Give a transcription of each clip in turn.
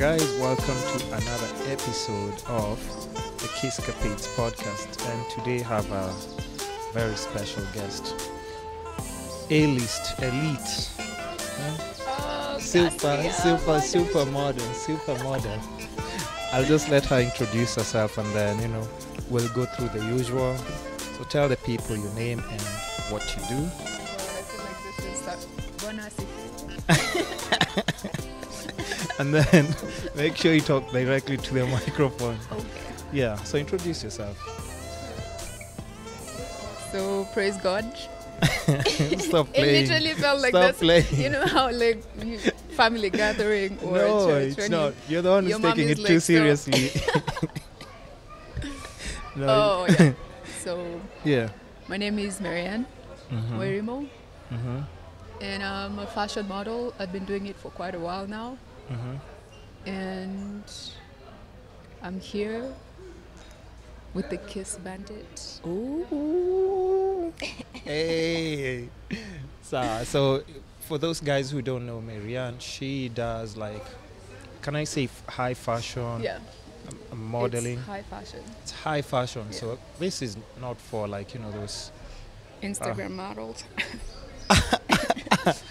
guys, welcome to another episode of the Kiskapades podcast, and today have a very special guest, A-list, elite, super modern. I'll just let her introduce herself, and then we'll go through the usual. So tell the people your name and what you do. I feel like this is bonus. And then make sure you talk directly to the microphone. Okay. Yeah, so introduce yourself. So praise God. Stop playing. It literally felt like Stop that's playing. You know how like family gathering or No, church it's not. You're the one who's your mom taking is it like, too so- seriously. No, Oh yeah. So yeah. my name is Maryanne Wairimu, Mm-hmm. and I'm a fashion model. I've been doing it for quite a while now, and I'm here with the Kiss Bandit. Ooh. Hey. So for those guys who don't know Maryanne, she does can I say high fashion? Yeah. Modeling. It's high fashion. It's high fashion. Yeah. So this is not for those. Instagram models.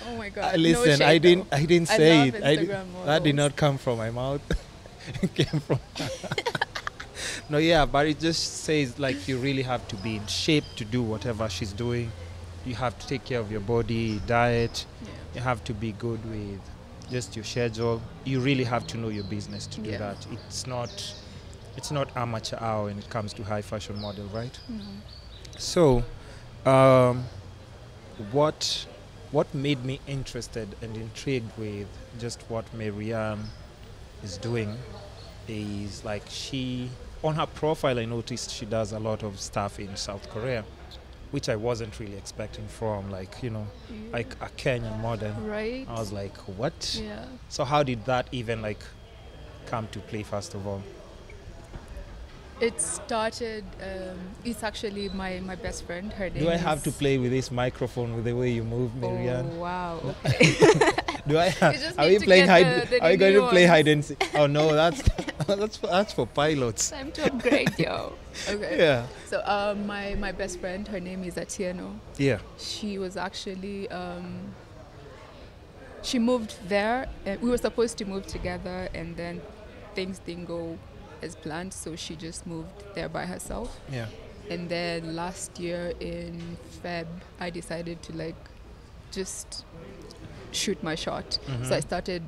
Oh my God! Listen, no shade, I didn't though. say I it. love That Instagram did not models. come from my mouth. It came from. No, yeah, but it just says you really have to be in shape to do whatever she's doing. You have to take care of your body, diet. Yeah. You have to be good with just your schedule. You really have to know your business to do Yeah. that. It's not amateur hour when it comes to high fashion model, right? Mhm. So, what made me interested and intrigued with just what Maryanne is doing is she, on her profile, I noticed she does a lot of stuff in South Korea, which I wasn't really expecting from like a Kenyan model. Right. I was like, what? Yeah. So how did that even come to play first of all? It started. It's actually my best friend. Her name. Do I have to is- play with this microphone with the way you move, Maryanne? Oh wow. Okay. Do I have? You just Are need we to playing get hide? the Are we going to play nuance. hide and seek? Oh no, that's for pilots. Time to upgrade, yo. Okay. Yeah. So my best friend. Her name is Atieno. Yeah. She was actually. She moved there. And we were supposed to move together, and then things didn't go as planned. So she just moved there by herself. Yeah. And then last year in Feb, I decided to just shoot my shot. So I started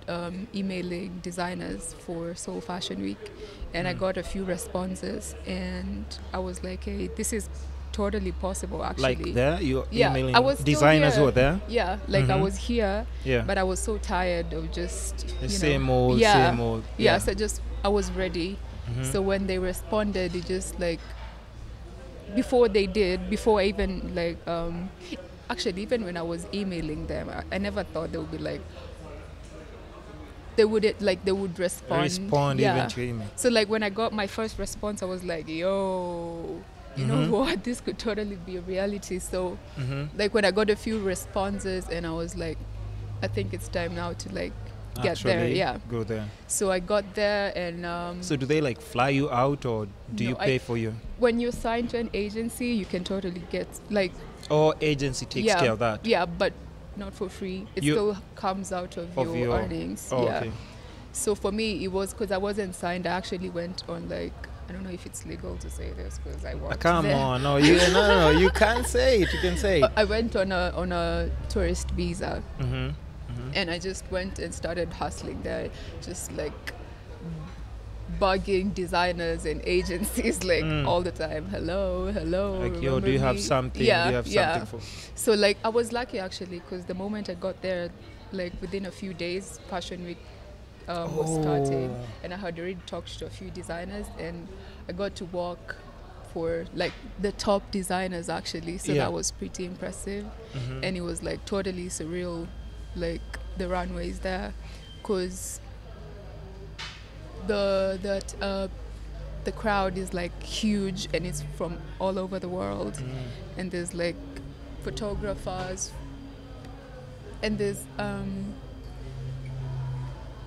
emailing designers for Seoul Fashion Week, and I got a few responses, and I was like, hey, this is totally possible actually. Like there, you're Yeah, emailing I was still designers here. who are there. Yeah, I was here, Yeah. but I was so tired of just The same old, yeah, same old. Yeah, so I was ready. Mhm. So when they responded, it just before I even actually even when I was emailing them, I never thought they would be they would respond. Yeah. Even to email. So when I got my first response, I was like, yo, you know what? This could totally be a reality. So when I got a few responses, and I was like, I think it's time now to get there. Actually, Yeah. Go there. So I got there, and So do they fly you out, or do No, you pay for you? when you're signed to an agency, you can totally get Or agency takes care of that? Yeah, but not for free. It You- still comes out of your earnings. Oh, yeah. okay. So for me, it was because I wasn't signed. I actually went on I don't know if it's legal to say this because I worked Come there. on, no, you can't say it. You can say it. I went on a tourist visa, Mm-hmm. and I just went and started hustling there, just bugging designers and agencies all the time. Hello. Yo, do you have remember me? something? Yeah, Do you have yeah. something for? So I was lucky actually because the moment I got there, within a few days, Fashion Week was starting, and I had already talked to a few designers, and I got to walk for the top designers actually. So Yeah. that was pretty impressive, Mhm. and it was totally surreal, the runways there, because the crowd is huge, and it's from all over the world, and there's photographers, and there's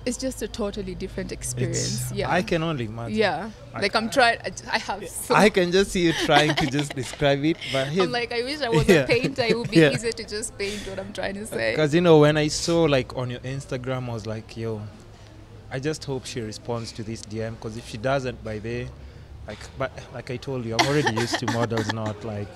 It's just a totally different experience. Yeah. I can only imagine. Yeah. Like I'm trying. I have. So I can just see you trying to just describe it, but I'm like, I wish I was Yeah. a painter. It would be Yeah. easier to just paint what I'm trying to say. because you know when I saw like on your Instagram, I was like, yo, I just hope she responds to this DM, because if she doesn't by there, like, but like I told you, I'm already used to models not like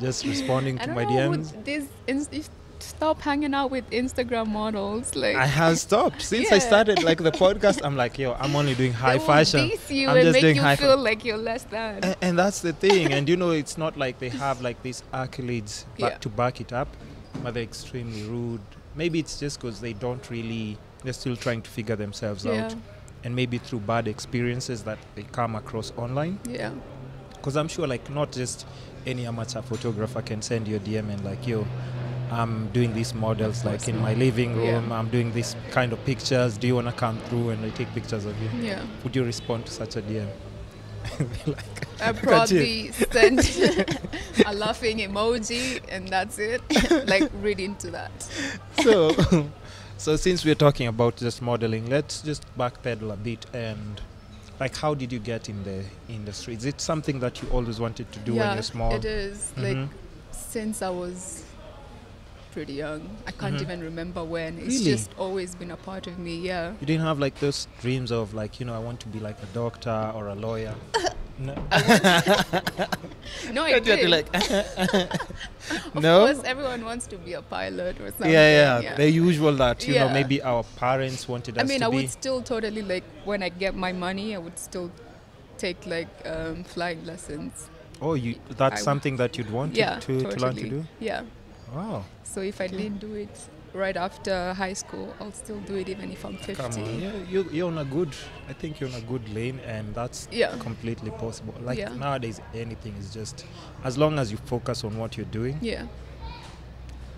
just responding I to don't my know. DMs. Stop hanging out with Instagram models. Like I have stopped since I Yeah. started like the podcast. I'm like, yo, I'm only doing high they will fashion. diss you I'm and just make doing you high feel like you're less than. And that's the thing. And you know, it's not like they have like these accolades Yeah. to back it up, but they're extremely rude. Maybe it's just because they don't really, they're still trying to figure themselves Yeah. out. And maybe through bad experiences that they come across online. Yeah. Because I'm sure like not just any amateur photographer can send you a DM and like, yo, I'm doing these models like in my living room. Yeah. I'm doing this kind of pictures. Do you want to come through and I take pictures of you? Yeah. Would you respond to such a DM? Like, I look at you. probably send a laughing emoji and that's it. Like read into that. So, so since we're talking about just modeling, let's just backpedal a bit and like, how did you get in the industry? Is it something that you always wanted to do when you're small? It is. Mhm. Like since I was pretty young. I can't Mhm. even remember when. It's Really? just always been a part of me. Yeah. You didn't have like those dreams of like, you know, I want to be like a doctor or a lawyer? No. No, I You'd did. like, Of no? course, everyone wants to be a pilot or something. Yeah. The usual that, you know, Yeah. maybe our parents wanted us I mean, to I be. would still totally like when I get my money, I would still take like flying lessons. Oh, that's I- something that you'd want Yeah, to learn to totally. do? Yeah. Wow. So if I didn't do it right after high school, I'll still do it even if I'm 50. Come on. Yeah, you're on a good, I think you're on a good lane, and that's Yeah. completely possible. Like Yeah. nowadays, anything is just, as long as you focus on what you're doing, Yeah.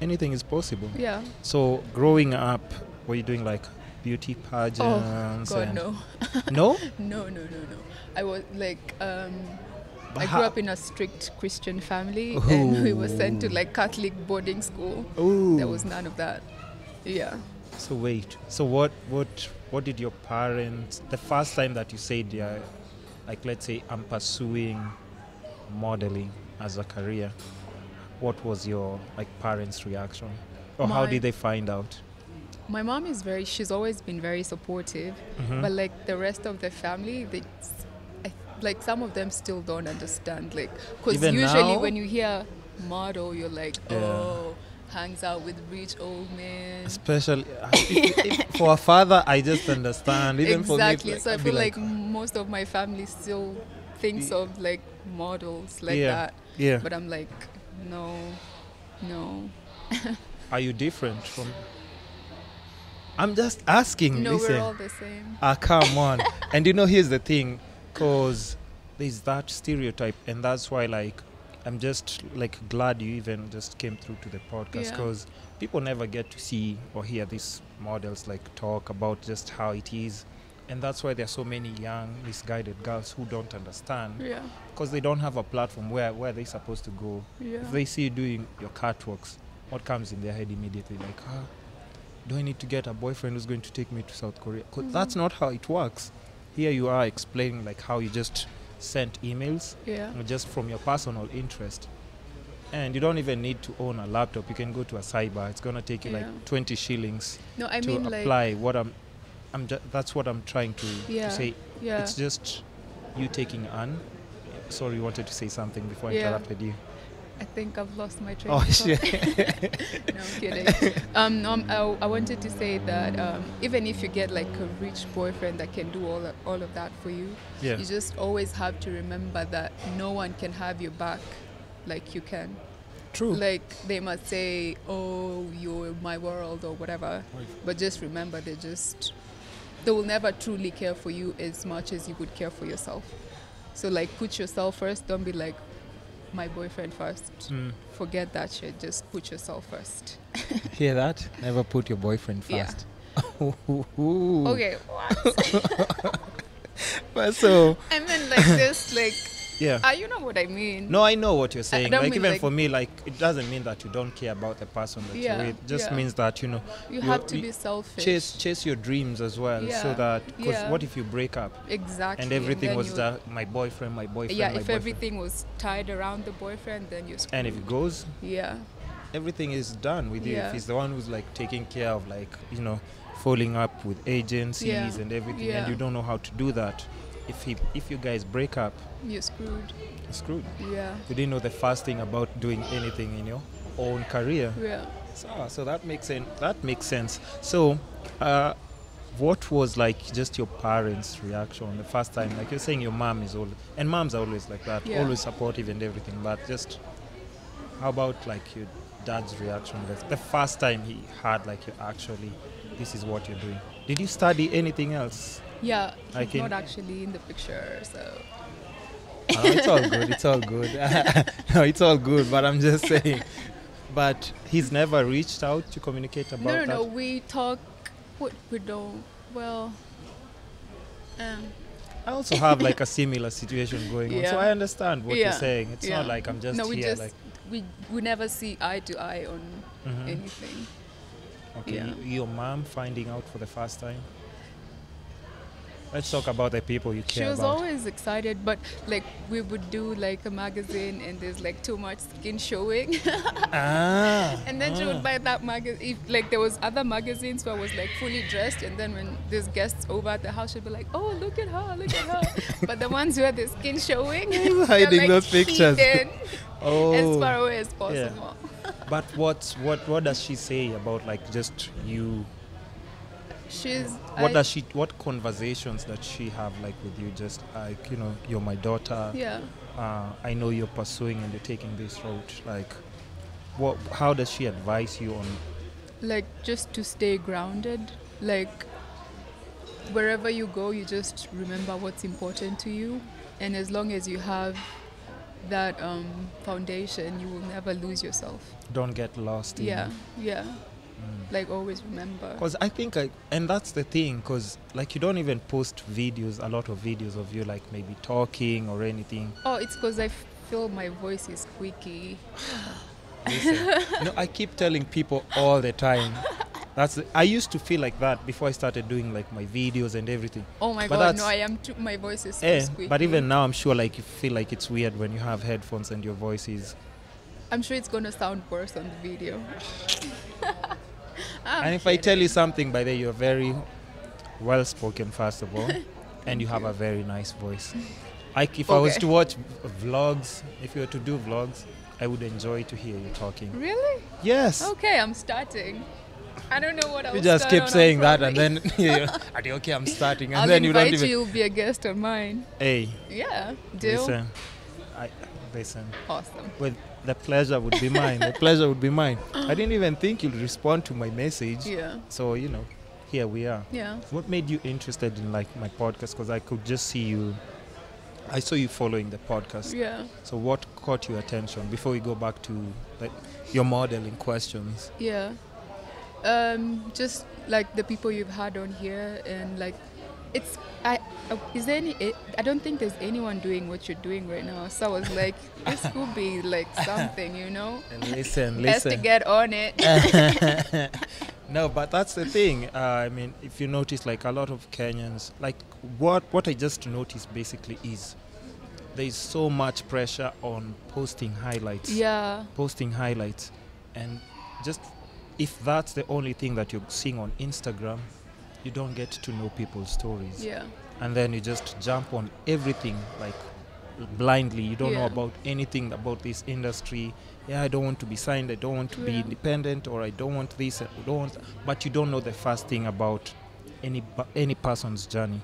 anything is possible. Yeah. So growing up, were you doing like beauty pageants? Oh, God, and no. No? No. I was like, But I how- grew up in a strict Christian family and we were sent to Ooh. like Catholic boarding school. Ooh. There was none of that. Yeah. So wait. So what did your parents, the first time that you said, yeah, like let's say I'm pursuing modeling as a career, what was your like parents' reaction? Or how My- did they find out? My mom is she's always been very supportive, Mhm. but like the rest of the family, like some of them still don't understand. Like, because Even usually now? when you hear model, you're like, Yeah. oh, hangs out with rich old men. Especially for a father, I just understand. Even Exactly. for me, So I I'd be feel like most of my family still thinks of like models like Yeah. that. yeah. But I'm like, no. Are you different from? I'm just asking. No, listen. we're all the same. Come on. And you know, here's the thing, because there's that stereotype, and that's why, like, I'm just like glad you even just came through to the podcast, Yeah. because people never get to see or hear these models like talk about just how it is, and that's why there are so many young misguided girls who don't understand, Yeah. because they don't have a platform where they're supposed to go. Yeah. If they see you doing your catwalks, what comes in their head immediately? Like, do I need to get a boyfriend who's going to take me to South Korea? 'Cause that's not how it works. Here you are explaining like how you just sent emails Yeah. just from your personal interest. And you don't even need to own a laptop. You can go to a cyber. It's going to take you Yeah. like 20 shillings No, I to mean like apply. That's what I'm trying to Yeah. say. yeah. It's just you taking an. Sorry, you wanted to say something before I Yeah. interrupted you. I think I've lost my train Oh, of thought. shit. No, I'm kidding. I wanted to say that even if you get like a rich boyfriend that can do all of that for you, Yeah. you just always have to remember that no one can have your back like you can. True. Like they must say, "Oh, you're my world" or whatever, but just remember they will never truly care for you as much as you would care for yourself. So like put yourself first. Don't be like my boyfriend first. Mm. Forget that shit. Just put yourself first. Hear that? Never put your boyfriend Yeah. first. Okay, what? But so I mean, like just like Yeah. You know what I mean. No, I know what you're saying. don't Like mean even like- for me, like it doesn't mean that you don't care about the person that Yeah, you're with. It just yeah. means that You you're- have to you be selfish. chase your dreams as well. So Yeah, that because yeah. what if you break up Exactly. and everything then was you- my boyfriend, my boyfriend, Yeah, my if boyfriend. everything was tied around the boyfriend, then you're screwed. And if it goes, Yeah. everything is done with you. Yeah. If he's the one who's like taking care of like following up with agencies Yeah. and everything, Yeah. and you don't know how to do that, if you guys break up, You're screwed. you're screwed. Yeah. You didn't know the first thing about doing anything in your own career. Yeah. So that makes sense. So, what was like just your parents' reaction the first time? Like you're saying, your mom is always, and moms are always like that, Yeah. always supportive and everything. But just how about like your dad's reaction the first time he heard like you actually, this is what you're doing? Did you study anything else? Yeah. I He's can- not actually in the picture, so. No, it's all good. It's all good. No, it's all good. But I'm just saying. But he's never reached out to communicate about that. No. We talk. What we don't. Well. I also have like a similar situation going on, so Yeah. I understand what you're Yeah. saying. It's Yeah. not like I'm just No, we here just like. we never see eye to eye on Mhm. anything. Okay, Yeah. your mom finding out for the first time. Let's talk about the people you She care was about. always excited, but like we would do like a magazine and there's like too much skin showing. And then she would buy that magazine. If like there was other magazines where I was like fully dressed, and then when there's guests over at the house, she'd be like, "Oh, look at her, look at her." But the ones where the skin showing, they're, hiding like, those pictures. hidden Oh, as far away as possible. but what does she say about like just you? What conversations does she have like with you? Just like you're my daughter. Yeah. I know you're pursuing and you're taking this route. Like, how does she advise you on? Like just to stay grounded. Like wherever you go, you just remember what's important to you, and as long as you have that foundation, you will never lose yourself. Don't get lost. Yeah. Like always remember. Because I think, and that's the thing, because like you don't even post a lot of videos of you like maybe talking or anything. Oh, it's because I feel my voice is squeaky. Listen, I keep telling people all the time. I used to feel like that before I started doing like my videos and everything. Oh my But God, that's- no, I am too, my voice is too Eh, squeaky. but even now, I'm sure like you feel like it's weird when you have headphones and your voice is. I'm sure it's going to sound worse on the video. And if I tell you something, by the way, you're very well spoken, first of all, and you have a very nice voice. If I was Okay. to watch vlogs, if you were to do vlogs, I would enjoy to hear you talking. Really? Yes. Okay, I'm starting. I don't know what I You was just keep saying that, and then okay, I'm starting, and I'll then you don't invite even. you'll be a guest on mine. Hey, Yeah, deal. listen. Awesome. Well, the pleasure would be mine. The pleasure would be mine. I didn't even think you'd respond to my message. Yeah. So here we are. Yeah. What made you interested in like my podcast? Because I could just see you. I saw you following the podcast. Yeah. So what caught your attention before we go back to like your modeling questions? Yeah. Just like the people you've had on here, and like is there any I don't think there's anyone doing what you're doing right now, so I was like, this could be like something, And listen. best to get on it. No, but that's the thing. I mean, if you notice, like a lot of Kenyans, like what I just noticed basically is there is so much pressure on posting highlights. Yeah. Posting highlights, and just if that's the only thing that you're seeing on Instagram, you don't get to know people's stories. Yeah. And then you just jump on everything like blindly. You don't know Yeah. about anything about this industry. Yeah, I don't want to be signed, I don't want to be Yeah. independent, or I don't want this, I don't want, but you don't know the first thing about any person's journey.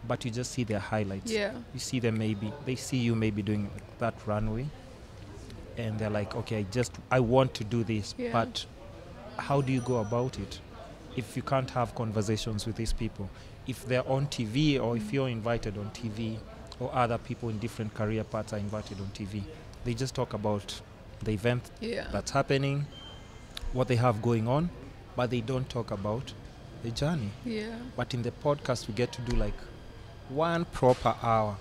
But you just see their highlights. Yeah. You see them, they see you maybe doing that runway, and they're like, okay, I want to do this. Yeah. But how do you go about it if you can't have conversations with these people? If they're on TV, or if you're invited on TV, or other people in different career paths are invited on TV, they just talk about the event Yeah. that's happening, what they have going on, but they don't talk about the journey. Yeah. But in the podcast, we get to do like one proper hour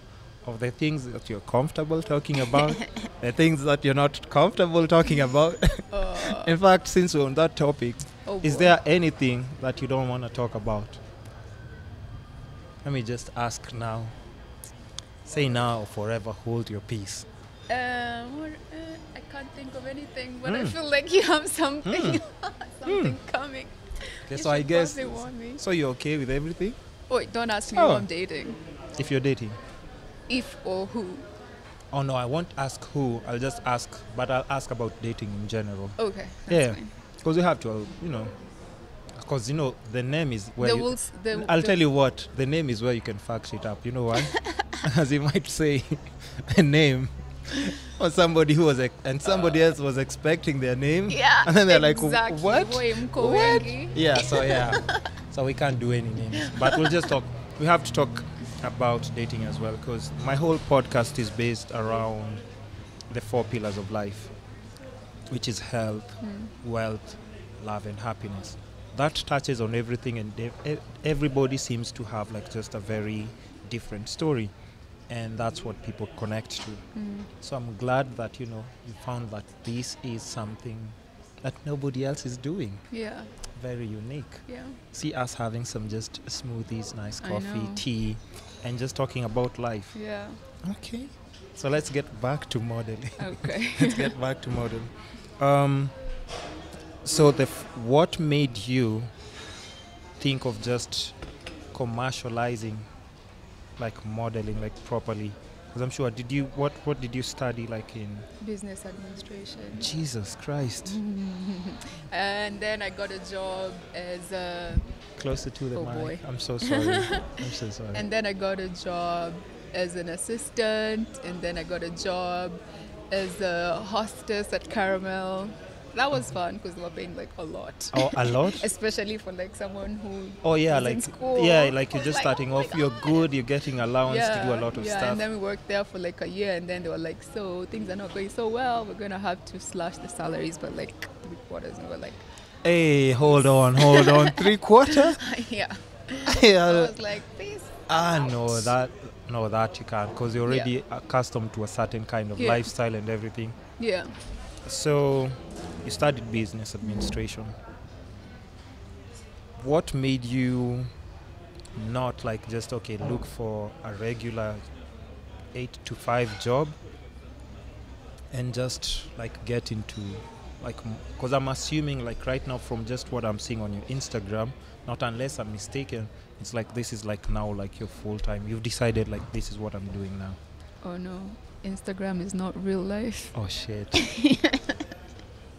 of the things that you're comfortable talking about, the things that you're not comfortable talking about. In fact, since we're on that topic, is there anything that you don't want to talk about? Let me just ask now. Say now or forever hold your peace. I can't think of anything, but I feel like you have something, something coming. Okay, You so I should guess, probably warn me. so you're okay with everything? Wait, don't ask me who I'm dating. If you're dating? If or who. Oh no, I won't ask who, I'll just ask, but I'll ask about dating in general. Okay, that's fine. Because you have to, because the name is where I'll tell you what, the name is where you can fuck shit up. You know why? As you might say, a name or somebody who was and somebody else was expecting their name. Yeah. And then they're exactly. like, what? What? So we can't do any names. But we'll just talk. We have to talk about dating as well, because my whole podcast is based around the 4 pillars of life, which is health, wealth, love, and happiness. That touches on everything, and everybody seems to have like just a very different story, and that's what people connect to. So I'm glad that you found that this is something that nobody else is doing. Yeah. Very unique. Yeah. See us having some just smoothies, nice I coffee, know. tea, and just talking about life. Yeah. Okay. So let's get back to modeling. Okay. Let's get back to modeling. So what made you think of just commercializing like modeling like properly? Because I'm sure, what did you study like in? Business administration. Jesus Christ. And then I got a job as a... Closer to the mic. Boy. I'm so sorry. I'm so sorry. And then I got a job as an assistant, and then I got a job as a hostess at Caramel. That was fun because they were paying like a lot. Oh, a lot? Especially for like someone who was in like school. like you're just starting off, you're good, you're getting allowance to do a lot of stuff. And then we worked there for like a year, and then they were like, so things are not going so well, we're gonna have to slash the salaries by like 3/4, and we're like, hey, hold on 3/4. yeah. Yeah. I was like, this no, that you can't, because you're already accustomed to a certain kind of lifestyle and everything. Yeah. So you studied business administration. What made you not like just look for a regular 8 to 5 job and just like get into because I'm assuming like right now from just what I'm seeing on your Instagram, not unless I'm mistaken, it's like this is like now like your full time. You've decided like this is what I'm doing now. Oh no, Instagram is not real life. Oh shit.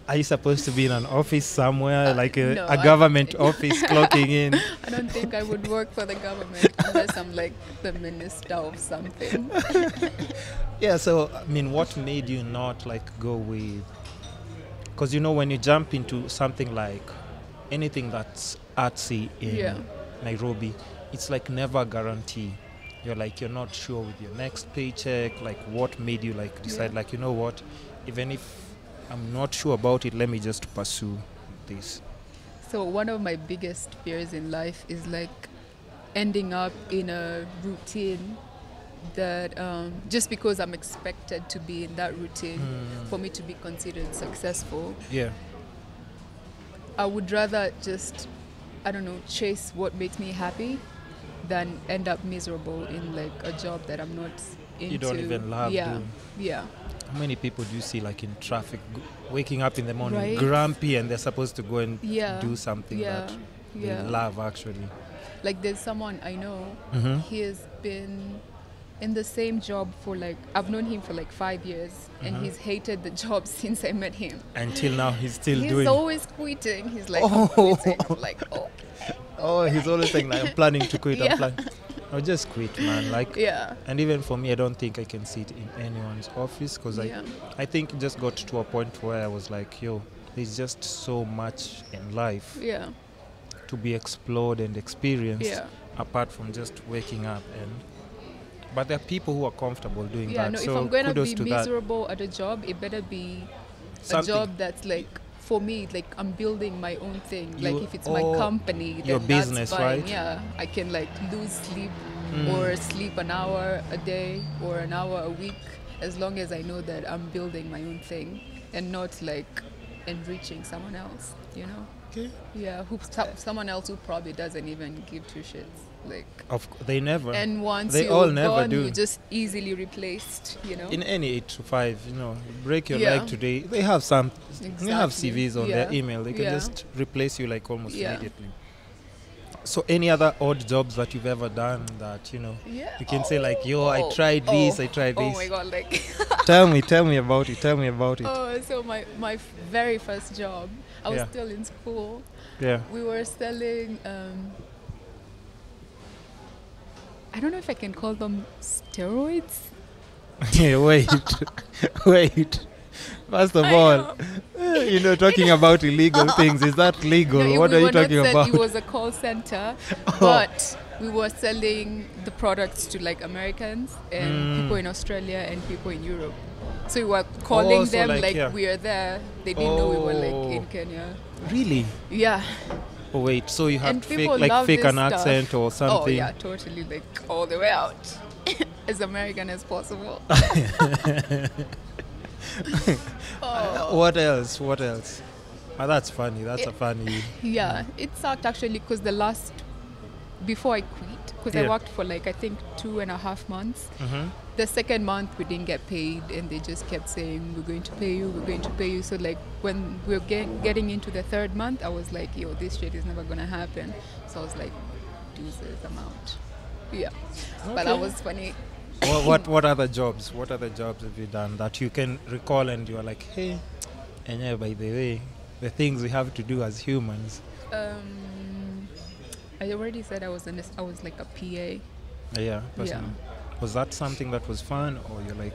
Are you supposed to be in an office somewhere, like no, a government office clocking in? I don't think I would work for the government unless I'm like the minister of something. Yeah, so I mean, what made you not like go with? Because when you jump into something like anything that's artsy in Nairobi, it's like never a guarantee. You're not sure with your next paycheck. Like, what made you like decide like, you know what, even if I'm not sure about it, let me just pursue this? So one of my biggest fears in life is like ending up in a routine that just because I'm expected to be in that routine for me to be considered successful. Yeah. I would rather just, chase what makes me happy than end up miserable in like a job that I'm not into. You don't even love doing. Yeah. How many people do you see like in traffic waking up in the morning grumpy, and they're supposed to go and do something that they love actually? Like there's someone I know, he has been in the same job for like, I've known him for like 5 years, and he's hated the job since I met him. Until now he's still doing. He's always quitting. He's like, I'm quitting. I'm like, he's always saying like, I'm planning to quit. I'm planning. No, just quit, man. Like, and even for me, I don't think I can sit in anyone's office, because I think it just got to a point where I was like, there's just so much in life to be explored and experienced apart from just waking up. But there are people who are comfortable doing that. So if I'm going to be to miserable at a job, it better be a job that's like, for me, like I'm building my own thing. Like if it's my company, then your business, that's fine. Right? Yeah, I can like lose sleep or sleep an hour a day or an hour a week, as long as I know that I'm building my own thing and not like enriching someone else, you know? Okay. Yeah, someone else who probably doesn't even give two shits. Like, They never. and once They you're all never gone, do. you're just easily replaced, you know? In any 8 to 5, you know, break your Yeah. leg today. They have some. They have Exactly. CVs on their email. They can Yeah. just replace you like almost Yeah. immediately. So, any other odd jobs that you've ever done that, you know, Yeah. you can say like, yo, I tried this, I tried Oh this. my god, like Tell me about it. Tell me about it. oh, so my very first job, I was Yeah. still in school. Yeah. We were selling I don't know if I can call them steroids. Yeah, wait. Wait. First of I all, know. talking about illegal things, is that legal? No, What we are you were not talking about? It was a call center, Oh. but we were selling the products to like Americans and people in Australia and people in Europe. So we were calling so them like, like yeah. we are there. They didn't know we were like Oh. in Kenya. Really? Yeah. Oh wait, so you have And to fake people like love fake this an stuff. accent or something? Oh yeah, totally, like all the way out. As American as possible. Oh. What else? What else? That's funny. That's a funny. Yeah, it sucked actually because before I quit, because I Yeah. worked for like I think 2.5 months. Mm-hmm. The second month we didn't get paid, and they just kept saying we're going to pay you, we're going to pay you. So like when we were getting into the third month, I was like, yo, this shit is never gonna happen. So I was like, deuces, I'm out. Yeah, but that Okay. was funny. What other jobs? What other jobs have you done that you can recall and you're like, hey, and yeah, by the way, the things we have to do as humans. I already said I was like a PA. Yeah. Personally. Was that something that was fun, or you're like,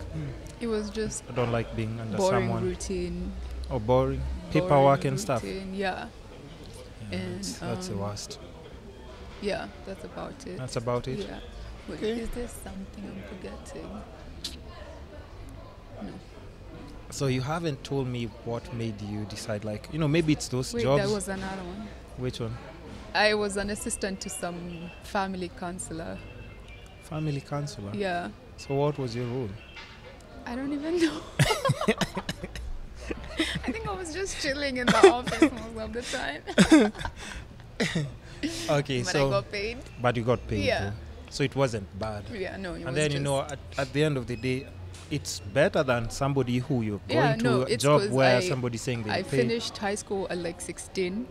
It was just I don't like being under boring someone, routine. or boring paperwork and stuff? Routine, yeah. Yeah, And, that's the worst. Yeah, that's about it. That's about it. Yeah. Wait, Okay. is there something I'm forgetting? No. So you haven't told me what made you decide, like, maybe it's those Wait, jobs. there was another one. Which one? I was an assistant to some family counselor. Family counselor. Yeah. So what was your role? I don't even know. I think I was just chilling in the office most of the time. Okay, But so I got paid. but you got paid. Yeah. Though. So it wasn't bad. Yeah, no, it was And then just at the end of the day, it's better than somebody who you're Yeah, going no, to a it's job 'cause where I- somebody's saying they I pay. finished high school at like 16.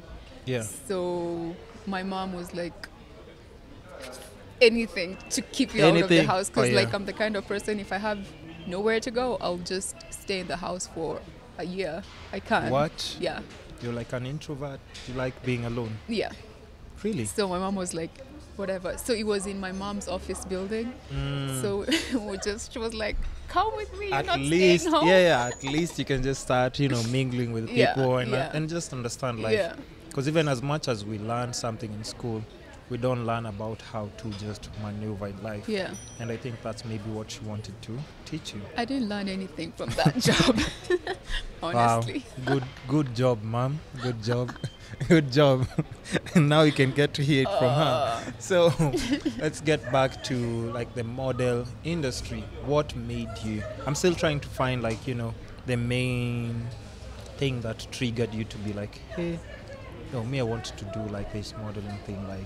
Yeah. So my mom was like, anything to keep you out of the Anything? house. Oh, Because yeah. like I'm the kind of person, if I have nowhere to go, I'll just stay in the house for a year. I can't. What? Yeah. You're like an introvert. You like being alone. Yeah. Really? So my mom was like, whatever. So it was in my mom's office building. So she was like, come with me. You're At not least, staying home. yeah. At least you can just start, mingling with Yeah, people yeah. and just understand life. Yeah. Because even as much as we learn something in school, we don't learn about how to just maneuver in life. Yeah. And I think that's maybe what she wanted to teach you. I didn't learn anything from that job. Honestly. Wow. Good job, mom. Good job. Good job. And now you can get to hear it from her. So let's get back to like the model industry. What made you? I'm still trying to find the main thing that triggered you to be like, hey, I want to do like this modeling thing, like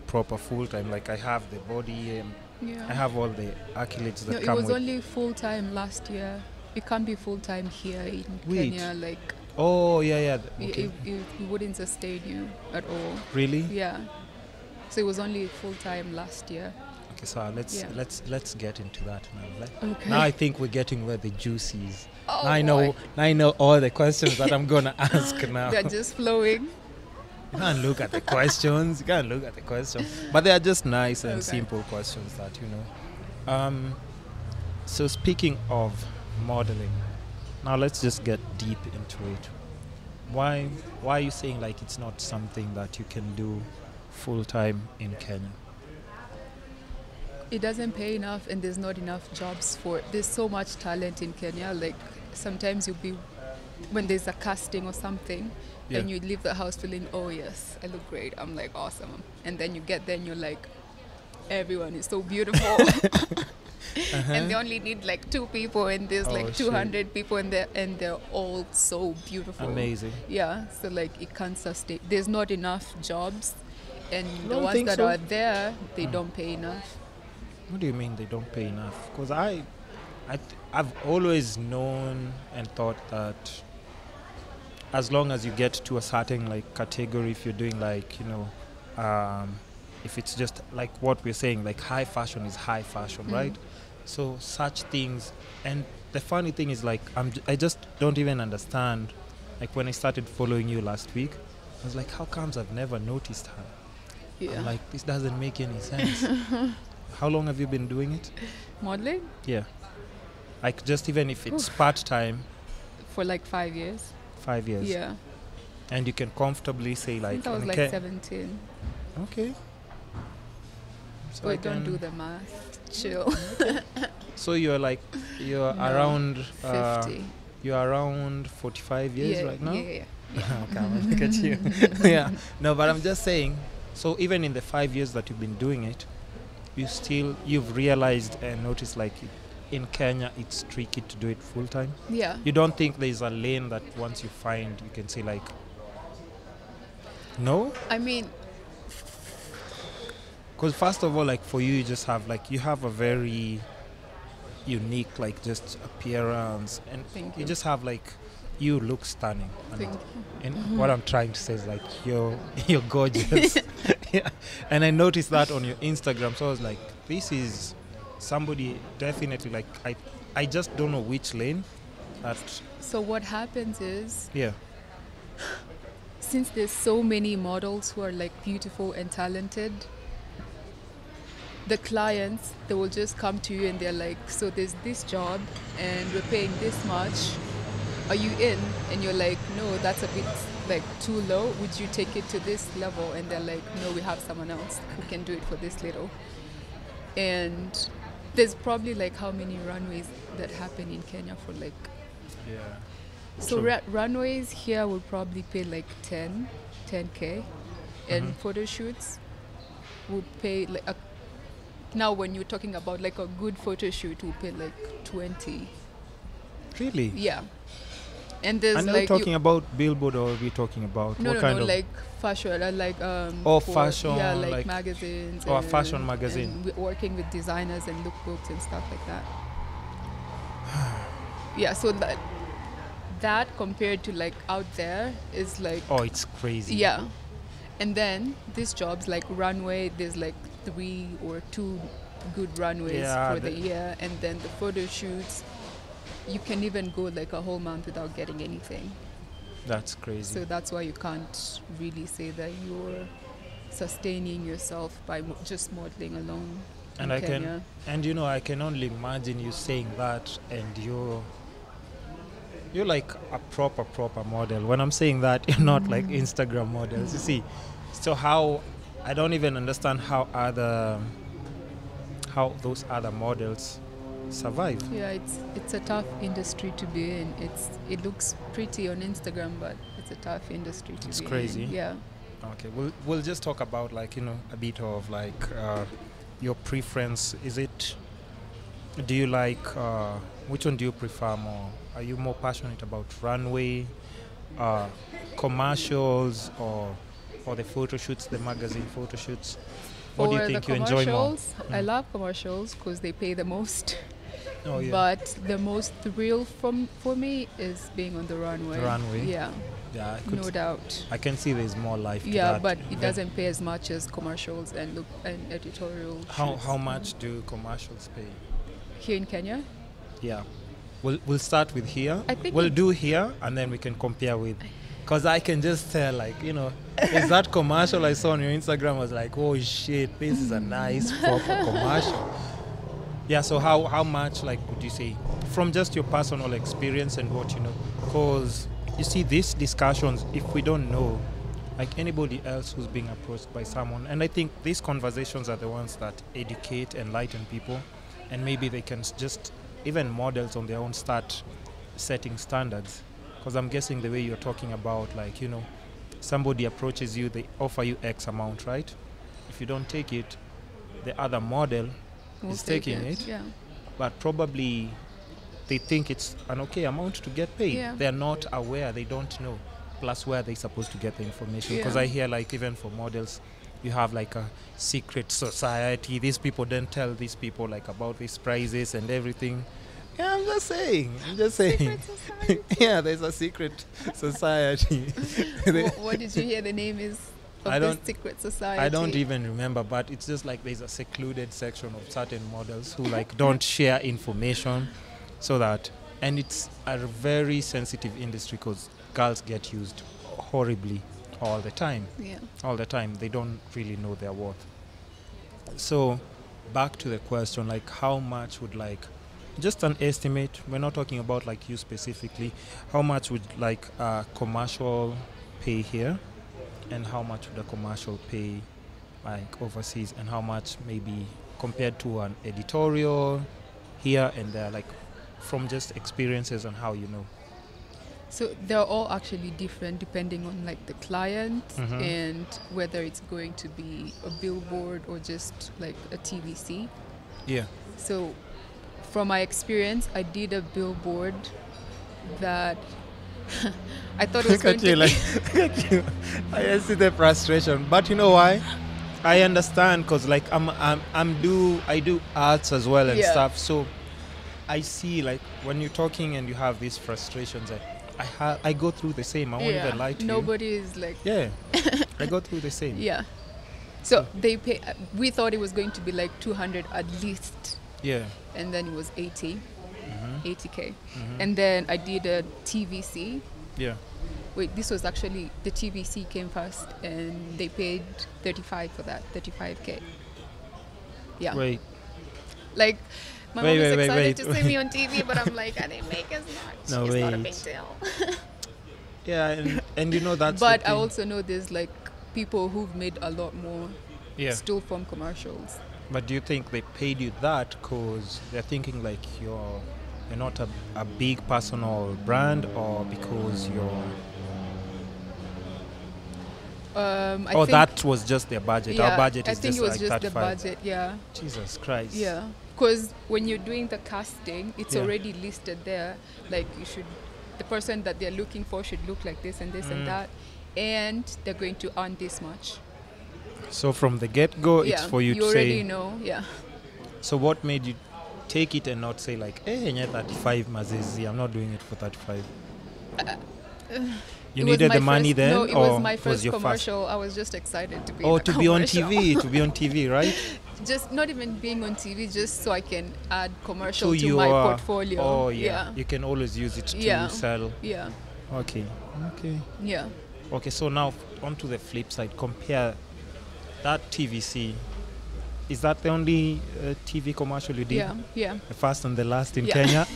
proper full time. Like I have the body and Yeah. I have all the accolades that No, it come was with. only full time last year. It can't be full time here in Wait. Kenya. Like Oh yeah. Okay. it wouldn't sustain you at all. Really? Yeah. So it was only full time last year. Okay, so let's get into that now. Okay. Now I think we're getting where the juice is. Oh, Now I know all the questions that I'm gonna ask now. They're just flowing. You can't look at the questions. But they are just nice and Okay. simple questions that So speaking of modeling, now let's just get deep into it. Why are you saying like it's not something that you can do full time in Kenya? It doesn't pay enough, and there's not enough jobs for it. There's so much talent in Kenya. Like sometimes when there's a casting or something, Yeah. and you leave the house feeling, oh yes, I look great. I'm like awesome. And then you get there and you're like, everyone is so beautiful. And they only need like 2 people, and there's Oh, like 200 people in there, and they're all so beautiful. Amazing. Yeah, so like it can't sustain. There's not enough jobs, and the Don't ones think that so. are there, they don't pay enough. What do you mean they don't pay enough? Because I've always known and thought that as long as you get to a certain like category, if you're doing like, if it's just like what we're saying, like high fashion is high fashion, right? So such things. And the funny thing is like I just don't even understand. Like when I started following you last week, I was like, how comes I've never noticed her? Yeah. I'm like, this doesn't make any sense. How long have you been doing it? Modeling Yeah. Like just even if it's part-time, for like 5 years. 5 years. Yeah. And you can comfortably say like... Since I was like okay. 17. Okay. So Wait, don't do the math. Chill. So you're No, around... 50. You're around 45 years Yeah, right now? Yeah. Okay, I'm look at you. Yeah. No, but I'm just saying, so even in the 5 years that you've been doing it, you've realized and noticed like in Kenya it's tricky to do it full time. Yeah. You don't think there's a lane that once you find you can say like, no? I mean, Because first of all, like for you just have like, you have a very unique like just appearance, and Thank you you. just have like, you look stunning. Thank you. And what I'm trying to say is like you're gorgeous. Yeah. And I noticed that on your Instagram, so I was like, this is somebody definitely like I just don't know which lane that. So what happens is, Yeah. since there's so many models who are like beautiful and talented, the clients, they will just come to you and they're like, so there's this job and we're paying this much, are you in? And you're like, no, that's a bit like too low, would you take it to this level? And they're like, no, we have someone else who can do it for this little. And there's probably like how many runways that happen in Kenya for like, Yeah. so True. runways here will probably pay like 10k, and photo shoots will pay like now when you're talking about like a good photo shoot will pay like 20. Really? Yeah. And there's And are like we talking about billboard, or are we talking about no, what no, kind no, of like fashion, like fashion, yeah, like, like magazines. a and- fashion magazine. and working with designers and lookbooks and stuff like that. Yeah, so that compared to like out there is like Oh, it's crazy. yeah. And then these jobs like runway, there's like 3 or 2 good runways Yeah, for the year, and then the photo shoots, you can even go like a whole month without getting anything. That's crazy. So that's why you can't really say that you're sustaining yourself by just modeling alone. And in I Kenya. I can only imagine you saying that, and you're like a proper model. When I'm saying that, you're not like Instagram models. You see, so how I don't even understand how those other models survive. Yeah, it's a tough industry to be in. It looks pretty on Instagram, but it's a tough industry to It's be crazy. in. Yeah. Okay, we'll just talk about like a bit of like your preference. Do you like which one do you prefer more? Are you more passionate about runway, commercials, or the photo shoots, the magazine photo shoots? What do you For think the you enjoy more? commercials, I love commercials because they pay the most. Oh yeah. But the most thrill for me is being on the runway. The runway? Yeah, Yeah, no doubt. I can see there's more life to Yeah, that. but it doesn't pay as much as commercials and editorial. shoots. How much do commercials pay? Here in Kenya? Yeah. We'll start with here. I think we'll it- do here, and then we can compare with. Because I can just tell, like, is that commercial I saw on your Instagram was like, oh shit, this is a nice proper commercial. Yeah, so how much, like, would you say, from just your personal experience and what you know? Because you see, these discussions, if we don't know, like anybody else who's being approached by someone, and I think these conversations are the ones that educate, enlighten people, and maybe they can just, even models on their own, start setting standards. Because I'm guessing the way you're talking about, like, somebody approaches you, they offer you X amount, right? If you don't take it, the other model We'll is take taking it, Yeah. but probably they think it's an okay amount to get paid. Yeah. They're not aware, they don't know. Plus, where they're supposed to get the information. Because Yeah. I hear, like, even for models, you have like a secret society. These people don't tell these people like about these prices and everything. Yeah, I'm just saying. Secret society. Yeah, there's a secret society. What did you hear the name is of I this don't- secret society? I don't even remember, but it's just like there's a secluded section of certain models who like don't share information, so that, and it's a very sensitive industry because girls get used horribly all the time. Yeah. All the time. They don't really know their worth. So back to the question, like how much would like, just an estimate, we're not talking about like you specifically, how much would like a commercial pay here, and how much would a commercial pay like overseas, and how much maybe compared to an editorial here and there, like from just experiences and how you know. So they're all actually different depending on like the client Mhm. and whether it's going to be a billboard or just like a TVC. Yeah. So from my experience, I did a billboard that I thought it was Look going at you, to like, look at you. I see the frustration, but you know why? I understand, cause like I do arts as well and Yeah. stuff. So I see like when you're talking and you have these frustrations, I go through the same. I won't even lie to Nobody is like you. Yeah, I go through the same. yeah. So they pay. We thought it was going to be like 200 at least, Yeah. and then it was 80, Mhm. 80K. Mhm. And then I did a TVC. Yeah. Wait, this was actually the TVC came first, and they paid 35 for that, 35K. Yeah. Wait. Like my Wait, mom is wait, wait, excited wait. to see me on TV, but I'm like, I didn't make as much. No, it's not a big wait. deal. Yeah, and you know that's. the But I thing. also know there's like people who've made a lot more Yeah. still from commercials. But do you think they paid you that because they're thinking like you're not a big personal brand, or because you're I or think, that was just their budget? yeah, Our budget I is think just it was like just the 35. budget. Yeah. Jesus Christ. Yeah. Because when you're doing the casting, it's Yeah. already listed there. Like the person that they're looking for should look like this and this Mm. and that, and they're going to earn this much. So from the get-go, it's for you to already say. know. Yeah. So what made you take it and not say like, hey, yeah, 35 mazizi, I'm not doing it for 35? You It was needed my the money first- then, No, it or was my first your commercial. I was just excited to be. Oh, in a to be on commercial. TV, to be on TV, right? Just not even being on TV, just so I can add commercial So to you my are- portfolio. Oh yeah. You can always use it to Yeah. sell. Yeah. Okay. Yeah. Okay, so now on to the flip side. Compare that TVC. Is that the only TV commercial you did? Yeah. Yeah. The first and the last in Yeah. Kenya?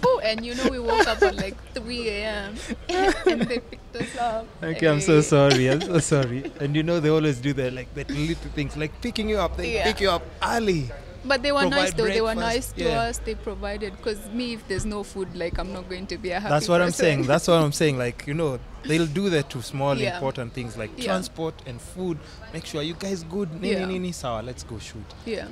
Oh, and you know we woke up at like 3 a.m. and they picked us up. Okay, I'm so Hey. sorry. I'm so sorry. And you know they always do that, like that little things, like picking you up. They Yeah. pick you up early. But they were Provide nice though. They were breakfast, nice to yeah. us. They provided. Because me, if there's no food, like I'm not going to be a happy That's what I'm person. saying. That's what I'm saying. Like, you know, they'll do that to small Yeah. important things like Yeah. transport and food. Make sure you guys good. Yeah. Nini, sawa, let's go shoot. Yeah.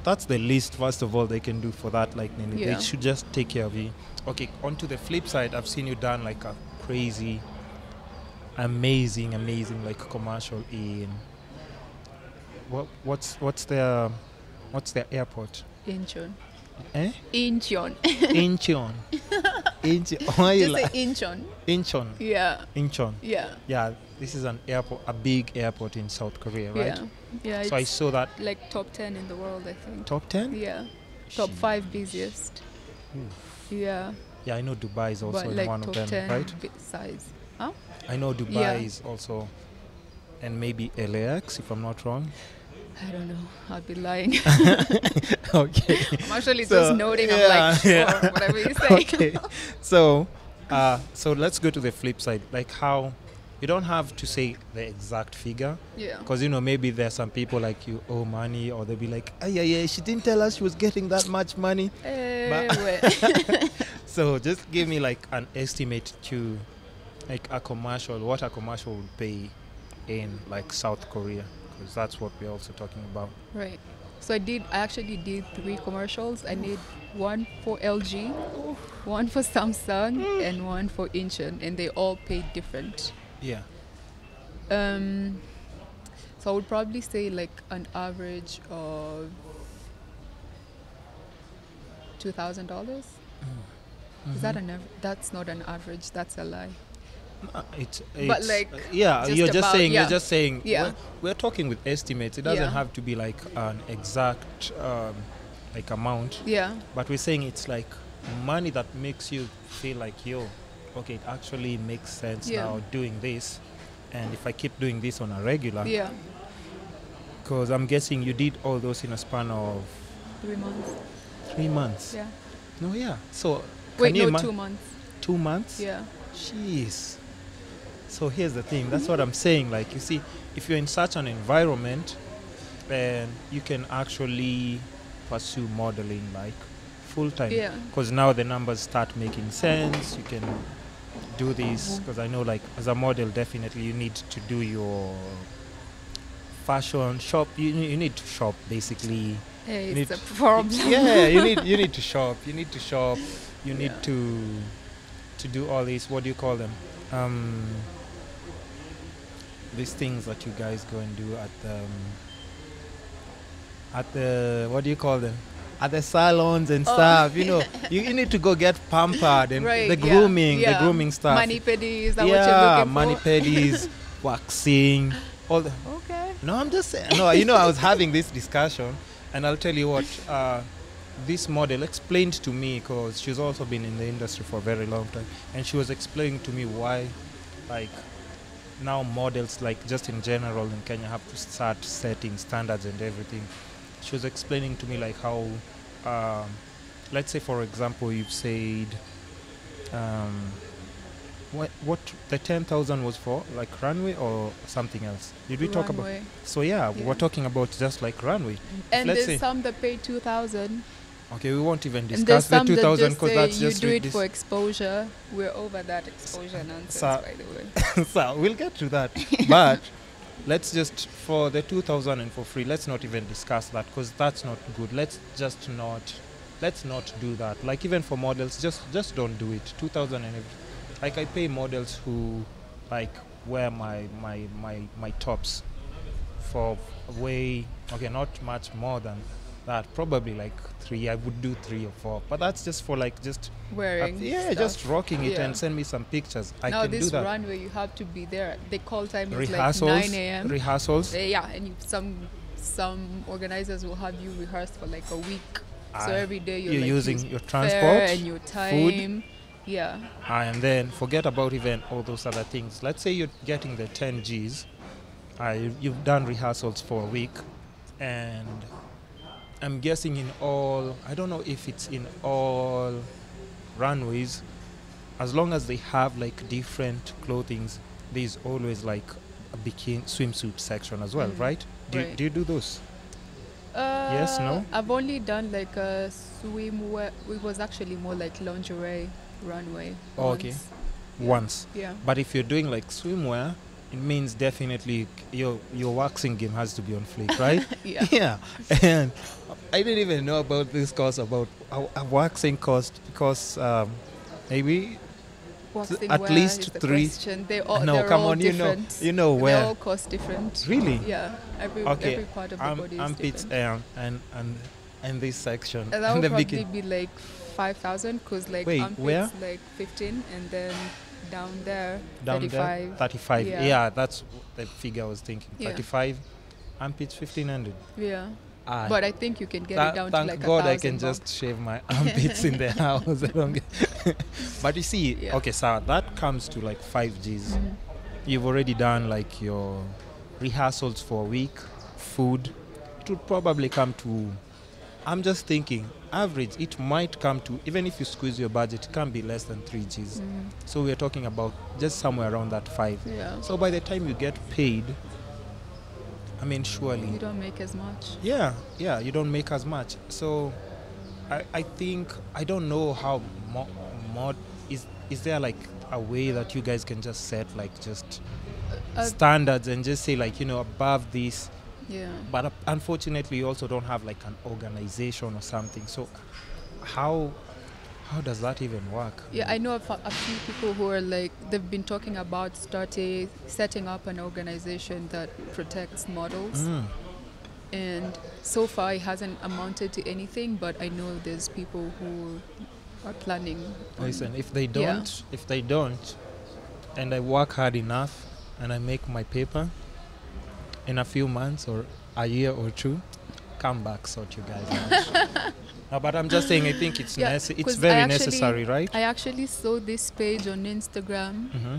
That's the least, first of all, they can do for that. Like, Nini. Yeah. They should just take care of you. Okay, on to the flip side, I've seen you done like a crazy, amazing, like commercial in what's the airport? Incheon. Eh? Incheon. Incheon. Incheon. Why you Just say like Incheon. Incheon? Yeah. Incheon. Yeah. Yeah, this is an airport, a big airport in South Korea, right? Yeah. Yeah. So I It's saw that like top 10 in the world, I think. top 10. Yeah. Top 5 busiest. Yeah. Yeah, I know Dubai is also But in like one of top them, 10 right? size. Huh? I know Dubai Yeah. is also, and maybe LAX if I'm not wrong. I don't know. I'll be lying. Okay. I'm actually So, just noting. yeah, I'm like, sure, yeah. whatever you say. Okay. So let's go to the flip side. Like how you don't have to say the exact figure, Yeah. because you know maybe there's some people like you owe money, or they'll be like, oh yeah, she didn't tell us she was getting that much money. Well, So just give me like an estimate to like a commercial, what a commercial would pay in like South Korea. because that's what we're also talking about. Right. So I actually did 3 commercials. I did one for LG, one for Samsung, and one for Incheon, and they all paid different. Yeah. So I would probably say like an average of $2,000. Is that that's not an average, that's a lie. It's But like, yeah, just you're just about, saying yeah. you're just saying Yeah. we're talking with estimates. It doesn't Yeah. have to be like an exact like amount, Yeah. but we're saying it's like money that makes you feel like, yo, okay, it actually makes sense Yeah. now doing this, and if I keep doing this on a regular, Yeah. because I'm guessing you did all those in a span of 3 months. 3 months. Yeah. No, yeah. So Wait, can you no, ima- 2 months. 2 months? Yeah. Jeez. So here's the thing. That's what I'm saying. Like, you see, if you're in such an environment, then you can actually pursue modeling like full time. Yeah. Because now the numbers start making sense. You can do this. Because I know, like, as a model, definitely you need to do your fashion shop. You need to shop basically. Hey, You it's a need- problem. Yeah, you need to shop. You need to shop. You need Yeah. to do all these. What do you call them? These things that you guys go and do at the what do you call them? At the salons and stuff. You know, you need to go get pampered and Right, the yeah, grooming, yeah. the grooming stuff. Mani pedis, is that yeah, what you're looking mani for? pedis, waxing, all the. Okay. No, I'm just saying. No, you know, I was having this discussion, and I'll tell you what. This model explained to me, because she's also been in the industry for a very long time, and she was explaining to me why, like, now models, like, just in general in Kenya, have to start setting standards and everything. She was explaining to me, like, how, let's say, for example, you've said, what the 10,000 was for, like runway or something else? Did we talk about? Runway. So yeah, Yeah. we're talking about just like runway. And let's there's say- some that pay 2,000. Okay, we won't even And there's discuss the some that 2,000 just because say that's you just do it this. for exposure. We're over that exposure nonsense, So- by the way. So we'll get to that. But let's just, for the 2,000 and for free, let's not even discuss that, because that's not good. Let's not do that. Like, even for models, just don't do it. 2,000 and like, I pay models who like wear my tops for way, okay, not much more than that, probably like 3. I would do 3 or 4, but that's just for like just Wearing stuff. just rocking it Yeah. and send me some pictures. I Now can do this that. runway, you have to be there. They call time is like Rehearsals, 9 a.m. rehearsals. Yeah, and some organizers will have you rehearse for like a week. So every day you're like using use your fare transport, and your time. Yeah. and then forget about even all those other things. Let's say you're getting the 10 Gs. You've done rehearsals for a week, and I'm guessing in all, I don't know if it's in all runways, as long as they have like different clothings, there's always like a bikini swimsuit section as well, right? Right. Do you do those? Yes, no? I've only done like a swimwear. It was actually more like lingerie runway. Oh, okay. once. Once. Yeah. But if you're doing like swimwear, it means definitely your waxing game has to be on fleek, right? Yeah. Yeah. And I didn't even know about this course, about a waxing cost, because maybe Waxing at wear least is the 3. question. No, they're come all on, different. you know They where. all cost different. Really? Yeah. Every Okay. part of the body is Armpits different. and this section. And that would the probably bikini. be like 5,000, because like Wait, armpits where? like 15, and then down there Down 35. there, 35. Yeah. Yeah, that's the figure I was thinking. Yeah. 35, armpits 1,500. Yeah. Ah, But I think you can get it down to thank like God I 1,000 can bucks. just shave my armpits in the house. I don't but you see, Yeah. okay, so that comes to like 5 Gs. Mhm. You've already done like your rehearsals for a week, food. It would probably come to, I'm just thinking, average, it might come to, even if you squeeze your budget, it can be less than 3 Gs. Mhm. So we're talking about just somewhere around that 5. Yeah. So by the time you get paid, I mean, surely. You don't make as much. Yeah, you don't make as much. So I think, I don't know how mod is there like a way that you guys can just set like just Uh, standards and just say like, above this Yeah. But unfortunately, you also don't have like an organization or something. So how does that even work? Yeah, I know a few people who are like, they've been talking about setting up an organization that protects models. Mm. And so far it hasn't amounted to anything, but I know there's people who are planning on, Listen, if they don't, and I work hard enough and I make my paper in a few months or a year or two, come back, sort you guys out. No, but I'm just saying, I think it's it's very necessary, right? I actually saw this page on Instagram. Mm-hmm.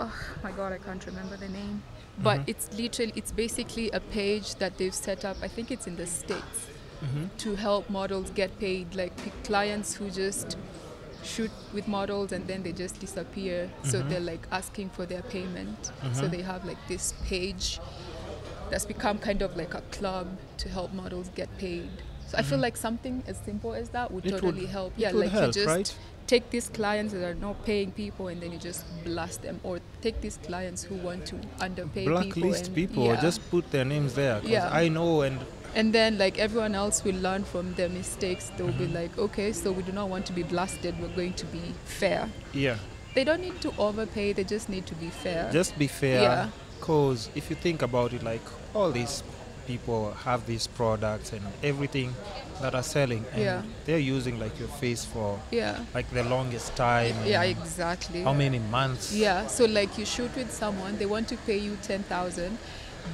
Oh my god, I can't remember the name. But Mm-hmm. it's basically a page that they've set up, I think it's in the States, Mm-hmm. to help models get paid, like clients who just shoot with models and then they just disappear. So Mhm. they're like asking for their payment. So Mhm. they have like this page that's become kind of like a club to help models get paid. So I feel Mhm. like something as simple as that would It would- totally help. it Yeah, would like help, you just right? take these clients that are not paying people and then you just blast them, or take these clients who want to underpay Blacklist people, yeah. or just put their names there. 'Cause Yeah. I know, and And then like everyone else will learn from their mistakes. They'll be Mhm. like, okay, so we do not want to be blasted, we're going to be fair. yeah, They don't need to overpay, they just need to be fair. just be fair. Yeah. Cause if you think about it, like all these people have these products and everything that are selling, and Yeah. they're using like your face for Yeah. like the longest time. Yeah, and exactly. How many months? Yeah, so like you shoot with someone, they want to pay you 10,000,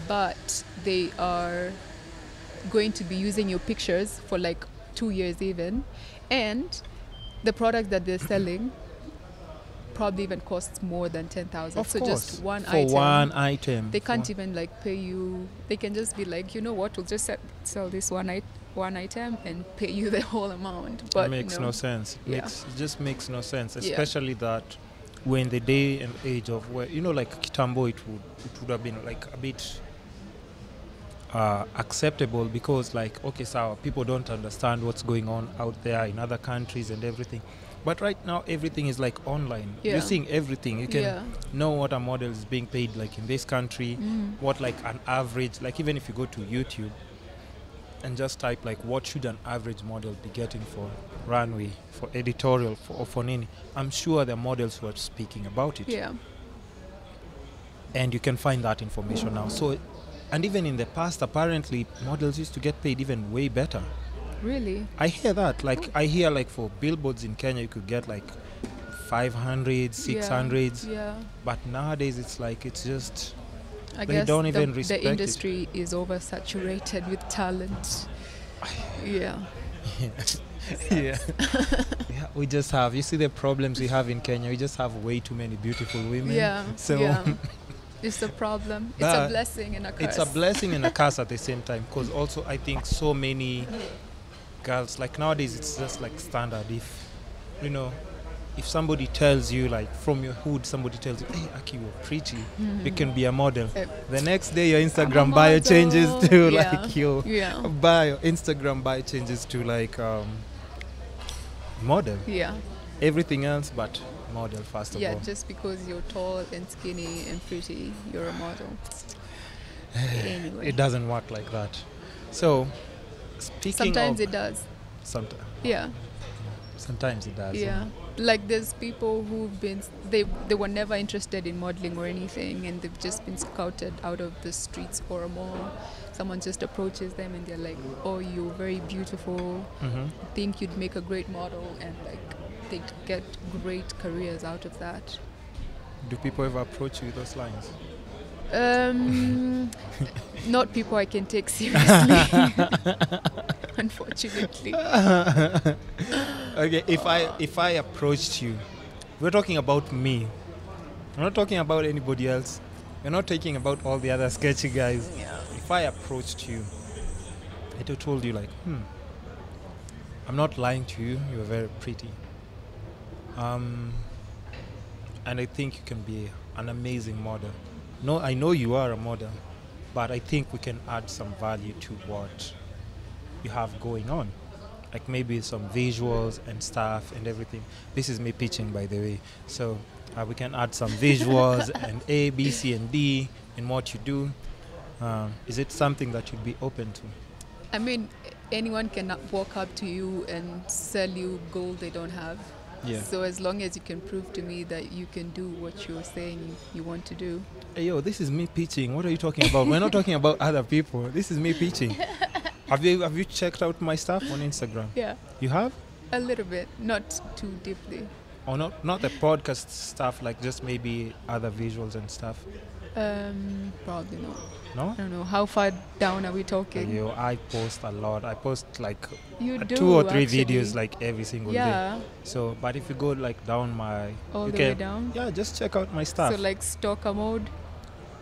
but they are going to be using your pictures for like 2 years even, and the product that they're selling probably even costs more than 10,000. Of So course. just one for item. one item. They can't for- even like pay you. They can just be like, you know what, we'll just sell this one item and pay you the whole amount. But it makes you know, no sense. Yeah. It just makes no sense, Yeah. especially that we're in the day and age of where, you know, like Kitambo, it would have been like a bit acceptable, because like, okay, so people don't understand what's going on out there in other countries and everything. But right now everything is like online. Yeah. You're seeing everything. You can Yeah. know what a model is being paid like in this country, what like an average, like even if you go to YouTube and just type like what should an average model be getting for runway, for editorial, or for nini, I'm sure there are models who are speaking about it. Yeah. And you can find that information now. So, and even in the past, apparently models used to get paid even way better. Really? I hear that. Like I hear like for billboards in Kenya, you could get like 500, 600. Yeah. But nowadays it's like, it's just, I They guess don't even respect the it. industry is oversaturated with talent. Yeah. yeah. Yeah, we just have, you see the problems we have in Kenya, we just have way too many beautiful women. Yeah. So yeah. It's a problem. It's But a blessing and a curse. it's a blessing and a curse at the same time, because also I think so many girls, like nowadays it's just like standard, if you know, if somebody tells you, like from your hood, somebody tells you, hey Aki, you're pretty, you can be a model. The next day your Instagram bio changes to Yeah. like your Yeah. bio, Instagram bio changes to like model. Yeah. Everything else but model, first of Yeah, all. just because you're tall and skinny and pretty, you're a model. Anyway. It doesn't work like that. So speaking Sometimes of it does. Yeah. sometimes it does. Yeah. Like there's people who've been, they were never interested in modeling or anything, and they've just been scouted out of the streets or a mall. Someone just approaches them and they're like, oh, you're very beautiful, Mm-hmm. think you'd make a great model, and like they get great careers out of that. Do people ever approach you with those lines? Not people I can take seriously, unfortunately. Okay, if I approached you, we're talking about me. We're not talking about anybody else. We're not talking about all the other sketchy guys. Yeah. If I approached you, I told you like, I'm not lying to you. You're very pretty. And I think you can be an amazing model. No, I know you are a model, but I think we can add some value to what you have going on. Like maybe some visuals and stuff and everything. This is me pitching, by the way. So we can add some visuals and A, B, C, and D in what you do. Is it something that you'd be open to? I mean, anyone can walk up to you and sell you gold they don't have. Yeah. So as long as you can prove to me that you can do what you're saying you want to do. Hey, yo, this is me pitching. What are you talking about? We're not talking about other people. This is me pitching. Have you checked out my stuff on Instagram? Yeah. You have? A little bit, not too deeply. Or not the podcast stuff, like just maybe other visuals and stuff? Probably not. No? I don't know. How far down are we talking? Yo, I post a lot. I post like You do 2 or 3 actually. videos like every single day. Yeah. So, but if you go like down my... All you the can, way down? Yeah, just check out my stuff. So like stalker mode?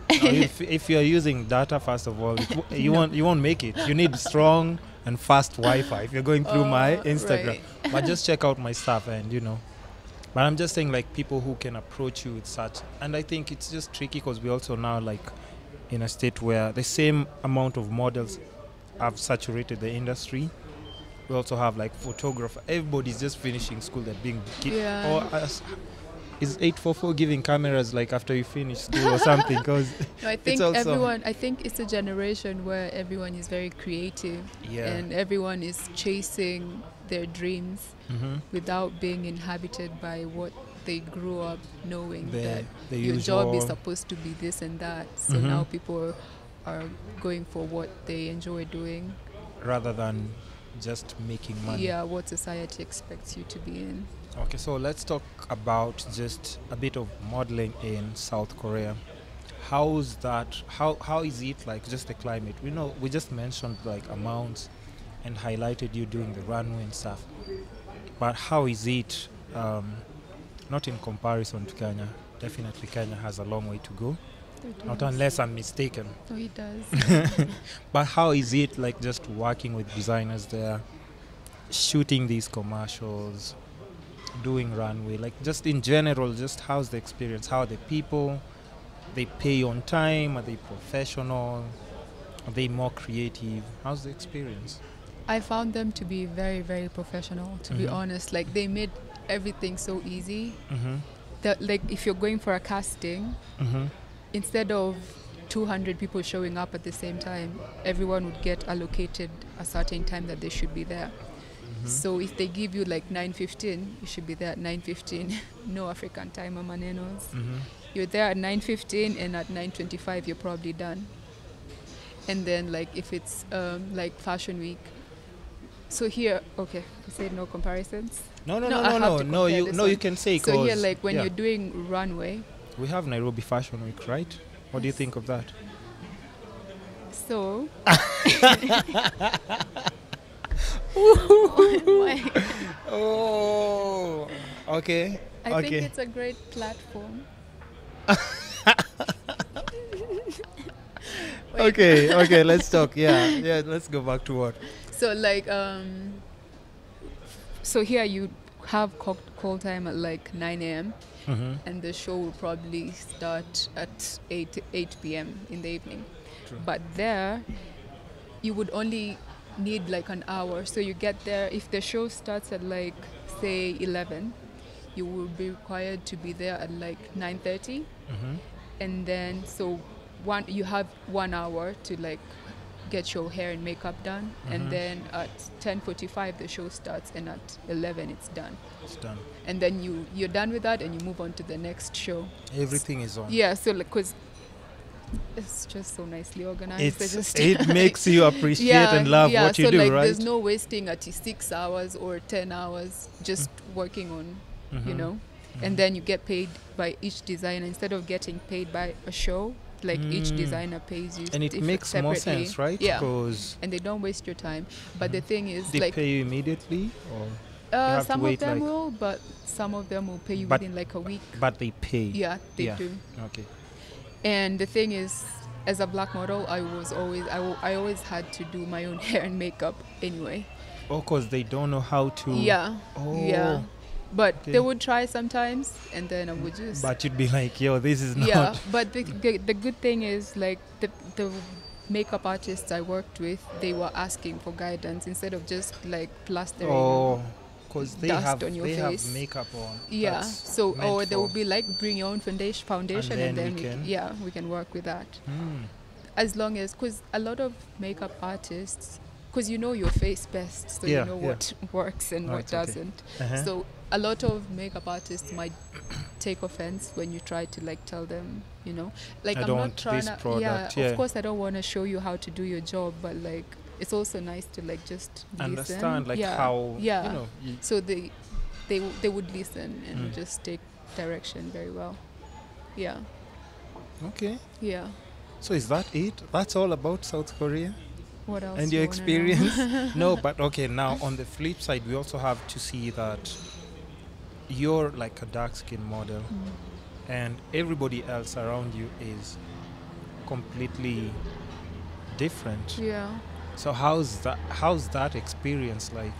No, if you're using data, first of all, you won't make it. You need strong and fast Wi-Fi if you're going through my Instagram. Right. But just check out my stuff and But I'm just saying, like, people who can approach you with such, and I think it's just tricky because we also now like in a state where the same amount of models have saturated the industry. We also have like photographer. Everybody's just finishing school. They're being is 844 giving cameras like after you finish school or something? Because no, I think I think it's a generation where everyone is very creative, and everyone is chasing their dreams without being inhabited by what they grew up knowing that your job is supposed to be this and that. So now people are going for what they enjoy doing rather than just making money. Yeah, what society expects you to be in. Okay, so let's talk about just a bit of modeling in South Korea. How's that? How is it like? Just the climate. We just mentioned like amounts and highlighted you doing the runway and stuff. But how is it? Not in comparison to Kenya. Definitely, Kenya has a long way to go. Not unless I'm mistaken. No, it does. But how is it like just working with designers there, shooting these commercials, doing runway, like just in general, just how's the experience? How are the people? They pay on time? Are they professional? Are they more creative? How's the experience? I found them to be very, very professional, to be honest. Like, they made everything so easy that, like, if you're going for a casting, instead of 200 people showing up at the same time, everyone would get allocated a certain time that they should be there. So if they give you like 9:15, you should be there at 9:15. No African time, manenos. You're there at 9:15, and at 9:25 you're probably done. And then like if it's like Fashion Week. So here, okay, you said no comparisons. No. You can say. So here, like when you're doing runway, we have Nairobi Fashion Week, right? What do you think of that? So. Oh, okay. I think it's a great platform. Okay, let's talk. Yeah, let's go back to what. So like, so here you have call time at like 9 a.m. And the show will probably start at 8 p.m. in the evening. True. But there, you would only need like an hour. So you get there, if the show starts at like say 11, you will be required to be there at like 9:30. And then so you have 1 hour to like get your hair and makeup done, and then at 10:45 the show starts, and at 11 it's done. And then you're done with that, and you move on to the next show. Everything is on. Yeah, so like, cause it's just so nicely organized. It makes you appreciate and love what you so do, like, right? There's no wasting at 6 hours or 10 hours just working on, and then you get paid by each designer instead of getting paid by a show. Like each designer pays you, and it makes separately. more sense, right? Yeah, because and they don't waste your time. But the thing is, they like, pay you immediately, or some of them will, but some of them will pay you within like a week. But they pay. Yeah, they do. Okay. And the thing is, as a black model, I always had to do my own hair and makeup anyway. Oh, because they don't know how to. Yeah. Oh. Yeah. But they would try sometimes, and then I would just. But you'd be like, yo, this is not. Yeah, but the good thing is, like, the makeup artists I worked with, they were asking for guidance instead of just like plastering. Oh, because they dust have on your face. Have makeup on. Yeah. So or they will be like, bring your own foundation, and then we can work with that. as long as, because a lot of makeup artists, because you know your face best, so Yeah, you know yeah. what works and No, what it's okay. doesn't. Uh-huh. So a lot of makeup artists might take offense when you try to like tell them, you know, like I I'm don't not want trying this to. product, Yeah, yeah. of course I don't want to show you how to do your job, but like it's also nice to like just Understand listen. like Yeah, how yeah. you know So they would listen and Mm. just take direction very well. Yeah, okay. yeah. So is that it? That's all about South Korea What else? and you your wanna know? experience? No, but okay, now on the flip side we also have to see that you're like a dark skin model and everybody else around you is completely different. Yeah. So how's that experience like?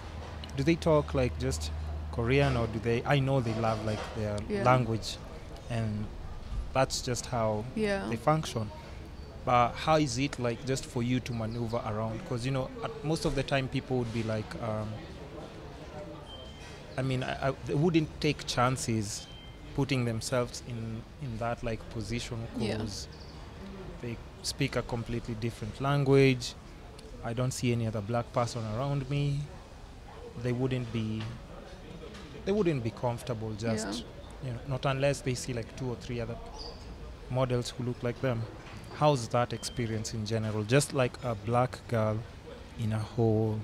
Do they talk like just Korean or do they, I know they love like their Yeah. language and that's just how Yeah. they function. But how is it like just for you to maneuver around? Because you know, most of the time people would be like, I mean, they wouldn't take chances putting themselves in that like position Yeah. because they speak a completely different language. I don't see any other black person around me. They wouldn't be comfortable just you know, not unless they see like 2 or 3 other models who look like them. How's that experience in general? Just like a black girl in a whole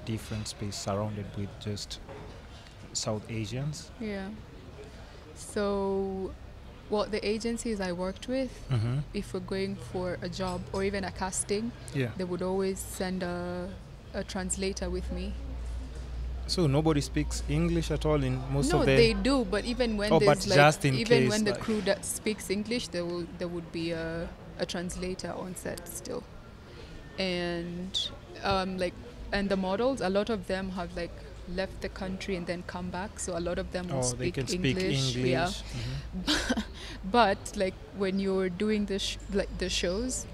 different space surrounded with just South Asians. Yeah. So, what the agencies I worked with, Mm-hmm. if we're going for a job or even a casting, Yeah. they would always send a translator with me. So nobody speaks English at all in most No, of the. they do, but even when Oh, there's but like, just in even case, when the like- crew that speaks English, there would be a translator on set still, and and the models, a lot of them have like left the country and then come back, so a lot of them will Oh, they speak can English. speak English. Yeah, Mhm. but like when you're doing the shows,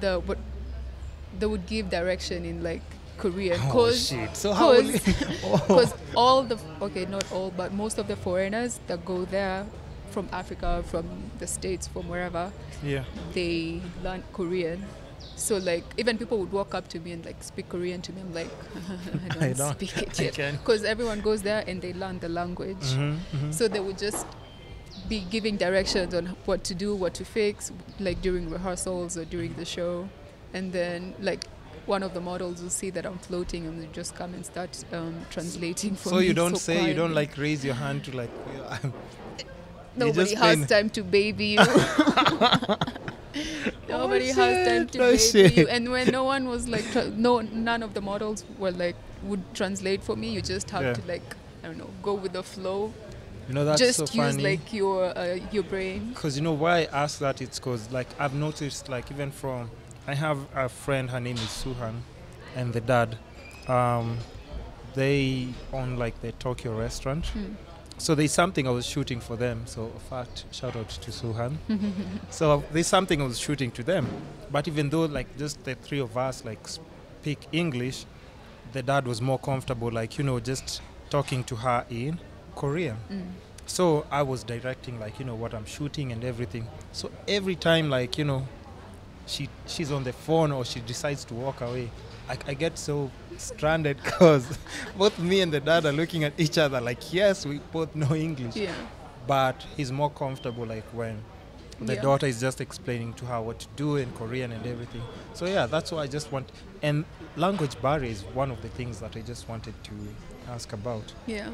they would give direction in like Korean, Oh cause shit! So how? Will because all the not all, but most of the foreigners that go there from Africa, from the States, from wherever, Yeah. they learn Korean. So like even people would walk up to me and like speak Korean to me. I'm like, I don't speak it I yet, can. because everyone goes there and they learn the language. Mhm, mhm. So they would just be giving directions on what to do, what to fix, like during rehearsals or during the show, and then like one of the models will see that I'm floating and they just come and start translating for me. So you don't say, you don't quietly. like raise your hand to like. Nobody just has plain- time to baby you. Nobody has time to no baby shit. you. And when no one was like, none of the models were like would translate for me. You just have Yeah. to like, I don't know, go with the flow. You know that's Just so use funny. like your brain. Because you know why I ask that, it's because like I've noticed like even from, I have a friend, her name is Suhan, and the dad, they own like the Tokyo restaurant. So there's something I was shooting for them. So a fat shout out to Suhan. So there's something I was shooting to them. But even though like just the 3 of us like speak English, the dad was more comfortable like, you know, just talking to her in Korean. So I was directing like, you know, what I'm shooting and everything. So every time like, you know, she's on the phone or she decides to walk away, I get so stranded because both me and the dad are looking at each other like, yes, we both know English. Yeah. But he's more comfortable like when the Yeah. daughter is just explaining to her what to do in Korean and everything. So yeah, that's why I just want, and language barrier is one of the things that I just wanted to ask about. Yeah.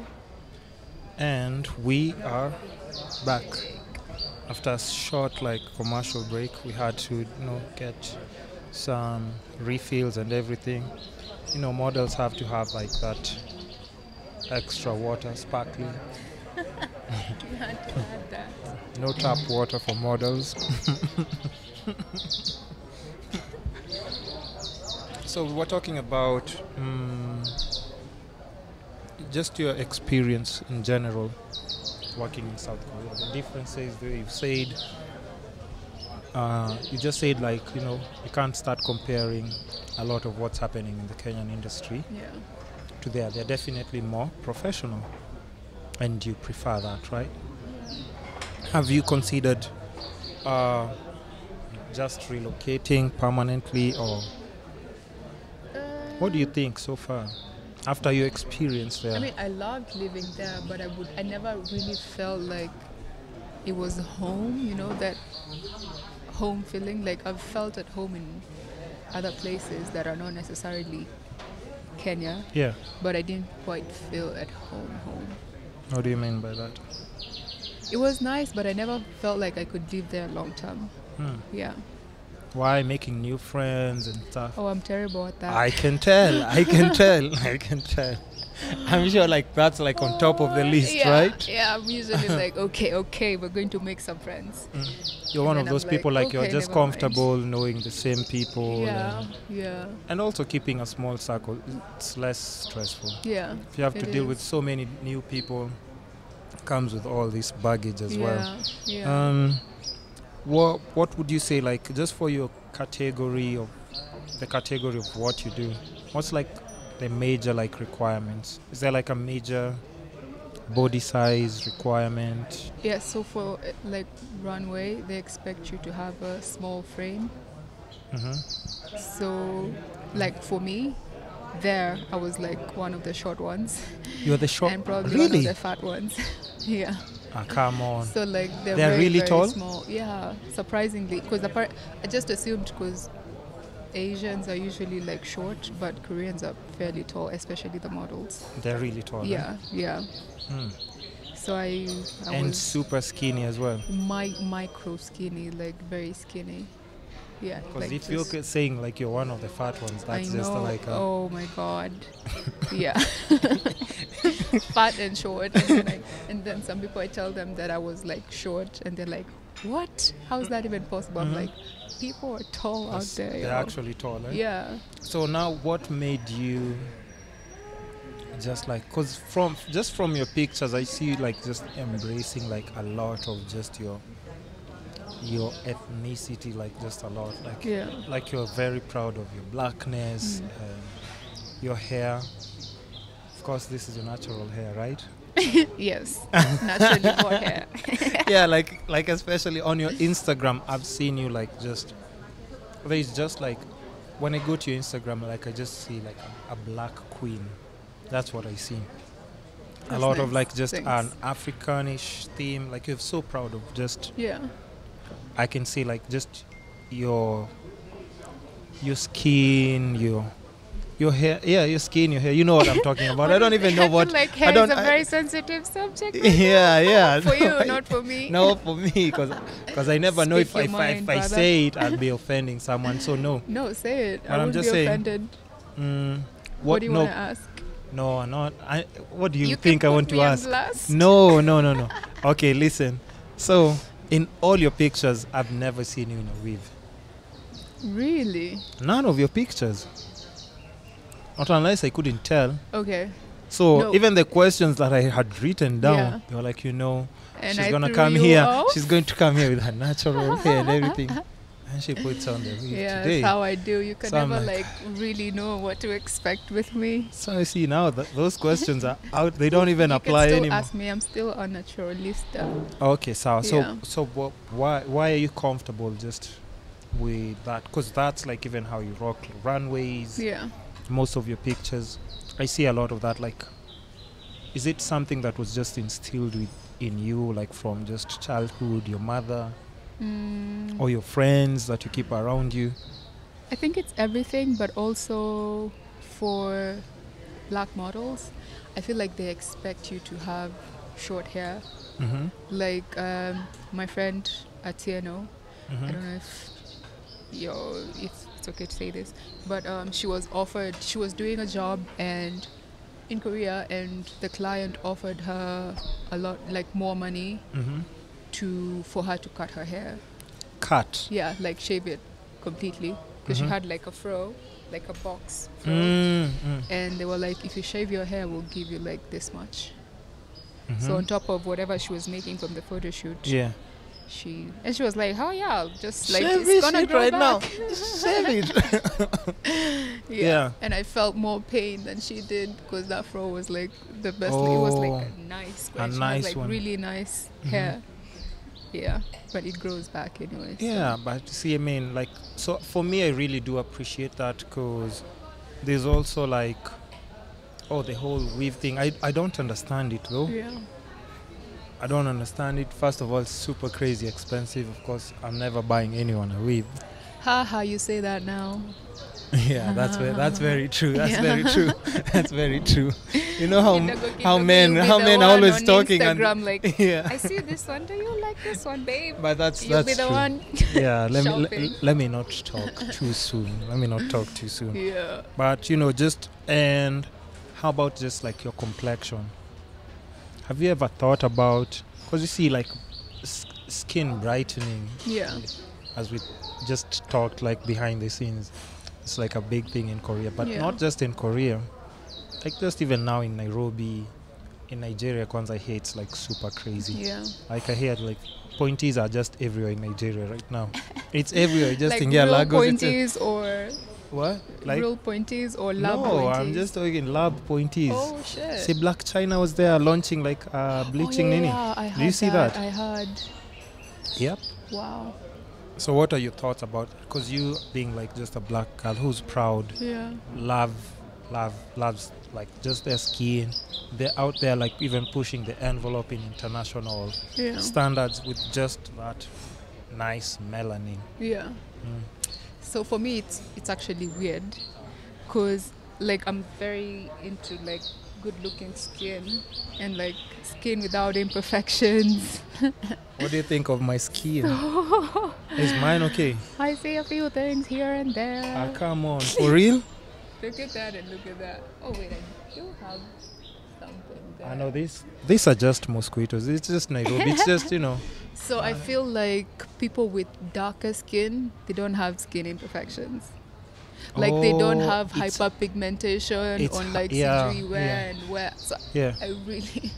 And we are back after a short like commercial break. We had to, you know, get some refills and everything. You know, models have to have like that extra water, sparkling. You had to add that. No tap water for models. So we were talking about just your experience in general working in South Korea. The differences that you've said. You just said like, you know, you can't start comparing a lot of what's happening in the Kenyan industry Yeah. to there. They're definitely more professional. And you prefer that, right? Have you considered just relocating permanently, or what do you think so far after your experience there? I mean, I loved living there, but I never really felt like it was home, you know, that home feeling. Like I've felt at home in other places that are not necessarily Kenya, Yeah. but I didn't quite feel at home. What do you mean by that? It was nice, but I never felt like I could live there long term. Yeah. Why making new friends and stuff? Oh, I'm terrible at that. I can tell. I can tell. I'm sure like that's like on top of the list, yeah, right? Yeah, I'm usually like, okay, we're going to make some friends. You're one And of then those I'm people like, like you're okay, just never mind. comfortable knowing the same people. Yeah, yeah, And also keeping a small circle. It's less stressful. yeah. If you have to It deal is. with so many new people, comes with all this baggage as well. Yeah. What would you say, like, just for your category of what you do, what's like the major like requirements? Is there like a major body size requirement? Yeah, so for like runway, they expect you to have a small frame. So like for me, there I was like one of the short ones You're the short. and probably one of Really? the fat ones. Yeah. Come on. So like they're They're very, really very tall? small. Yeah, surprisingly, because I just assumed because Asians are usually like short, but Koreans are fairly tall, especially the models. They're really tall. Yeah, yeah. Hmm. So I And was super skinny as well. micro skinny, like very skinny. Yeah. Because like if you're just- saying like you're one of the fat ones, I that's know. just like a, Oh my god. Yeah. Fat and short, and then some people I tell them that I was like short, and they're like, "What? How is that even possible?" I'm like, "People are tall out there." they're yo." actually tall. Eh? Yeah. So now, what made you just like? Because from your pictures, I see you like just embracing like a lot of just your ethnicity, like just a lot, like Yeah. like you're very proud of your blackness, your hair. Of course, this is your natural hair, right? Yes. Naturally for hair. Yeah, like especially on your Instagram, I've seen you like just there's just like when I go to your Instagram, like I just see like a black queen. That's what I see. A That's lot of nice. like just Thanks. an Africanish theme. Like you're so proud of just. Yeah. I can see like just your skin, your hair. Yeah, your skin, your hair. You know what I'm talking about. I don't even know what. I feel like I hair is don't. a very sensitive subject. Yeah. For you, not for me. No, for me, because I never know Speak if your mind, if I brother. say it, I'll be offending someone. So no. No, say it. But I I'm won't just be saying, offended. What do you no, want to ask? no, I'm not. What do you, You think can I put want to me on ask? blast. No. Okay, listen. So, in all your pictures, I've never seen you in a weave. Really? None of your pictures. Not unless I couldn't tell. Okay. So, No. even the questions that I had written down, Yeah. they were like, And she's I going to threw come you here. off? She's going to come here with her natural hair and everything. And she puts on the weave Yeah, today. that's how I do. You can So I'm never like- really know what to expect with me. So I see now that those questions are out. They don't even You apply can still anymore. ask me. I'm still a naturalista. Okay, so Yeah. why are you comfortable just with that? Because that's like even how you rock runways. Yeah. Most of your pictures, I see a lot of that. Like, is it something that was just instilled in you, like from just childhood, your mother or your friends that you keep around you? I think it's everything, but also for black models, I feel like they expect you to have short hair. Mm-hmm. Like my friend Atieno, Mm-hmm. I don't know if it's okay to say this, but she was doing a job and in Korea, and the client offered her a lot, like more money for her to cut her hair. Cut. Yeah, like shave it completely, because she had like a fro, like a box fro. And they were like, if you shave your hair, we'll give you like this much. So on top of whatever she was making from the photo shoot, Yeah. she was like, oh yeah, I'll just like Shave it's this gonna shit grow right back. Shave it. Yeah. And I felt more pain than she did, because that fro was like the best. It was like Oh, a nice, a she nice had, like one. really nice hair. Yeah, but it grows back anyway. Yeah, but see, I mean, like, so for me, I really do appreciate that because there's also like, oh, the whole weave thing. I don't understand it though. Yeah. I don't understand it. First of all, it's super crazy expensive. Of course, I'm never buying anyone a weave. Haha, you say that now. Yeah, that's very true. That's Yeah. very true. That's very true. You know how You'll men be the are one always on talking Instagram, like, yeah. I see this one. Do you like this one, babe? But that's You'll be the true. one. Yeah, shopping. let me not talk too soon. Let me not talk too soon. Yeah. But and how about just like your complexion? Have you ever thought about, because you see like skin brightening, Yeah. as we just talked like behind the scenes, it's like a big thing in Korea, but Yeah. not just in Korea, like just even now in Nairobi, in Nigeria, Kwanzaa here it's like super crazy. Yeah. Like I hear like pointies are just everywhere in Nigeria right now. It's everywhere, just Like in real Lagos. pointies or What? Like real pointies or lab no, pointies? I'm just talking lab pointies. Oh shit. See, Black China was there launching like bleaching oh, nini. yeah, I Do heard you see that? I heard. Yep. Wow. So what are your thoughts about, because you being like just a black girl who's proud, Yeah. loves like just their skin, they're out there like even pushing the envelope in international Yeah. standards with just that nice melanin. Yeah. Mm. So for me, it's actually weird, cause like I'm very into like good-looking skin and like skin without imperfections. What do you think of my skin? Is mine okay? I see a few things here and there. Come on, for real? Look at that and look at that. Oh wait, I do have something there. I know these are just mosquitoes. It's just Nairobi. It's just, So I feel like people with darker skin, they don't have skin imperfections. Like they don't have it's- hyperpigmentation it's on like yeah, surgery wear yeah. and wear. So Yeah. I really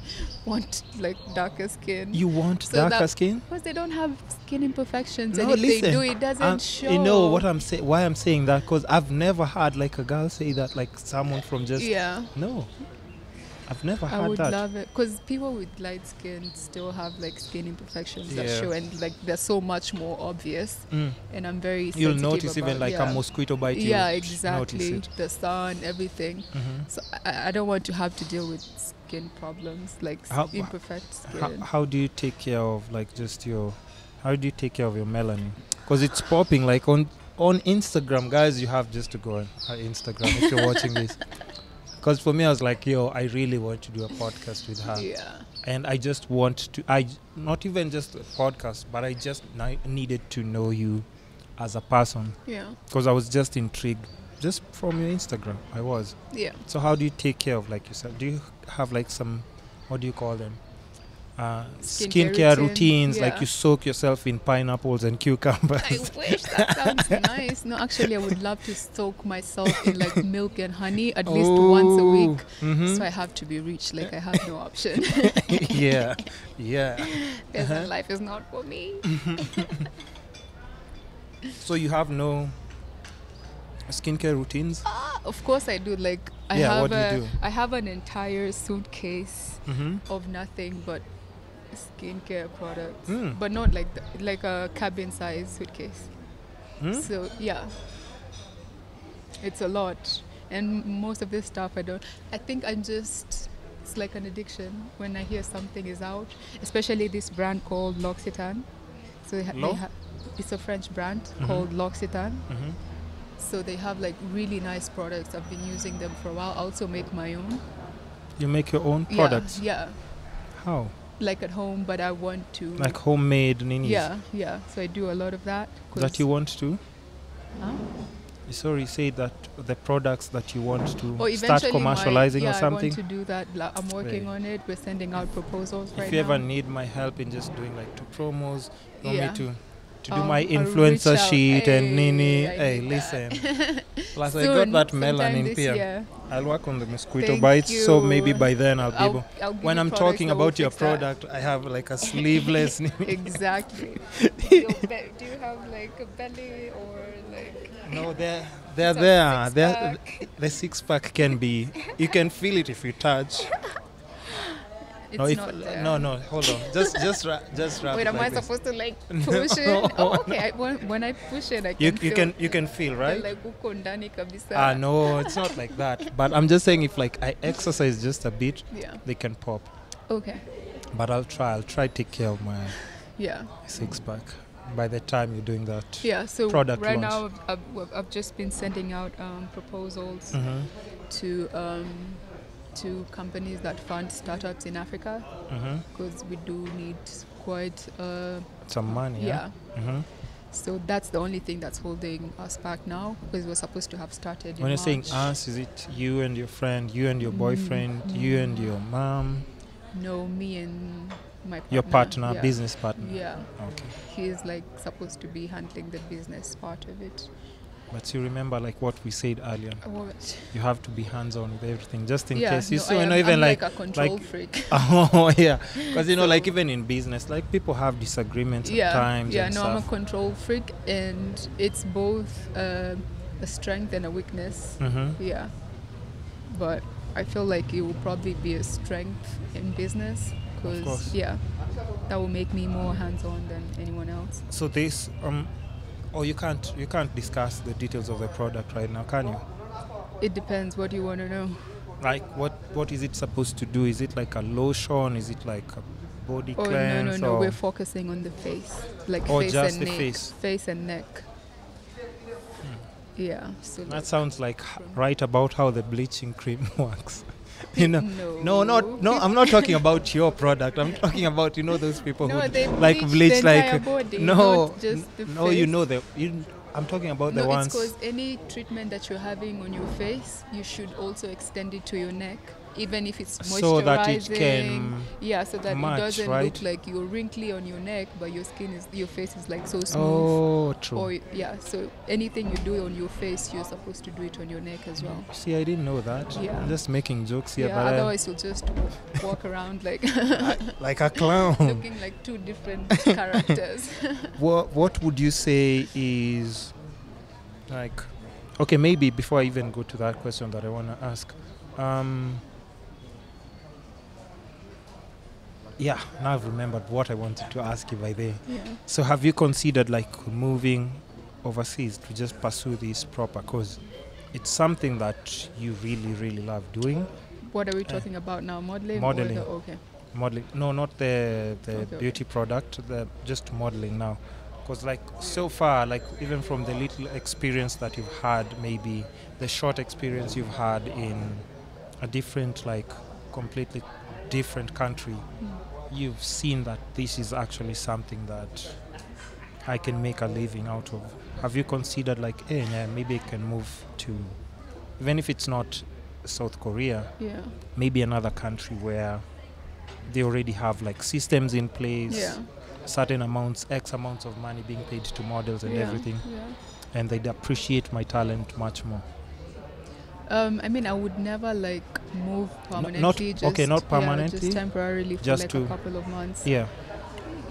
want like darker skin. You want So darker that- skin? Because they don't have skin imperfections, and No, if they listen, do, it doesn't show. You know what I'm saying? Why I'm saying that? Because I've never had like a girl say that, like someone from just Yeah, no. I've never I had would that. love it because people with light skin still have like skin imperfections that Yeah. show, and like they're so much more obvious. Mm. And I'm very You'll sensitive notice even about- like yeah. a mosquito bite. Yeah, you'll exactly. Notice it. The sun, everything. Mhm. So I don't want to have to deal with skin problems like How- imperfect skin. How do you take care of like just your? How do you take care of your melanin? Because it's popping like on Instagram, guys. You have just to go on Instagram if you're watching this. Because for me, I was like, yo, I really want to do a podcast with her. Yeah. And I just want to, not even just a podcast, but I just needed to know you as a person. Yeah. Because I was just intrigued, just from your Instagram, I was. Yeah. So how do you take care of like yourself? Do you have like some, what do you call them? Skincare routines, like yeah. you soak yourself in pineapples and cucumbers. I wish that sounds nice. No, actually, I would love to soak myself in like milk and honey at least once a week. Mhm. So I have to be rich. Like I have no option. Yeah. Peasant life is not for me. So you have no skincare routines? Of course, I do. Like I Yeah, have what do you do? I have an entire suitcase Mm-hmm. of nothing but skincare products, Mm. but not like like a cabin size suitcase. Hmm? So yeah, it's a lot, and most of this stuff I don't. I think it's like an addiction when I hear something is out, especially this brand called L'Occitane. So it's a French brand called L'Occitane. Mm-hmm. So they have like really nice products. I've been using them for a while. I also make my own. You make your own products? Yeah, How? like at home, but I want to. Like homemade ninis? Yeah. So I do a lot of that. That you want to? Huh? Sorry, say that the products that you want to Or start eventually commercializing I or something? want to do that. I'm working on it. We're sending out proposals right now. If you ever need my help in just doing like 2 promos, you want Yeah. me to do I'll my reach influencer out. sheet and Hey, nini. I Hey, need listen. Plus I Soon, got that sometime melanin this here. year. I'll work on the mosquito Thank bites, so maybe you. by then I'll be able. I'll give When you I'm products talking that will about your fix that. product, I have like a sleeveless. Exactly. Do you have like a belly or like? No, they're Some there. six-pack. The 6-pack can be. You can feel it if you touch. It's No, not there. no, hold on. Just wrap Wait, it am like I this. supposed to like push it? Oh, okay. When I push it, I can You can feel, right? like uko ndani kabisa. No, it's not like that. But I'm just saying, if like I exercise just a bit, Yeah. they can pop. Okay. But I'll try to take care of my Yeah. six pack by the time you're doing that. Yeah. So Product right launch. now, I've just been sending out proposals Mm-hmm. to companies that fund startups in Africa, Mm-hmm. because we do need quite Some money. yeah. Mm-hmm. So that's the only thing that's holding us back now, because we're supposed to have started. When in you're saying March. us, is it you and your friend, you and your boyfriend, you and your mom, No, me and my partner. your partner, yeah. business partner? Yeah, Okay. he's like supposed to be handling the business part of it. But you remember like what we said earlier. What? You have to be hands-on with everything, just in Yeah, case. You no, see, I you am, know, even I'm like a control like- freak. Oh yeah, because you know, like So- even in business, like people have disagreements Yeah, at times. yeah. and No, I'm a stuff. control freak, and it's both a strength and a weakness. Mm-hmm. Yeah, but I feel like it will probably be a strength in business, course. because yeah, that will make me more hands-on than anyone else. So this, you can't discuss the details of the product right now, can you? It depends. What do you want to know? Like what is it supposed to do? Is it like a lotion? Is it like a body Oh cleanse? no! or We're focusing on the face, like Oh, face just and the neck, face. and neck. Yeah. So that sounds like right about how the bleaching cream works. You know, no. I'm not talking about your product. I'm talking about those people No, who they like bleach bleach the like entire body, no, not just the no. face. I'm talking about No, the it's ones. because any treatment that you're having on your face, you should also extend it to your neck, even if it's moisturizing. So that it can so that match, it doesn't right? look like you're wrinkly on your neck, but your face is like so smooth. Oh, true. Or so anything you do on your face, you're supposed to do it on your neck as well. See, I didn't know that. Yeah. I'm just making jokes here, Yeah, but otherwise you'll just walk around like like a clown. looking like two different characters. What would you say is like? Okay, maybe before I even go to that question that I want to ask. Yeah, now I've remembered what I wanted to ask you by there. Yeah. So have you considered like moving overseas to just pursue this proper? Because it's something that you really, really love doing. What are we talking about now? Modeling? Modeling. Okay. Modeling. No, not the Okay, beauty product, just modeling now. Because like so far, like even from the little experience that you've had, maybe the short experience you've had in a different, like completely different country, you've seen that this is actually something that I can make a living out of. Have you considered like, hey, yeah, maybe I can move to, even if it's not South Korea, Yeah. maybe another country where they already have like systems in place, Yeah. certain amounts, X amounts of money being paid to models and Yeah. everything, Yeah. and they'd appreciate my talent much more. I mean, I would never like move permanently. not just permanently, just temporarily for just like to- a couple of months. Yeah.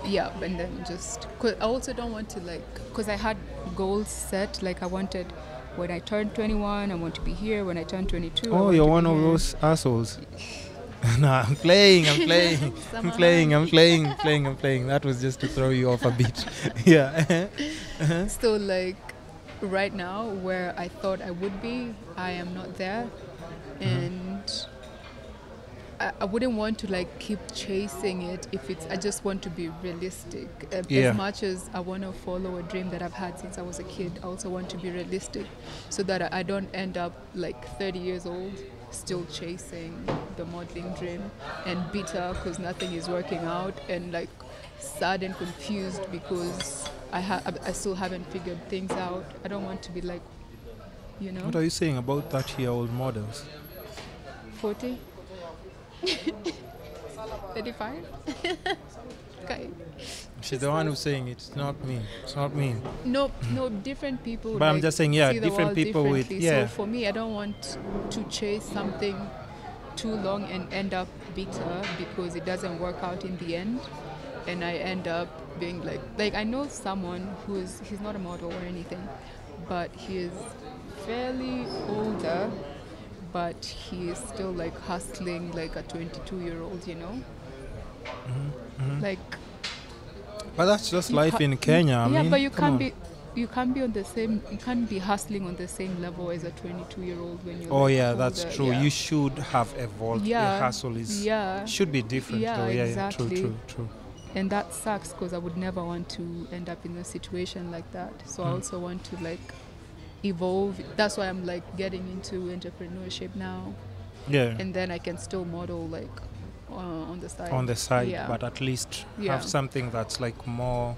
Yeah, and then just. Cause I also don't want to because I had goals set. Like I wanted, when I turned 21, I want to be here. When I turned 22, I Oh, want you're to one be of here. those assholes. Nah, I'm playing. I'm playing. That was just to throw you off a bit. Yeah. So like, right now, where I thought I would be, I am not there, and I wouldn't want to like keep chasing it if it's. I just want to be realistic. Yeah. As much as I want to follow a dream that I've had since I was a kid, I also want to be realistic, so that I don't end up like 30 years old still chasing the modeling dream and bitter because nothing is working out, and like sad and confused because I still haven't figured things out. I don't want to be like, What are you saying about 30-year-old models? 40. 35. Okay. She's the one who's saying it. It's not me. It's not me. No, different people. But I'm just saying, yeah, see the different world people with- differently. yeah. So for me, I don't want to chase something too long and end up bitter because it doesn't work out in the end, and I end up being like I know someone he's not a model or anything, but he is fairly older, but he is still like hustling like a 22-year-old, Like, But that's just you life ca- in Kenya. I yeah, mean, but you come can't on. you can't be on the same, you can't be hustling on the same level as a 22-year-old when you're Oh like yeah, older. that's true. Yeah. You should have evolved. Your Yeah, hustle is yeah, should be different yeah, though. Yeah, exactly. yeah, true. And that sucks because I would never want to end up in a situation like that. So I also want to like evolve. That's why I'm like getting into entrepreneurship now, Yeah. and then I can still model like on the side. On the side, Yeah. but at least Yeah. have something that's like more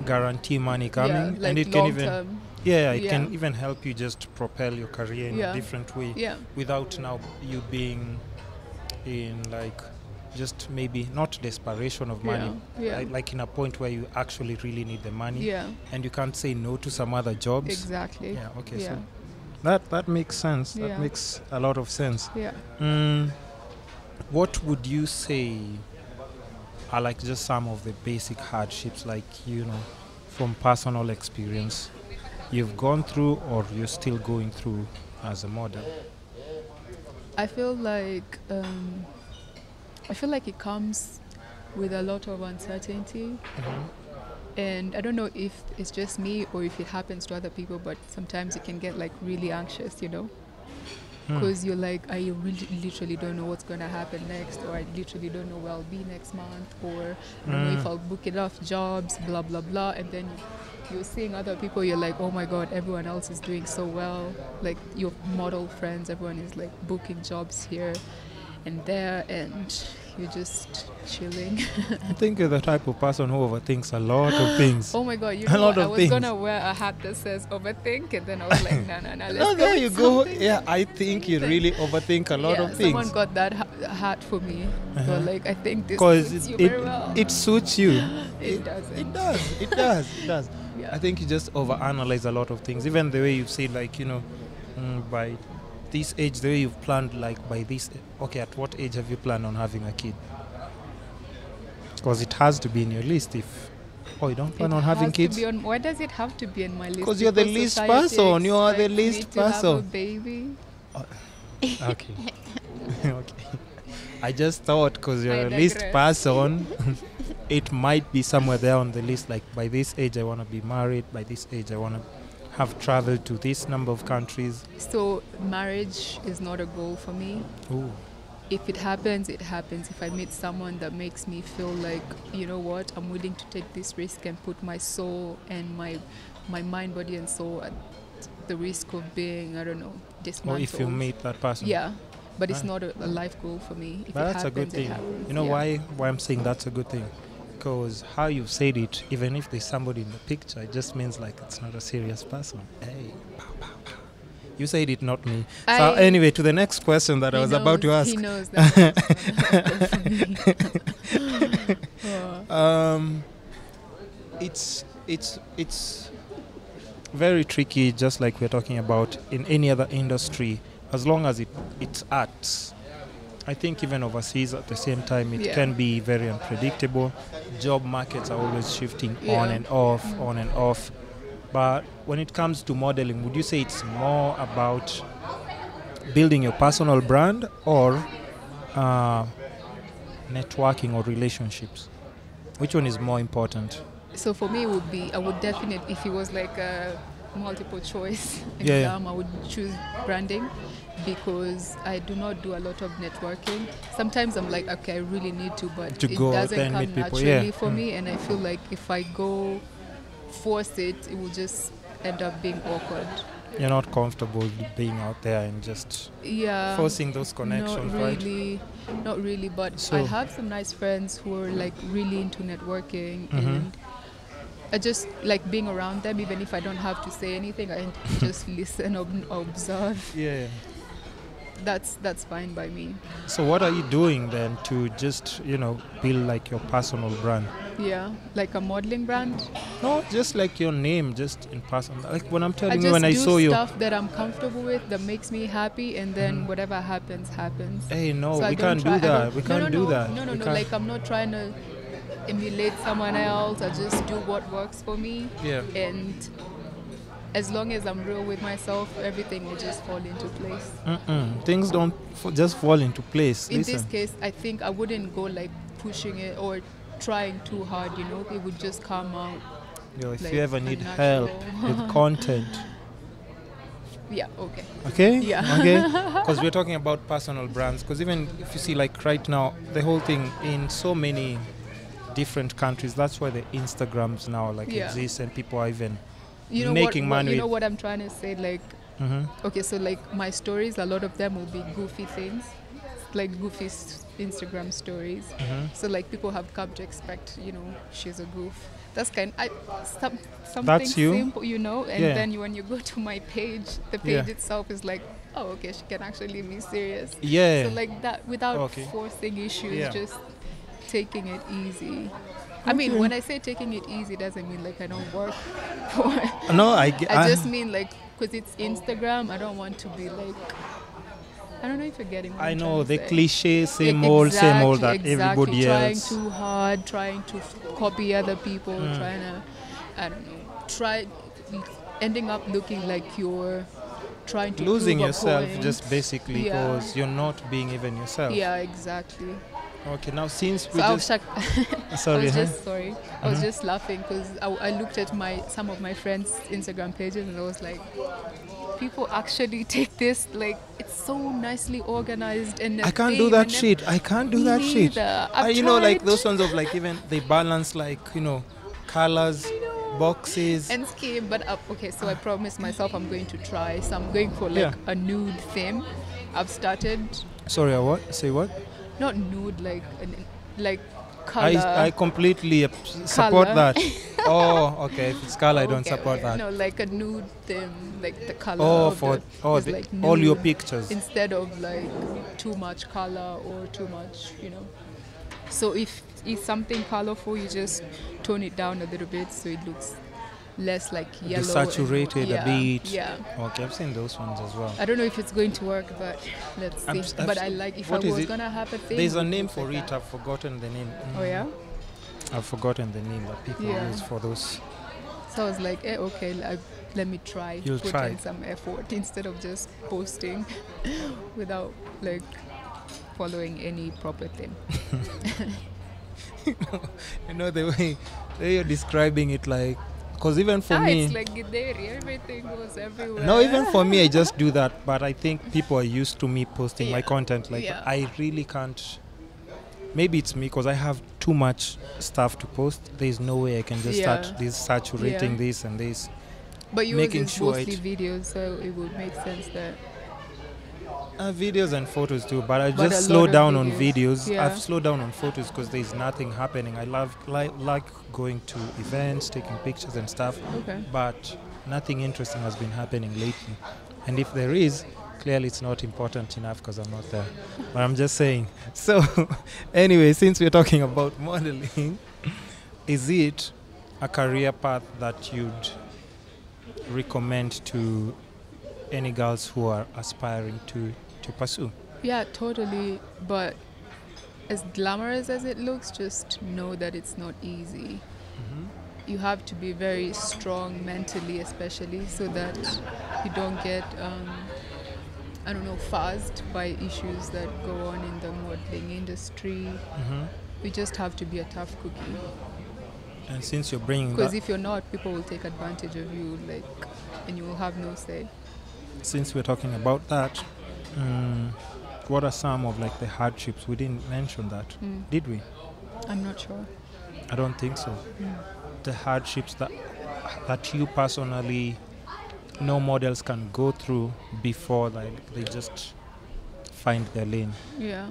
guarantee money coming, Yeah, like and it can long even term. it Yeah. can even help you just propel your career in Yeah. a different way Yeah. without now you being in like just maybe not desperation of money, Yeah. like in a point where you actually really need the money, Yeah. and you can't say no to some other jobs. Exactly. Yeah. Okay. Yeah. So that makes sense. Yeah. That makes a lot of sense. Yeah. What would you say are like just some of the basic hardships, like, from personal experience you've gone through or you're still going through as a model? I feel like it comes with a lot of uncertainty. And I don't know if it's just me or if it happens to other people, but sometimes you can get like really anxious, because you're like, I really literally don't know what's going to happen next, or I literally don't know where I'll be next month, or I don't know if I'll book enough jobs, blah, blah, blah. And then you're seeing other people, you're like, oh my God, everyone else is doing so well. Like your model friends, everyone is like booking jobs here and there, and you're just chilling. I think you're the type of person who overthinks a lot of things. Oh my God, A lot what? I of was things. gonna wear a hat that says overthink, and then I was like, no, let's No, go there with you go. something. Yeah, I think you really overthink a lot of things. Someone got that hat for me. So like, I think this Because suits you very well. it suits you. It doesn't. It does. Yeah. I think you just overanalyze a lot of things. Even the way you say, like, by this age, the way you've planned, like, by this. Okay, at what age have you planned on having a kid? Because it has to be in your list. If you don't plan on having kids, Why does it have to be on my list? because you're the least society person. You are the expects me least to have a person. baby. Okay. Okay. I just thought because you're I a least digress. person, it might be somewhere there on the list. Like, by this age, I want to be married. By this age, I want to have traveled to this number of countries. So marriage is not a goal for me. Ooh. If it happens, it happens. If I meet someone that makes me feel like, you know what, I'm willing to take this risk and put my soul and my mind, body, and soul at the risk of being, I don't know, dismantled. Or if you meet that person. Yeah, but it's Right. not a life goal for me. If But it that's a good happens, thing. it happens. You know Yeah. why I'm saying that's a good thing? Because how you've said it, even if there's somebody in the picture, it just means like it's not a serious person. Hey, pow, pow, pow. You said it, not me. So anyway, to the next question that I was about to ask. He knows that. It's very tricky, just like we're talking about in any other industry, as long as it's arts. I think even overseas at the same time it can be very unpredictable. Job markets are always shifting on and off. But when it comes to modeling, would you say it's more about building your personal brand or networking or relationships? Which one is more important? So for me, I would definitely, if it was like a multiple choice Yeah. exam, I would choose branding, because I do not do a lot of networking. Sometimes I'm like, okay, I really need to, but To it go doesn't then come meet people, naturally yeah. for me, and I feel like if I go force it, it will just end up being awkward. You're not comfortable being out there and just forcing those connections, right? Not really, but So- I have some nice friends who are like really into networking, and I just like being around them, even if I don't have to say anything. I just listen, observe. Yeah. That's fine by me. So what are you doing then to just, build like your personal brand? Yeah, like a modeling brand. No, just like your name, just in person. Like when I'm I telling you, just when I do saw you. stuff that I'm comfortable with, that makes me happy, and then whatever happens, happens. Hey, no, So I we don't can't try- do I that. don't- We can't do that. No, We can't- like I'm not trying to emulate someone else. I just do what works for me. Yeah. And as long as I'm real with myself, everything will just fall into place. Things don't just fall into place. In Listen. this case, I think I wouldn't go like pushing it or trying too hard, it would just come out. If like you ever need unnatural. help with content, Yeah, okay. okay? Yeah. Okay? Because we're talking about personal brands. Because even if you see, like right now, the whole thing in so many different countries, that's why the Instagrams now exist, and people are even making money. You know what I'm trying to say? Like, okay, so like my stories, a lot of them will be goofy things, like goofy Instagram stories. So like people have come to expect, she's a goof. That's something That's you? simple, and Yeah. then when you go to my page, the page itself is like, oh, okay, she can actually be serious. Yeah. So like that, without Okay. forcing issues, Yeah. just taking it easy. I mean, when I say taking it easy, doesn't mean like I don't work for it. No, I just mean like, because it's Instagram, I don't want to be like, I don't know if you're getting what I I'm know trying to the say. cliche, same old that everybody trying else. too hard, trying to copy other people, trying to, I don't know, ending up looking like you're trying to Losing prove a yourself point. just basically Yeah. because you're not being even yourself. Yeah, exactly. Okay, now since we So I just... was Sorry, I was just laughing because I looked at some of my friends' Instagram pages and I was like, people actually take this like it's so nicely organized and I can't do that shit. I can't do that shit. I've like tried. those ones of like even they balance colors, boxes. And scheme, but okay, so I promised myself I'm going to try. So I'm going for like a nude theme. I've started. Sorry, what? Say what? Not nude, like color. I completely support Colour. that. Oh, okay. If it's color, I don't support that. No, like a nude theme, like the color. Oh, is like all your nude pictures. instead of like too much color or too much, So if it's something colorful, you just tone it down a little bit so it looks less like yellow. Desaturated a bit. Yeah. Okay, I've seen those ones as well. I don't know if it's going to work, but let's see. But I like if I was gonna have a thing. There's a name for it. I've forgotten the name. Oh yeah. I've forgotten the name that people use for those. So I was like, okay, let me try. You'll put try. in some effort instead of just posting without like following any proper thing. The way you're describing it, like, because even for me, it's like Gideri, everything goes everywhere. no, even for me, I just do that. But I think people are used to me posting my content. Like, I really can't. Maybe it's me because I have too much stuff to post. There's no way I can just start saturating this and this. But yours making is sure mostly videos, so it would make sense that. Videos and photos too, but I But just a slow lot of down on videos. videos. Yeah. I've slowed down on photos because there's nothing happening. I like going to events, taking pictures and stuff. Okay. But nothing interesting has been happening lately. And if there is, clearly it's not important enough because I'm not there. But I'm just saying. So anyway, since we're talking about modeling, is it a career path that you'd recommend to any girls who are aspiring to pursue? Yeah, totally. But as glamorous as it looks, just know that it's not easy. You have to be very strong mentally, especially, so that you don't get, fuzzed by issues that go on in the modeling industry. You just have to be a tough cookie. And since you're bringing Because that, if you're not, people will take advantage of you, and you will have no say. since we're talking about that, what are some of the hardships? We didn't mention that, did we? I'm not sure. I don't think so. The hardships that you personally know models can go through before they just find their lane. Yeah.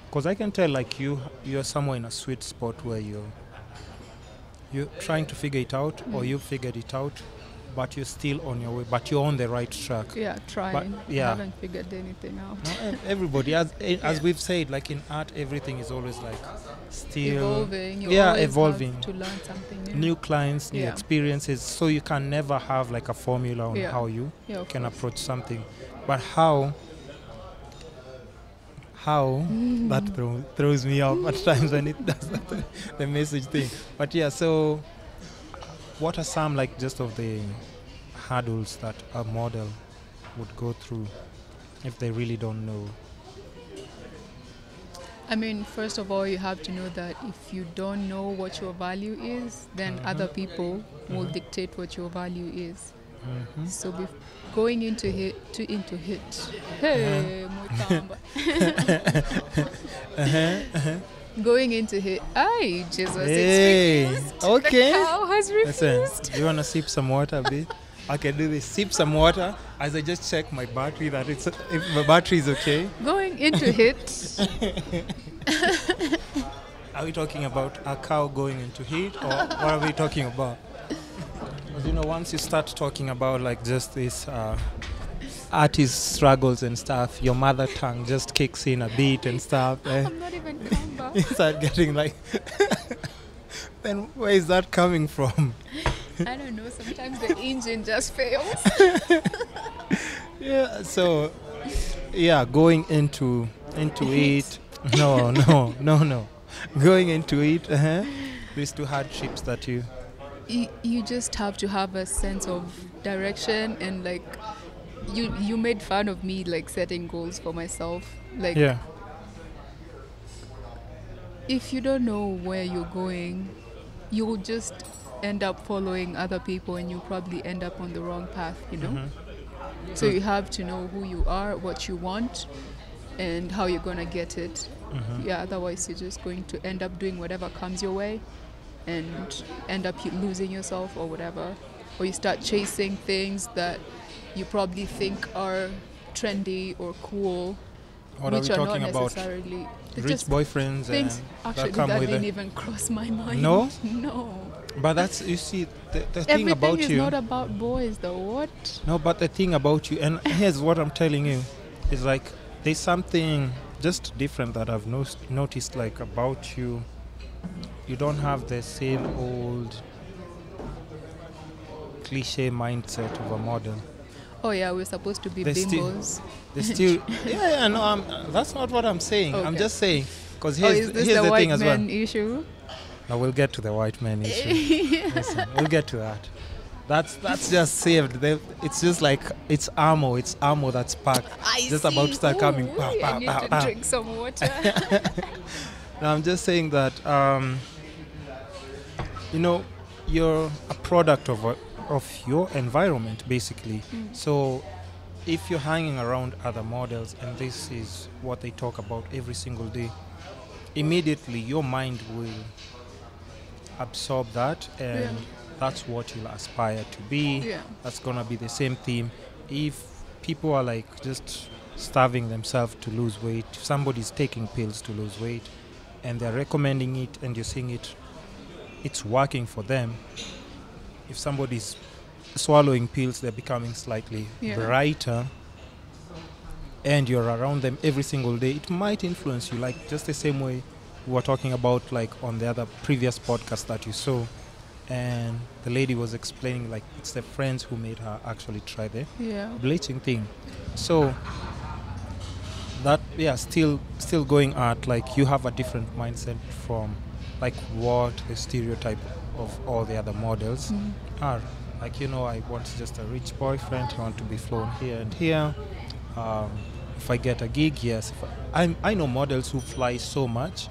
Because I can tell you're somewhere in a sweet spot where you're trying to figure it out, or you figured it out, but you're still on your way, but you're on the right track. Yeah, trying. But, I haven't figured anything out. No, everybody, as we've said, in art, everything is always still evolving. You always evolving. have to learn something new. New clients, new experiences. So you can never have a formula on how you can approach something. But how that throws me off at times when it does the message thing. But so what are some just of the hurdles that a model would go through if they really don't know? I mean, first of all, you have to know that if you don't know what your value is, then other people will dictate what your value is. So going into hit, hey, Mutamba. Going into hit, ay, Jesus, Hey, it's refused. okay. The cow has refused. Listen, do you want to sip some water a bit? I can do this. Sip some water as I just check my battery that if my battery is okay. Going into hit. Are we talking about a cow going into heat, or what are we talking about? Because once you start talking about like just this artist struggles and stuff, your mother tongue just kicks in a bit and stuff. I'm not even Kamba. You start getting like, then where is that coming from? I don't know. Sometimes the engine just fails. Yeah. So, yeah, going into it. No. Going into it. These two hardships that you just have to have a sense of direction, and like you made fun of me like setting goals for myself. Like, yeah. if you don't know where you're going, you will just end up following other people, and you probably end up on the wrong path, So you have to know who you are, what you want, and how you're gonna get it. Yeah, otherwise you're just going to end up doing whatever comes your way and end up losing yourself or whatever. Or you start chasing things that you probably think are trendy or cool, What which are we are talking not about? necessarily Rich boyfriends things. and Actually, that come that with didn't it. even cross my mind. No? No. But that's, you see, the thing Everything about is you. not about boys, though. What? No, but the thing about you, and here's what I'm telling you, is like there's something just different that I've noticed like about you. You don't have the same old cliche mindset of a model. Oh yeah, we're supposed to be They still- bimbos. They still, yeah, no, that's not what I'm saying. I'm Okay. just saying, because Oh, here's is this the the white thing as well. man issue? No, we'll get to the white man issue. Listen, we'll get to that. That's just saved. It's just like it's ammo that's packed. Just about to start coming. Ooh, Pa, I pa, need pa, to pa. drink some water. Now, I'm just saying that you're a product of your environment, basically. So if you're hanging around other models and this is what they talk about every single day, immediately your mind will absorb that, and that's what you'll aspire to be. Yeah. That's gonna be the same theme. If people are like just starving themselves to lose weight, if somebody's taking pills to lose weight and they're recommending it and you're seeing it's working for them, if somebody's swallowing pills, they're becoming slightly brighter, and you're around them every single day, it might influence you, like just the same way we were talking about like on the other previous podcast that you saw, and the lady was explaining like it's the friends who made her actually try the bleaching thing. So that still going at like you have a different mindset from like what the stereotype of all the other models are. Like, I want just a rich boyfriend, I want to be flown here and here. If I get a gig, yes. I know models who fly so much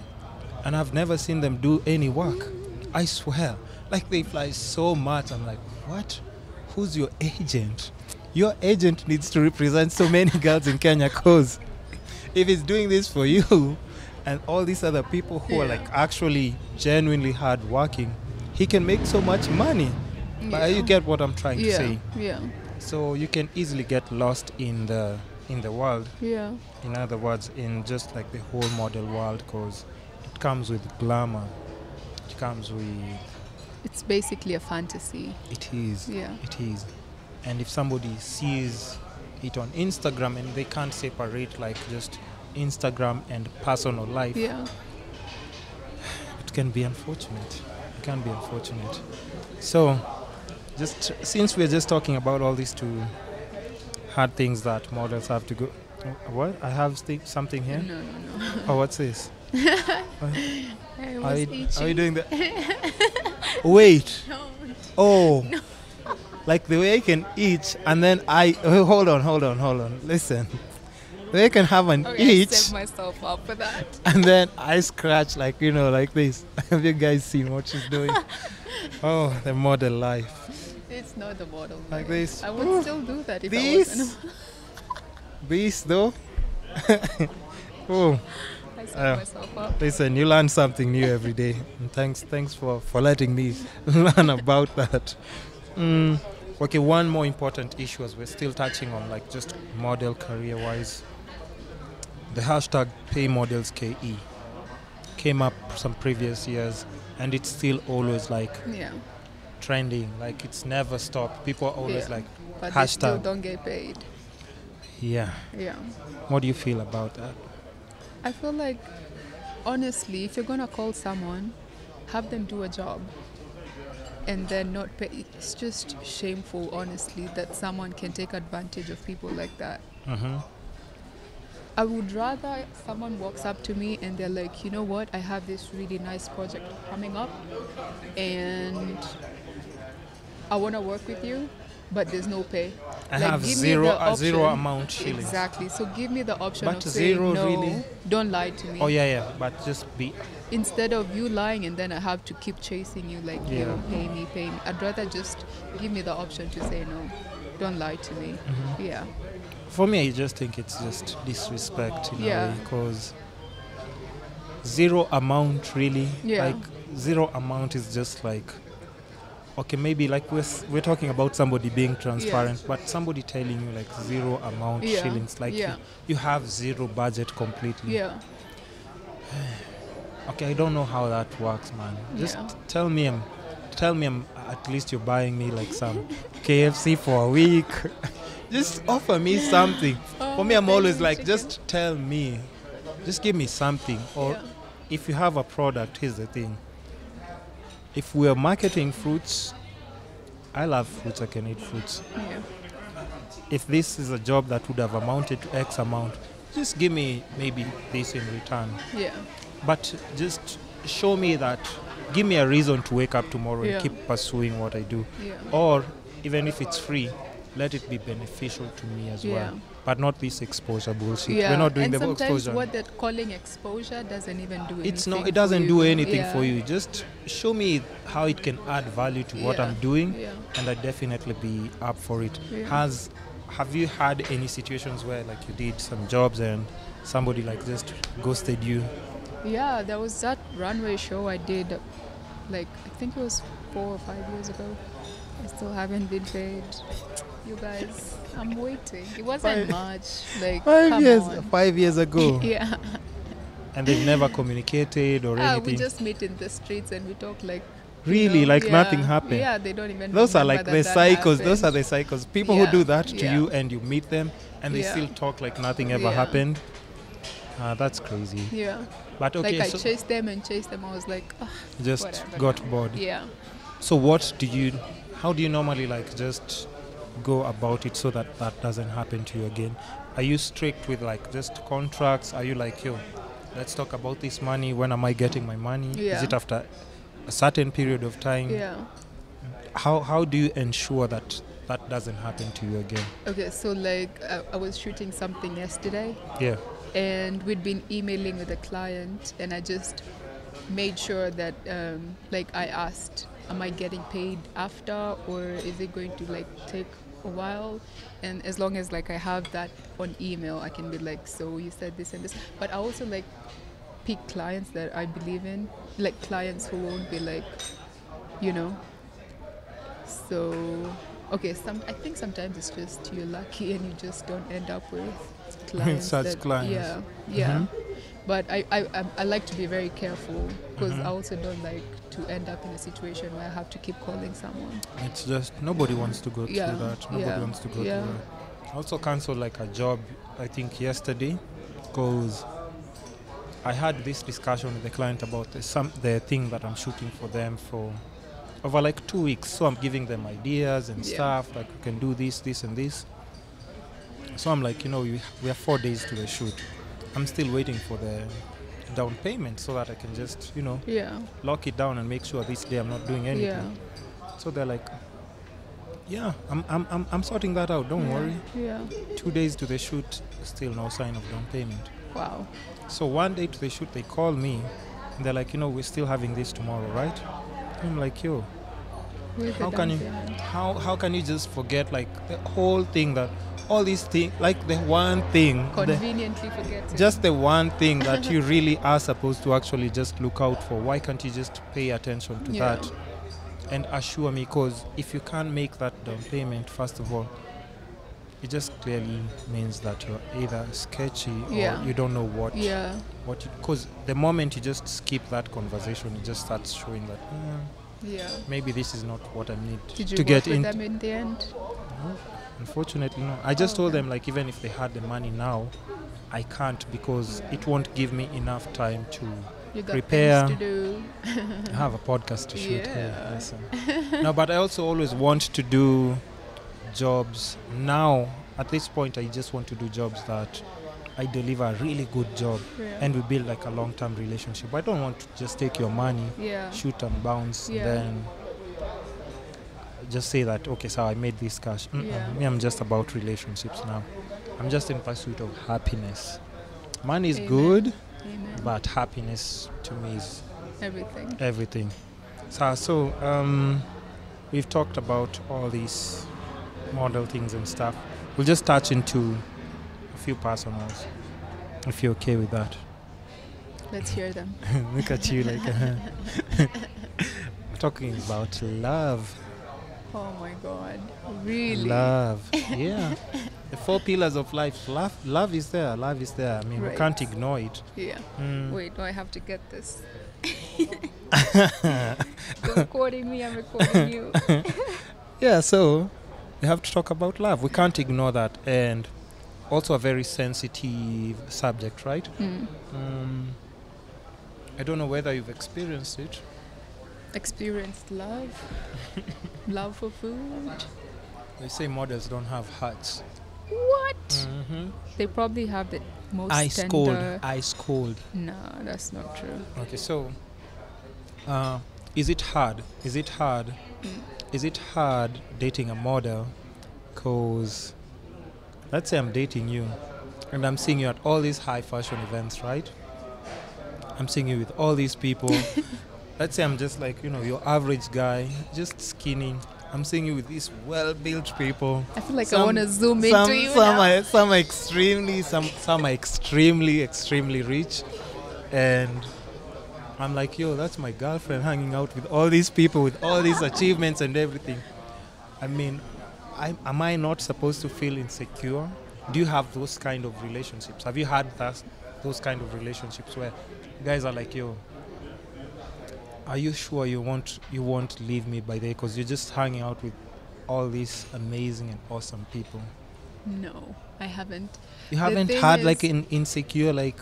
and I've never seen them do any work. I swear. Like, they fly so much. I'm like, what? Who's your agent? Your agent needs to represent so many girls in Kenya, because if he's doing this for you and all these other people who are like actually genuinely hard working, he can make so much money. But you get what I'm trying to say. Yeah. So you can easily get lost in the world. Yeah. In other words, in just like the whole model world, because it comes with glamour. It comes with... It's basically a fantasy. It is. Yeah. It is. And if somebody sees it on Instagram and they can't separate like just Instagram and personal life, it can be unfortunate. It can be unfortunate. So, just since we're just talking about all these two hard things that models have to go... What? I have something here? No. Oh, what's this? I was itchy. Are you doing that? Wait. Don't. Oh. No. Like the way I can itch and then hold on. Listen. they can have an Okay, I each, set myself up for that. and then I scratch like like this. Have you guys seen what she's doing? Oh, the model life. It's not the model. Like life. this. I would Oh, still do that if I this, wasn't. this though. Oh, I set myself up. listen, you learn something new every day. And thanks for letting me learn about that. Okay, one more important issue as we're still touching on, like just model career-wise. The hashtag #PayModelsKE came up some previous years, and it's still always like Yeah. trending. Like it's never stopped. People are always Yeah. like But they still hashtag. don't get paid. Yeah. Yeah. What do you feel about that? I feel like, honestly, if you're gonna call someone, have them do a job and then not pay. It's just shameful, honestly, that someone can take advantage of people like that. Mm-hmm. I would rather someone walks up to me and they're like, you know what, I have this really nice project coming up and I want to work with you, but there's no pay. I Like, have give me zero the zero option. amount shillings. Exactly. So give me the option But of saying zero no, really? don't lie to me. Oh yeah, but just be. Instead of you lying and then I have to keep chasing you like, Yeah. yo, pay me. I'd rather just give me the option to say no. Don't lie to me. Mm-hmm. Yeah. For me, I just think it's just disrespect in a Yeah. way, because zero amount really, Yeah. like zero amount is just like, okay, maybe like we're talking about somebody being transparent, but somebody telling you like zero amount Yeah. shillings, like Yeah. you have zero budget completely. Yeah. Okay, I don't know how that works, man. Just Yeah. tell me I'm at least you're buying me like some KFC for a week. Just offer me something. For me, I'm always like, just tell me. Just give me something. Or Yeah. if you have a product, here's the thing. If we're marketing fruits, I love fruits, I can eat fruits. Yeah. If this is a job that would have amounted to X amount, just give me maybe this in return. Yeah. But just show me that, give me a reason to wake up tomorrow Yeah. and keep pursuing what I do. Yeah. Or even if it's free, let it be beneficial to me as Yeah. well. But not this exposure bullshit. Yeah. We're not doing and the sometimes exposure. what they're calling exposure doesn't even do anything. It's not. for It doesn't do you. anything Yeah. for you. Just show me how it can add value to what Yeah. I'm doing, Yeah. and I'd definitely be up for it. Yeah. Have you had any situations where like you did some jobs and somebody like just ghosted you? Yeah, there was that runway show I did, like I think it was 4 or 5 years ago. I still haven't been paid. You guys, I'm waiting. It wasn't much. Like 5 years. come on. 5 years ago. Yeah. And they've never communicated or We anything. just meet in the streets and we talk like. Really, like yeah, nothing happened. Yeah, they don't even. Those are remember like the that cycles. Those are happened. the cycles. People Yeah, who do that to yeah. you and you meet them and they Yeah. still talk like nothing ever Yeah. happened. That's crazy. Yeah. But okay, Like I so chased them and chased them. I was like, "Ugh, just whatever got now." bored. Yeah. So how do you normally like just go about it so that that doesn't happen to you again? Are you strict with like just contracts? Are you like, yo, let's talk about this money. When am I getting my money? Is Yeah. it after a certain period of time? Yeah. How do you ensure that that doesn't happen to you again? Okay, so like I was shooting something yesterday. Yeah. And we'd been emailing with a client and I just made sure that like I asked, am I getting paid after or is it going to like take a while? And as long as like I have that on email, I can be like, so you said this and this. But I also like pick clients that I believe in, like clients who won't be like, you know. So okay, I think sometimes it's just you're lucky and you just don't end up with clients. Such clients. Yeah, yeah. Mhm. But I like to be very careful because Mhm. I also don't like to end up in a situation where I have to keep calling someone. It's just nobody wants to go Yeah, through that. Nobody yeah, wants to go yeah. through that. I also canceled like a job, I think yesterday, because I had this discussion with the client about the thing that I'm shooting for them for over like 2 weeks. So I'm giving them ideas and Yeah. stuff, like we can do this, this, and this. So I'm like, we have 4 days to the shoot. I'm still waiting for the down payment so that I can just, Yeah, lock it down and make sure this day I'm not doing anything. yeah, So they're like, Yeah, I'm sorting that out. Don't worry. Yeah. 2 days to the shoot, still no sign of down payment. Wow. So one day to the shoot, they call me, and they're like, we're still having this tomorrow, right? I'm like, yo, With the how can down you, payment. how can you just forget like the whole thing, that all these things, like the one thing, Conveniently forget it. just the one thing that you really are supposed to actually just look out for. Why can't you just pay attention to Yeah. that and assure me? Because if you can't make that down payment, first of all, it just clearly means that you're either sketchy or Yeah. you don't know what Yeah. because the moment you just skip that conversation, it just starts showing that Yeah. maybe this is not what I need Did you to work get with into. them in the end? No, unfortunately, no. I just Oh, told okay. them, like, even if they had the money now, I can't, because it won't give me enough time to You got prepare. things to do. have a podcast to shoot. Yeah. Listen. No, but I also always want to do jobs. Now, at this point, I just want to do jobs that I deliver a really good job Yeah. and we build like a long-term relationship. I don't want to just take your money, Yeah. shoot and bounce, Yeah. then just say that, okay, so I made this cash. Yeah. Me, I'm just about relationships now. I'm just in pursuit of happiness. Money is Amen. good, Amen. but happiness to me is Everything. everything. So we've talked about all these model things and stuff. We'll just touch into a few personals, if you're okay with that. Let's hear them. Look at you like talking about love. Oh my God. Really? Love. Yeah. The 4 pillars of life. Love is there. Love is there. I mean, we Right. can't ignore it. Yeah. Mm. Wait, no, I have to get this. You're recording me, I'm recording you. Yeah, so we have to talk about love. We can't ignore that. And also a very sensitive subject, right? Mm. I don't know whether you've experienced it. Experienced love. Love for food. They say models don't have hearts. What? Mm-hmm. They probably have the most Ice cold. tender. Ice cold. No, that's not true. Okay, so is it hard? Is it hard? Is it hard dating a model? Because let's say I'm dating you and I'm seeing you at all these high fashion events, right? I'm seeing you with all these people. Let's say I'm just like, your average guy, just skinny. I'm seeing you with these well-built people. I feel like I Some- want to zoom some, into you some now. are some are extremely rich, and I'm like, yo, that's my girlfriend hanging out with all these people with all these achievements and everything. I mean, am I not supposed to feel insecure? Do you have those kind of relationships? Have you had those kind of relationships where guys are like, yo, are you sure you won't leave me by there because you're just hanging out with all these amazing and awesome people? No, I haven't. You haven't thing had is- like an insecure, like,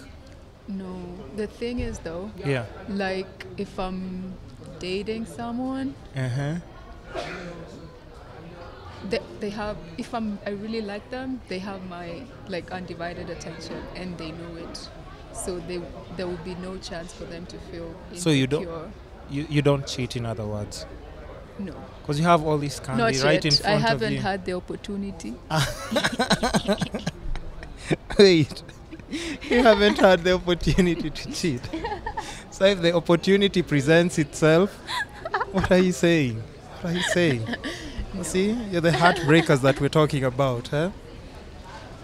No. The thing is, though, yeah. like if I'm dating someone, Uh-huh. they have, if I really like them, they have my like undivided attention and they know it. So there will be no chance for them to feel insecure. So you don't cheat, in other words, No. because you have all this candy Not right in yet. front I of haven't you. had the opportunity. Wait, you haven't had the opportunity to cheat. So if the opportunity presents itself, what are you saying? What are you saying? No. See, you're the heartbreakers that we're talking about, huh?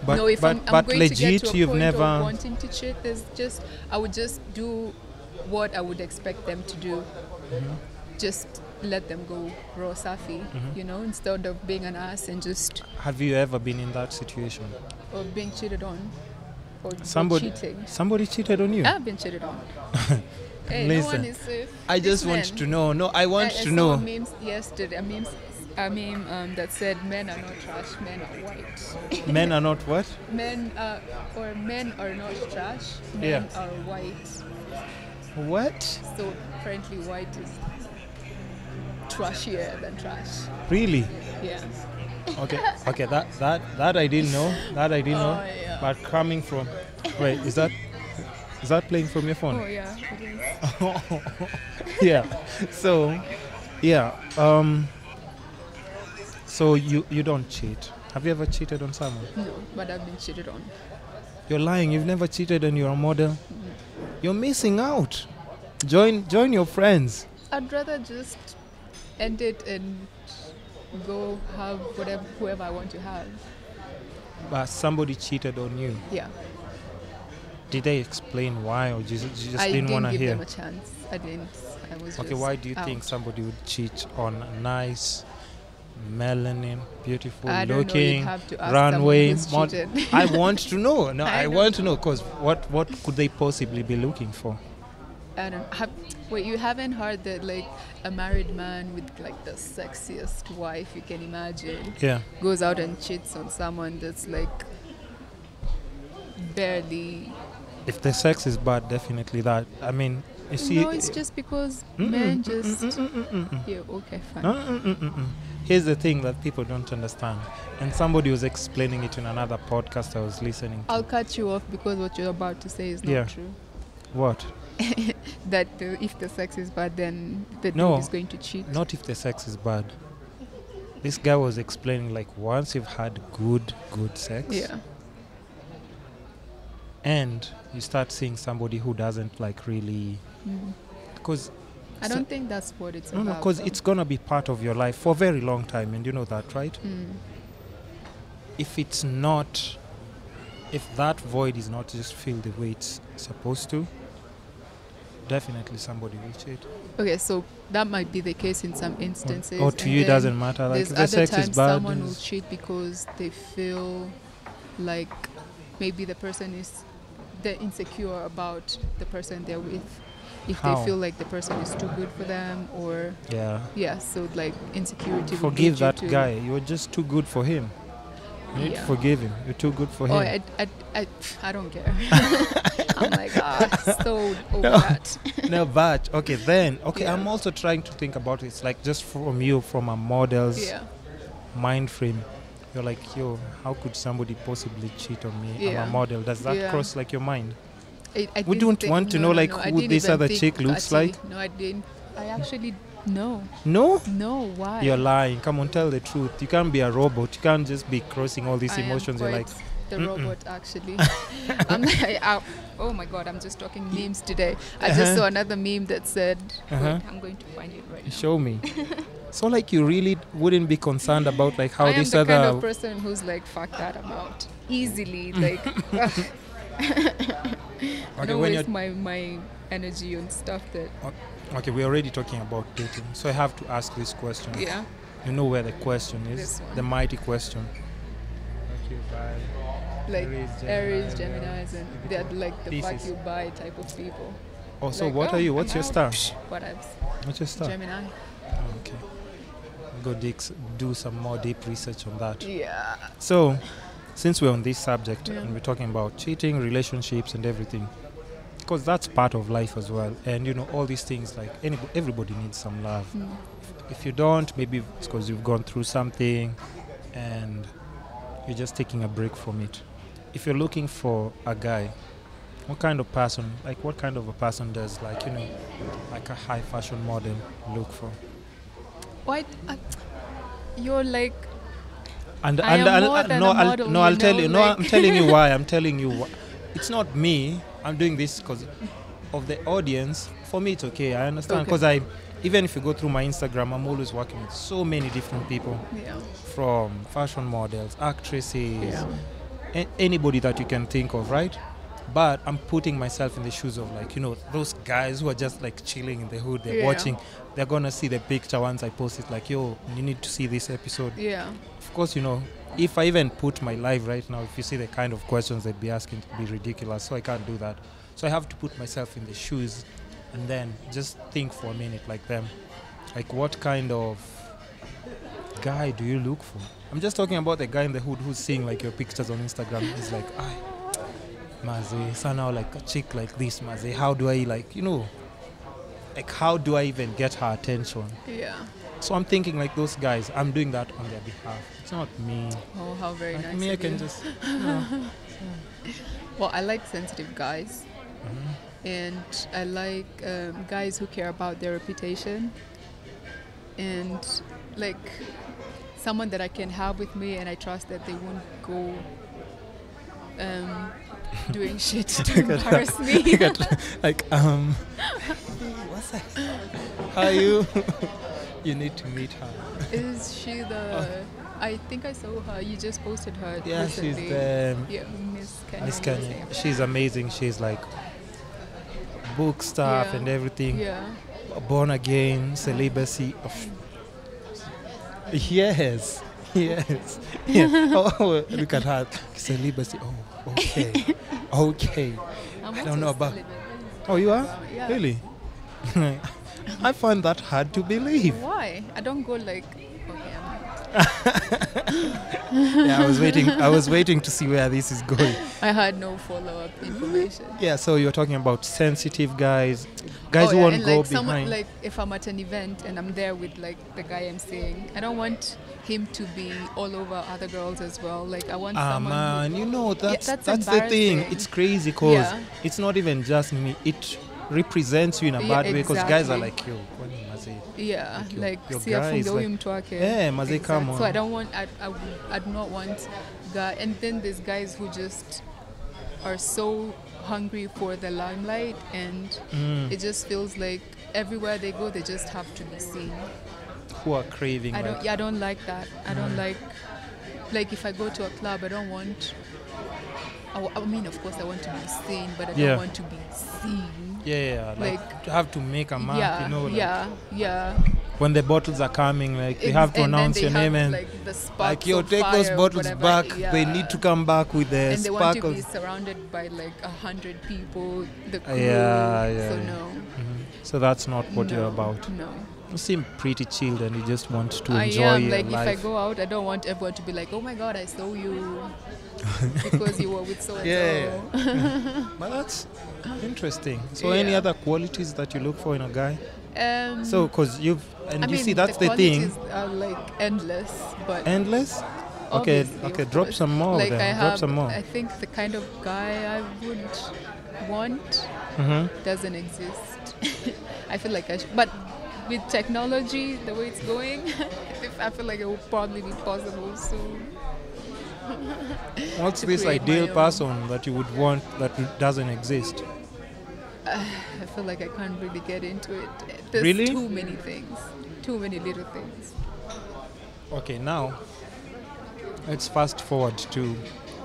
But No, if I'm but going legit, to get to a you've point never. of wanting to cheat, I would just do what I would expect them to do. Just let them go raw safi, instead of being an ass and just Have you ever been in that situation? or being cheated on or cheating. Somebody cheated on you? I've been cheated on. Hey, no Listen, one is safe. I just These want men. to know. No, I want I to saw know. a meme yesterday. A meme that said men are not trash, men are white. Men are not what? Men are not trash, men Yeah. are white. What? So apparently white is trashier than trash. Really? Yeah. Okay. That I didn't know. That I didn't know. Yeah. But coming from, wait, is that playing from your phone? Oh yeah, it is. Yeah. So, yeah. So you don't cheat. Have you ever cheated on someone? No, but I've been cheated on. You're lying. You've never cheated and you're a model. Mm. You're missing out. Join your friends. I'd rather just end it and go have whoever I want to have. But somebody cheated on you. Yeah. Did they explain why, or you just I didn't want to give hear? them a chance. I didn't. I was Okay, just why do you out. think somebody would cheat on a nice, melanin, beautiful I don't know, looking you'd have to ask runway? someone who's cheated. I want to know. No, I don't want to know because what could they possibly be looking for? I don't wait, you haven't heard that like a married man with like the sexiest wife you can imagine Yeah. goes out and cheats on someone that's like barely. If the sex is bad, definitely that. I mean, you see. No, it's just because men just. Yeah, okay, fine. Here's the thing that people don't understand, and somebody was explaining it in another podcast I was listening to. I'll cut you off because what you're about to say is not Yeah. true. What? That if the sex is bad, then the No. dude is going to cheat. Not if the sex is bad. This guy was explaining like once you've had good sex, Yeah. and you start seeing somebody who doesn't like really, because I don't think that's what it's about. no, because though. it's gonna be part of your life for a very long time, and you know that, right? If it's not, if that void is not just filled the way it's supposed to, definitely somebody will cheat. Okay, so that might be the case in some instances. Or to and you, it then doesn't matter. Like there's if the other sex is times bad, someone will cheat because they feel like maybe the person is they're insecure about the person they're with. If How? they feel like the person is too good for them, or yeah. so like insecurity. will Forgive lead you that to- guy. You're just too good for him. You need to Yeah. forgive him. You're too good for Oh, him. I don't care. I'm like, so over that. No, but okay. Yeah. I'm also trying to think about it. It's like just from a model's Yeah. mind frame. You're like, yo, how could somebody possibly cheat on me? Yeah. I'm a model. Does that Yeah. cross like your mind? I We didn't don't think- want to no, know no, like no, I who didn't this even other think chick looks Kati. like. No, I didn't. I actually no. No? No, why? You're lying. Come on, tell the truth. You can't be a robot. You can't just be crossing all these I am emotions. You're quite like, the robot actually. I'm like, oh my god, I'm just talking memes today. I just saw another meme that said, wait, I'm going to find it right now. show me. So like you really wouldn't be concerned about like how I am this the other. kind of person who's like, fuck that, I'm out easily. Like, I don't when waste my energy on stuff that. Okay, we're already talking about dating, so I have to ask this question. Yeah. You know where the question is? This one. The mighty question. Okay, bye. Like Aries, Gemini, Geminis, and they're like the fuck Pisces. you buy type of people. Oh, so Like, what are you? I'm What's your out. star? What else? What's your star? Gemini. Oh, okay. Go do some more deep research on that. Yeah. So, since we're on this subject Yeah. and we're talking about cheating, relationships, and everything, because that's part of life as well. And you know, all these things, like everybody needs some love. If you don't, maybe it's because you've gone through something and you're just taking a break from it. If you're looking for a guy, what kind of person, like what kind of a person does, like, you know, like a high fashion model look for? Why? You're like. And I am more than a model, I'll you tell know, you. No, like- I'm telling you why. I'm telling you why. It's not me. I'm doing this because of the audience. For me, it's okay. I understand Okay. because even if you go through my Instagram, I'm always working with so many different people, Yeah. from fashion models, actresses, Yeah. anybody that you can think of, right? But I'm putting myself in the shoes of, like, you know, those guys who are just like chilling in the hood. They're Yeah. watching. They're gonna see the picture once I post it. Like, yo, you need to see this episode. Yeah. Of course, you know, if I even put my live right now, if you see the kind of questions they'd be asking, to be ridiculous. So I can't do that. So I have to put myself in the shoes and then just think for a minute like them. Like, what kind of guy do you look for? I'm just talking about the guy in the hood who's seeing like your pictures on Instagram. He's like, Maze, so now like a chick like this, Maze, how do I, like, you know, like how do I even get her attention? Yeah. So I'm thinking like those guys, I'm doing that on their behalf. It's not me. Oh, how very Like nice. me, I of can you. just, you know. Well, I like sensitive guys, Mhm. and I like guys who care about their reputation, and like someone that I can have with me, and I trust that they won't go doing shit to embarrass me. Like, what's that? How are you? You need to meet her. Is she the? I think I saw her. You just posted her. Yeah, recently. she's the Miss Kenya. Miss Kenya. She's amazing. She's like book stuff and everything. Yeah. Born again, celibacy. Yes. Yes. Yeah. Oh, look at her. Celibacy. Oh, okay. Okay. I don't know about. Oh, you are? Yeah. Really? I find that hard to believe. Why? I don't go like. Yeah, I was waiting to see where this is going. I had no follow-up information. Yeah, so you're talking about sensitive guys who won't go like behind. Someone, like if I'm at an event and I'm there with like the guy I'm seeing, I don't want him to be all over other girls as well. Like I want someone. Man, you know that's the thing. embarrassing. It's crazy because it's not even just me. It represents you in a bad way because guys are like, yo, yeah, like see a like, yeah, maze, come on. So I don't want. I do not want guy. And then there's guys who just are so hungry for the limelight, and it just feels like everywhere they go, they just have to be seen. Who are craving? I don't like that. I don't like if I go to a club, I don't want. I mean, of course, I want to be seen, but I don't want to be seen. Yeah, like you have to make a mark, you know. Like yeah. When the bottles are coming, like they have to announce your name and like yo, take those bottles back. Yeah. They need to come back with the and sparkles. And they want to be surrounded by like 100 people, the crew. Yeah. So no. So that's not what you're about. No. You seem pretty chilled and you just want to enjoy your life. If I go out, I don't want everyone to be like, oh my God, I saw you because you were with so and so. Yeah. But that's interesting. So any other qualities that you look for in a guy? So because you see that's the thing. Are like endless, but endless. Okay, drop some more. Like then. Drop some more. I think the kind of guy I would want doesn't exist. I feel like but with technology, the way it's going, I feel like it will probably be possible soon. What's this ideal person that you would want that doesn't exist? I feel like I can't really get into it. There's really? Too many things. Too many little things. Okay, now let's fast forward to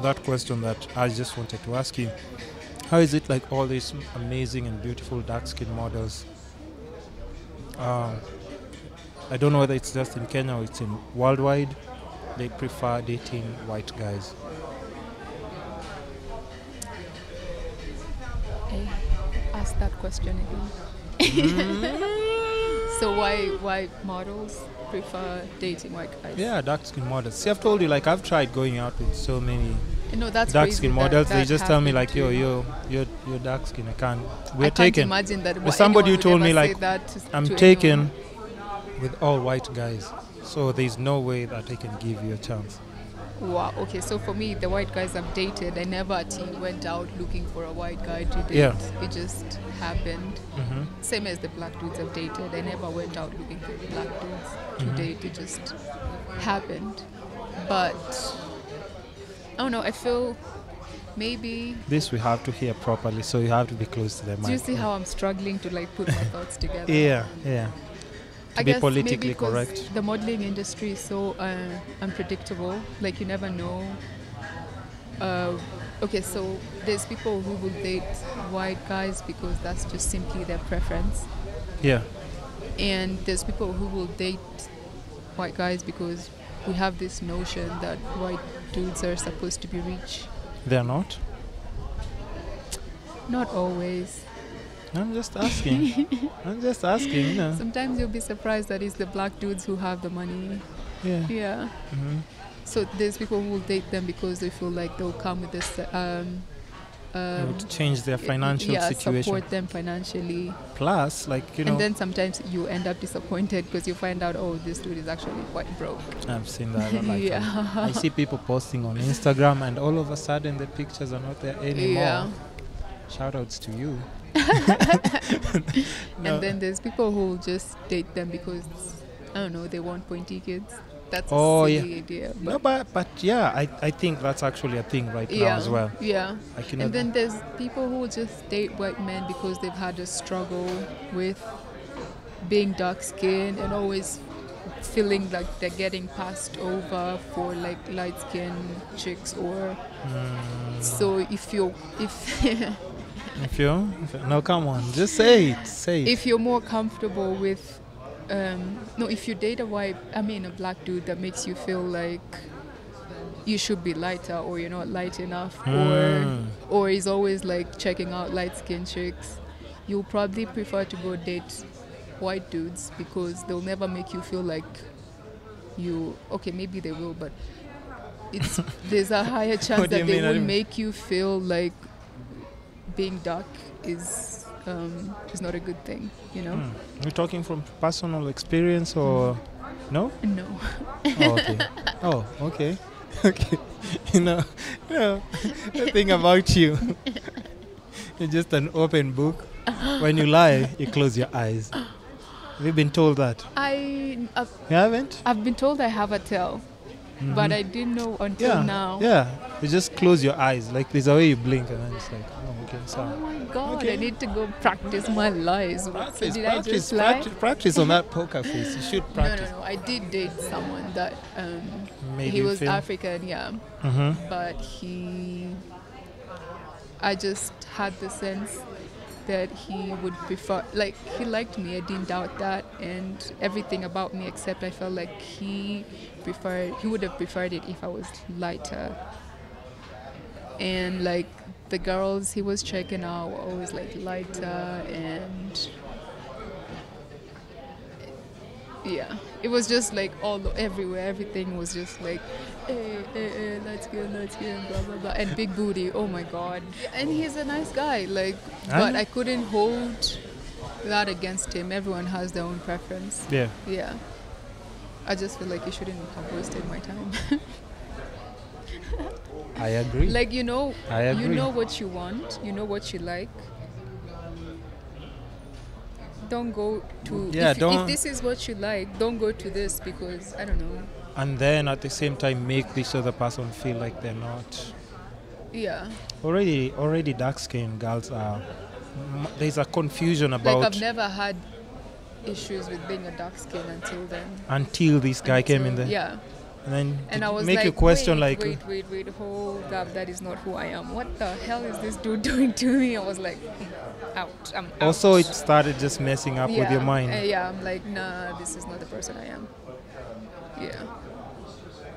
that question that I just wanted to ask you. How is it like all these amazing and beautiful dark-skinned models? I don't know whether it's just in Kenya or it's in worldwide. They prefer dating white guys. Ask that question again. So why models prefer dating white guys? Yeah, dark-skinned models. See, I've told you, like I've tried going out with so many dark-skinned models. They just tell me like, you're dark-skinned. I can't. We're taken. Imagine that. There's somebody who told me like, I'm taken anyone. With all white guys. So there's no way that I can give you a chance. Wow. Okay. So for me, the white guys I've dated, I never went out looking for a white guy to date. Yeah. It just happened. Same as the black dudes I've dated. I never went out looking for black dudes to date. It just happened. But I don't know. I feel maybe this we have to hear properly. So you have to be close to the mic. Do you see how I'm struggling to like put my thoughts together? Yeah. I be guess politically maybe correct. The modeling industry is so unpredictable. Like you never know. Okay, so there's people who will date white guys because that's just simply their preference. Yeah. And there's people who will date white guys because we have this notion that white dudes are supposed to be rich. They're not? Not always. I'm just asking. You know. Sometimes you'll be surprised that it's the black dudes who have the money. Yeah. So there's people who will date them because they feel like they'll come with this to change their financial situation. Support them financially. Plus, like, you know. And then sometimes you end up disappointed because you find out, oh, this dude is actually quite broke. I've seen that. I see people posting on Instagram and all of a sudden the pictures are not there anymore. Yeah. Shout outs to you. And then there's people who just date them because, I don't know, they want pointy kids. that's a Oh, silly idea. No, but yeah, I think that's actually a thing right now yeah, as well. yeah. I cannot. And then there's people who just date white men because they've had a struggle with being dark skinned and always feeling like they're getting passed over for like light skinned chicks or so if If you no, come on, just say it. if you're more comfortable with if you date a black dude that makes you feel like you should be lighter or you're not light enough or is always like checking out light skinned chicks, you'll probably prefer to go date white dudes because they'll never make you feel like maybe they will, but there's a higher chance that they will make you feel like being dark is not a good thing, you know. You're talking from personal experience or no? No. Oh, okay. Oh, okay. Okay. The thing about you, you're just an open book. When you lie, you close your eyes. Have you been told that? You haven't? I've been told I have a tell, but I didn't know until now. Yeah, you just close your eyes. Like there's a way you blink and then it's like, oh, okay, sorry. Oh my God, okay. I need to go practice my lies. Practice on that poker face. You should practice. No. I did date someone that Made he you was feel? African, yeah. But I just had the sense that he would prefer, like he liked me, I didn't doubt that, and everything about me, except I felt like he would have preferred it if I was lighter. And like the girls he was checking out were always like lighter, and yeah, it was just like everywhere, everything was just like let's go, blah blah blah, and big booty, oh my God. And he's a nice guy, like, but I couldn't hold that against him. Everyone has their own preference. Yeah, I just feel like you shouldn't have wasted my time. I agree. Like, I agree. you know what you want, you know what you like. Don't go to if this is what you like, don't go to this because I don't know. And then at the same time make this other person feel like they're not. Yeah. Already dark-skinned girls are. There's a confusion about. Like I've never had issues with being a dark skin until then. Until this guy came in there. Yeah. And then I was make like, you question wait, hold up, that is not who I am. What the hell is this dude doing to me? I was like, out. I'm out. Also, it started just messing up with your mind. I'm like, nah, this is not the person I am. Yeah.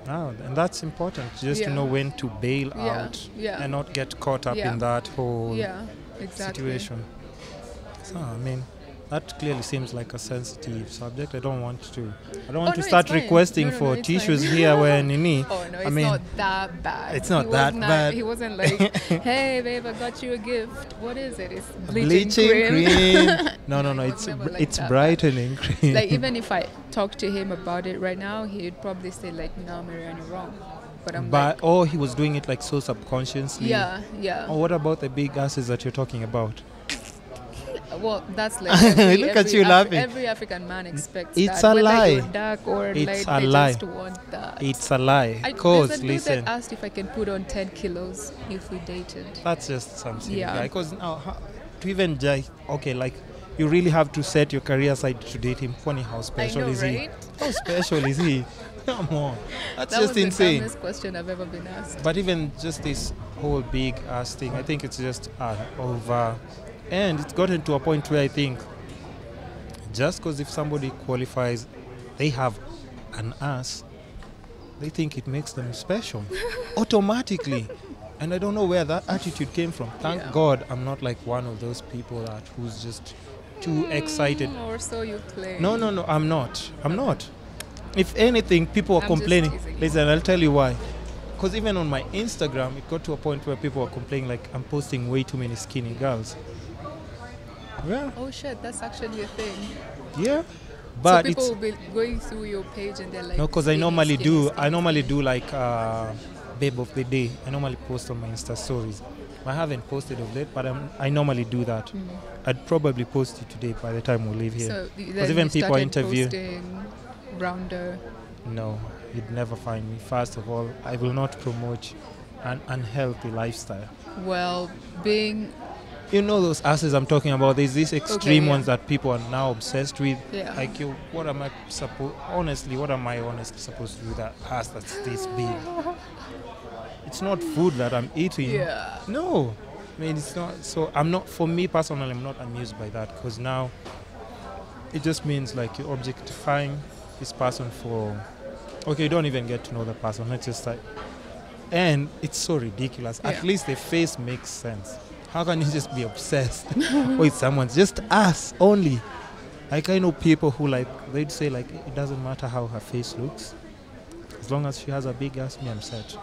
Oh, and that's important, just to know when to bail out and not get caught up in that whole situation. So, I mean, that clearly seems like a sensitive subject. I don't want to start requesting for tissues here when you need. Oh no, it's not that bad. It's not that bad. He wasn't like, hey babe, I got you a gift. What is it? It's bleaching cream. No, it's brightening cream. Like even if I talk to him about it right now, he'd probably say like, no, Maryanne, you're wrong. But he was doing it like so subconsciously. Yeah. Or what about the big asses that you're talking about? Well, that's like look at you laughing. Every African man expects it's that. A lie. Whether you're dark or it's light, a they lie. just want that. It's a lie. There's a dude that asked if I can put on 10 kilos if we dated. That's just something. Yeah. Because now, to even judge, like, you really have to set your career aside to date him. Funny, how special I know, is right? he? How special is he? Come on. That's that just was insane. The dumbest question I've ever been asked. But even just this whole big ass thing, I think it's just over. And it's gotten to a point where I think just because if somebody qualifies, they have an ass, they think it makes them special automatically. And I don't know where that attitude came from. Thank God I'm not like one of those people who's just too excited. Or so you claim. No, I'm not. If anything, people are complaining. Listen, I'll tell you why. Because even on my Instagram, it got to a point where people are complaining like I'm posting way too many skinny girls. Yeah. Oh shit, that's actually a thing. Yeah. But so people will be going through your page and they're like, no, because I normally do like babe of the day. I normally post on my Insta stories. I haven't posted of late, but I normally do that. I'd probably post it today by the time we leave here. So because even people I interview. Posting rounder. No, you'd never find me. First of all, I will not promote an unhealthy lifestyle. Well, being You know those asses I'm talking about. There's these extreme yeah. ones that people are now obsessed with. Yeah. Like, yo, what am I honestly supposed to do with that ass that's this big? It's not food that I'm eating. yeah. No, I mean it's not. So I'm not. For me personally, I'm not amused by that because now it just means like you're objectifying this person for. Okay, you don't even get to know the person. It's just like, and it's so ridiculous. Yeah. At least the face makes sense. How can you just be obsessed with someone's just ass only? Like I know people who like they'd say like it doesn't matter how her face looks, as long as she has a big ass, me I'm set.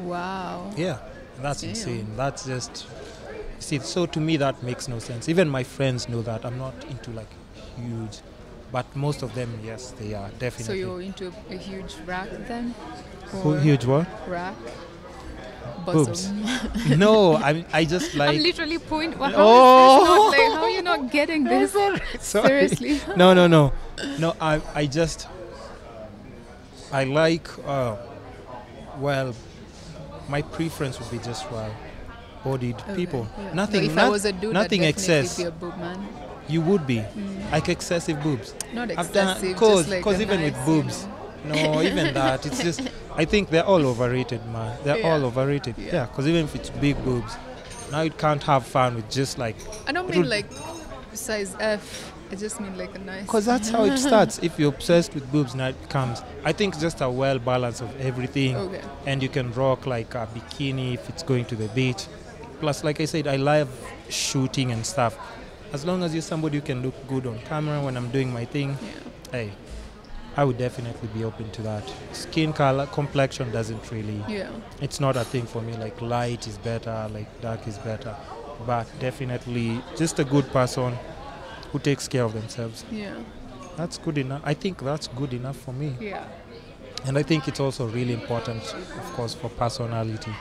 Wow. Yeah, that's Damn. insane. That's just see. So to me that makes no sense. Even my friends know that I'm not into like huge, but most of them yes they are definitely. So you're into a huge rack then? Huge what? Rack? Boobs. Bosom. No, I just like. I'm literally pointing. Well, Oh! how are you not getting this? Sorry. Seriously? No. I just I like well my preference would be just bodied Okay, people. yeah. Nothing No, if I was a dude, nothing I'd definitely excess. be a boob man. You would be like excessive boobs. Not I've done excessive, cause just like a even nice, with boobs. No, even that. It's just I think they're all overrated, man. They're Yeah. all overrated. Yeah. Yeah, because even if it's big boobs, now you can't have fun with just like. I don't mean like size F. I just mean like a nice. Because that's how it starts. If you're obsessed with boobs, now it comes. I think just a well balance of everything, Okay. and you can rock like a bikini if it's going to the beach. Plus, like I said, I love shooting and stuff. As long as you're somebody who can look good on camera when I'm doing my thing, Yeah. hey, I would definitely be open to that. Skin color, complexion doesn't really. Yeah. It's not a thing for me. Like light is better, like dark is better, but definitely just a good person who takes care of themselves. Yeah. That's good enough. I think that's good enough for me. Yeah. And I think it's also really important, of course, for personality.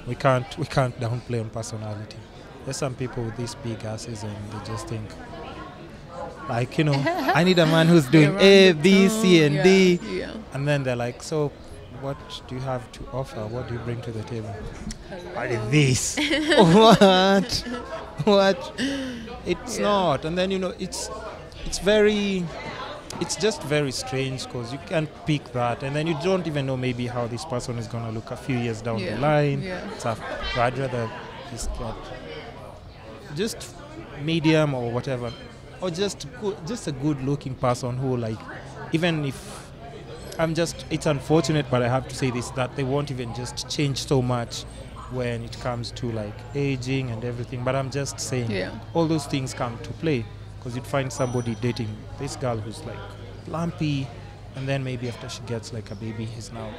We can't downplay on personality. There's some people with these big asses and they just think, like, I need a man who's doing Around A, the B, tone, C, and yeah, D. Yeah. And then they're like, so what do you have to offer? What do you bring to the table? What is this? What? What? It's Yeah. not. And then, it's just very strange because you can't pick that. And then you don't even know maybe how this person is going to look a few years down Yeah. the line. Yeah. Stuff. So I'd rather just medium or whatever. Or just a good looking person who like, even if it's unfortunate, but I have to say this, that they won't even just change so much when it comes to like aging and everything. But I'm just saying, Yeah. all those things come to play because you'd find somebody dating this girl who's like lumpy, and then maybe after she gets like a baby, he's now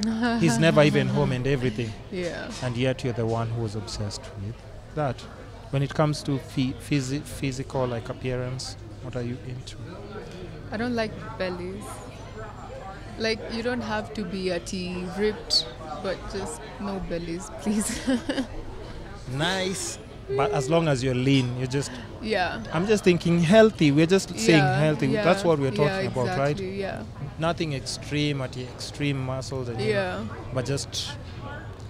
like, he's never even home and everything. Yeah. And yet you're the one who was obsessed with that. When it comes to physical like appearance, what are you into? I don't like bellies. Like, you don't have to be ripped, but just no bellies, please. Nice, but as long as you're lean, you're just. Yeah. I'm just thinking healthy. We're just saying Yeah, healthy. yeah, That's what we're talking yeah, about, right? exactly, Yeah. Nothing extreme at the extreme muscles, and Yeah. but just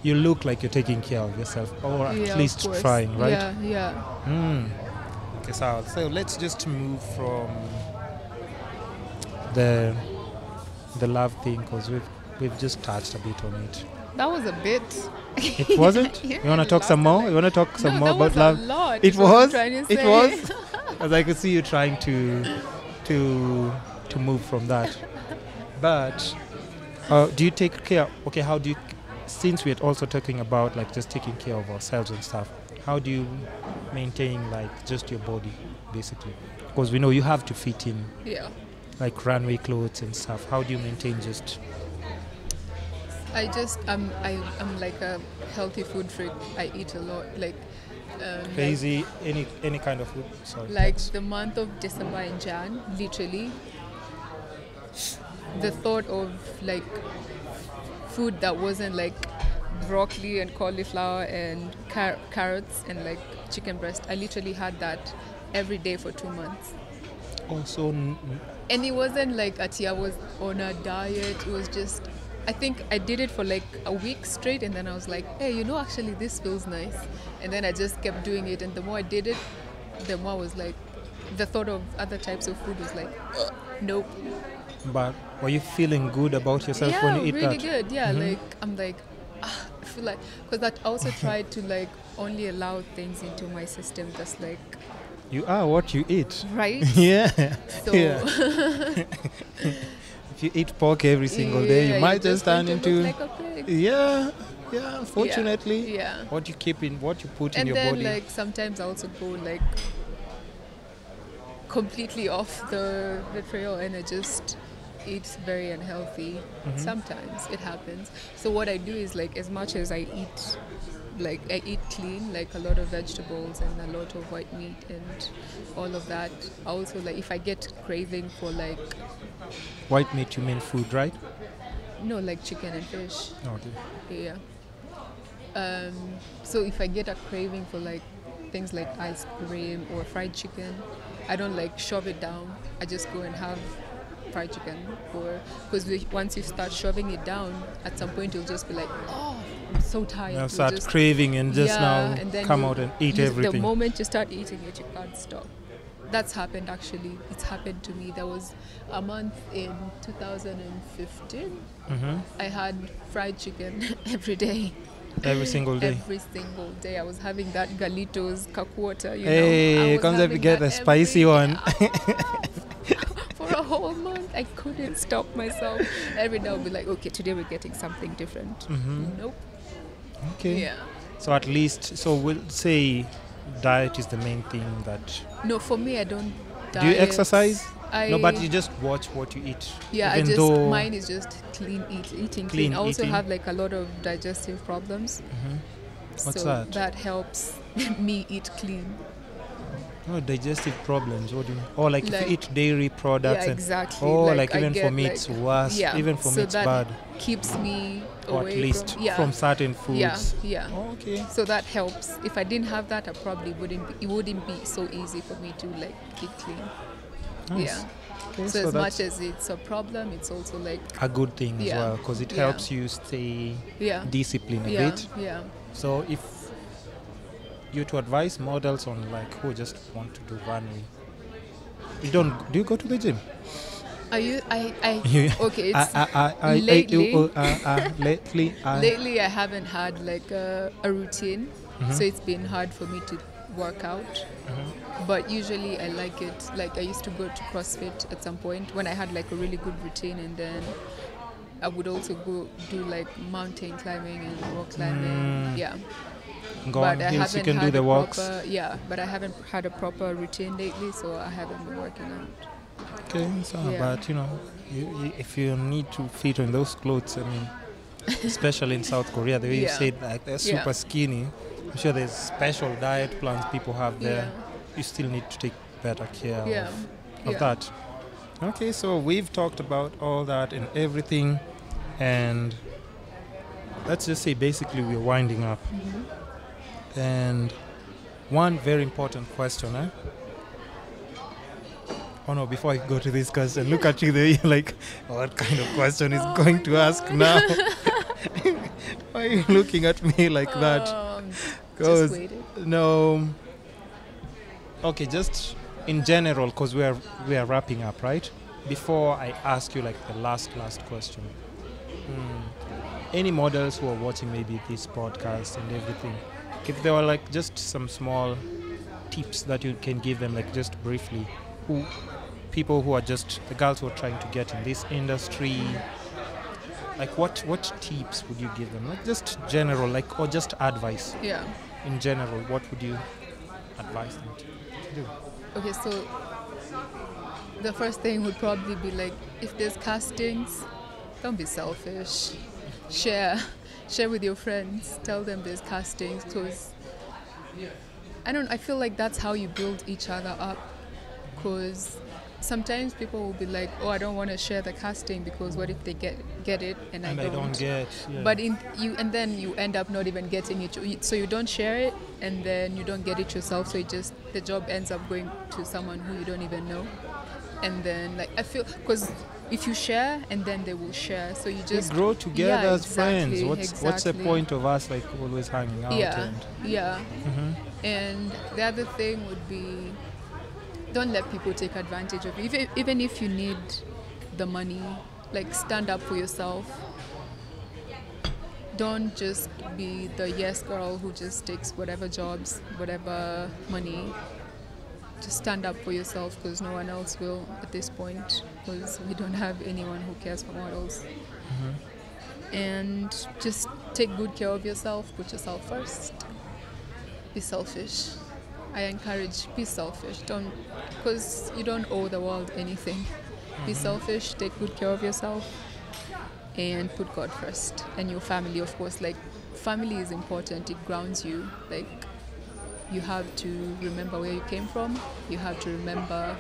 you look like you're taking care of yourself, or at Yeah, of least course. trying, right? Yeah, yeah. Okay, so let's just move from the love thing because we've just touched a bit on it. That was a bit. It wasn't? Yeah, You want to talk some more? You want to talk some more that about was love? A lot, It is what I'm was. trying to It say. was. Because I could see you trying to move from that. But do you take care? Okay, how do you? Since we're also talking about like just taking care of ourselves and stuff, how do you maintain like just your body, basically? Because we know you have to fit in Yeah. like runway clothes and stuff. How do you maintain just? I'm like a healthy food freak. I eat a lot. Like Crazy, any kind of food. Sorry. like the month of December and Jan, literally, the thought of like food that wasn't like broccoli and cauliflower and carrots and like chicken breast, I literally had that every day for 2 months. Also, And it wasn't like I was on a diet. It was just, I think I did it for like a week straight, and then I was like, hey, actually this feels nice. And then I just kept doing it, and the more I did it, the more I was like, the thought of other types of food was like, nope. but were you feeling good about yourself when you eat really that? good. Yeah, like I'm like, I feel like, because I also tried to like only allow things into my system that's like, You are what you eat. right? Yeah. So Yeah. If you eat pork every single day, you might just turn going to into. look like a pig. Yeah. Yeah. Unfortunately, Yeah. what you put in And your then body. like sometimes I also go like completely off the trail, and I just eat very unhealthy. Sometimes it happens. So what I do is like, as much as I eat, like I eat clean, like a lot of vegetables and a lot of white meat and all of that. I also like, if I get craving for like, White meat, you mean food, right? no, like chicken and fish. Okay. Yeah. So if I get a craving for like things like ice cream or fried chicken, I don't like shove it down. I just go and have fried chicken, or because once you start shoving it down, at some point you'll just be like, oh, I'm so tired. Now You'll start just, craving and just and now then come out and eat The everything. moment you start eating it, you can't stop. That's happened actually. It's happened to me. There was a month in 2015. I had fried chicken every day. Every single day. Every single day. I was having that Galitos Kakwota, I Hey, was comes up to having get that the spicy every one. day. For a whole month, I couldn't stop myself. Every day I'll be like, okay, today we're getting something different. Nope. Okay. Yeah. So at least, so we'll say diet is the main thing that. No, for me, I don't diet. Do you exercise? I, No, but you just watch what you eat. Yeah, Even though mine is just eating clean. Clean I also eating. have like a lot of digestive problems. What's so that? helps me eat clean. No, digestive problems. What do you mean? Or like if Like- you eat dairy products. Yeah, and, exactly. Oh, Like, like I even for get, me like- it's worse. Yeah, Even for so me it's that bad. keeps me Or away at least from certain foods. Yeah. Oh, okay. So that helps. If I didn't have that, I probably it wouldn't be so easy for me to like eat clean. Nice. Yeah. Okay, So as that's much as it's a problem, it's also like a good thing as Yeah. well because it Yeah. helps you stay disciplined a yeah, bit. yeah. So if you to advise models on like who just want to do runway, do you go to the gym? Are you? You- Okay. It's lately, lately I haven't had like a routine, so it's been hard for me to work out. But usually I like it. Like I used to go to CrossFit at some point when I had like a really good routine, and then I would also go do like mountain climbing and rock climbing. Yeah. go on I hills, you haven't can do had the a walks. but I haven't had a proper routine lately, so I haven't been working out. Okay, so Yeah. but you, if you need to fit on those clothes, I mean, especially in South Korea, the way you Yeah. said like they're super skinny. I'm sure there's special diet plans people have there. You still need to take better care of that. Okay, so we've talked about all that and everything, and let's just say basically we're winding up. And one very important question, Oh no, before I go to this question, look at you there, you're like, what kind of question is going to ask now? Why are you looking at me like that? Just waiting. No. Okay, just in general, because we are wrapping up, right? Before I ask you like the last question, any models who are watching maybe this podcast and everything, if there were like just some small tips that you can give them, like just briefly, people who are just the girls who are trying to get in this industry, like what tips would you give them? Like just general, like, or just advice. Yeah. In general, what would you advise them to do? Okay, so the first thing would probably be like, if there's castings, don't be selfish. Share with your friends. Tell them there's castings, because I feel like that's how you build each other up. Because sometimes people will be like, oh, I don't want to share the casting because what if they get it and I don't get. Yeah. But then you end up not even getting it. So you don't share it, and then you don't get it yourself. So the job ends up going to someone who you don't even know. And then like I feel, because if you share and then they will share, so you just grow together as friends. Exactly. What's the point of us like always hanging out? Yeah. And the other thing would be, don't let people take advantage of you. Even if you need the money, like stand up for yourself. Don't just be the yes girl who just takes whatever jobs, whatever money. Just stand up for yourself, because no one else will at this point, because we don't have anyone who cares for models. And just take good care of yourself, put yourself first. Be selfish. I encourage, be selfish. Don't, because you don't owe the world anything. Be selfish, take good care of yourself, and put God first. And your family, of course. Like, family is important. It grounds you. Like, you have to remember where you came from. You have to remember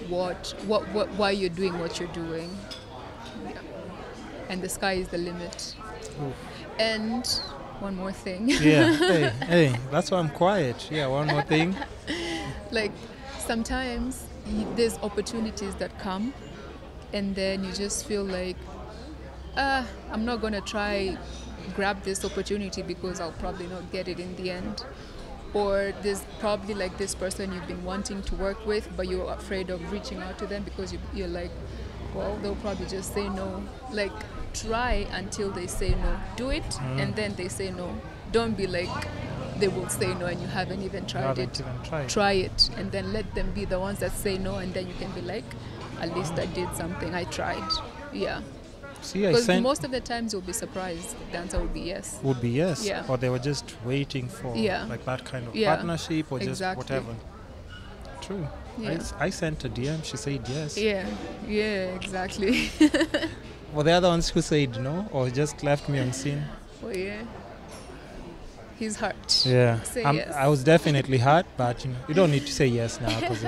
why you're doing what you're doing. Yeah. And the sky is the limit. Oof. And one more thing. Yeah. Hey, that's why I'm quiet. Yeah, one more thing. Like, sometimes there's opportunities that come, and then you just feel like, I'm not going to grab this opportunity because I'll probably not get it in the end. Or there's probably like this person you've been wanting to work with, but you're afraid of reaching out to them because you're like, well, they'll probably just say no. Like, try until they say no. Do it, and then they say no. Don't be like, they will say no and you haven't even tried it. Try it, and then let them be the ones that say no, and then you can be like, at least I did something, I tried. Yeah. Because most of the times you'll be surprised. The answer would be yes. Yeah. Or they were just waiting for like that kind of partnership or just whatever. True. Yeah. I sent a DM, she said yes. Yeah, exactly. Were the other ones who said no or just left me unseen? Oh yeah. He's hurt. Yeah. Say yes. I was definitely hurt, but you don't need to say yes now because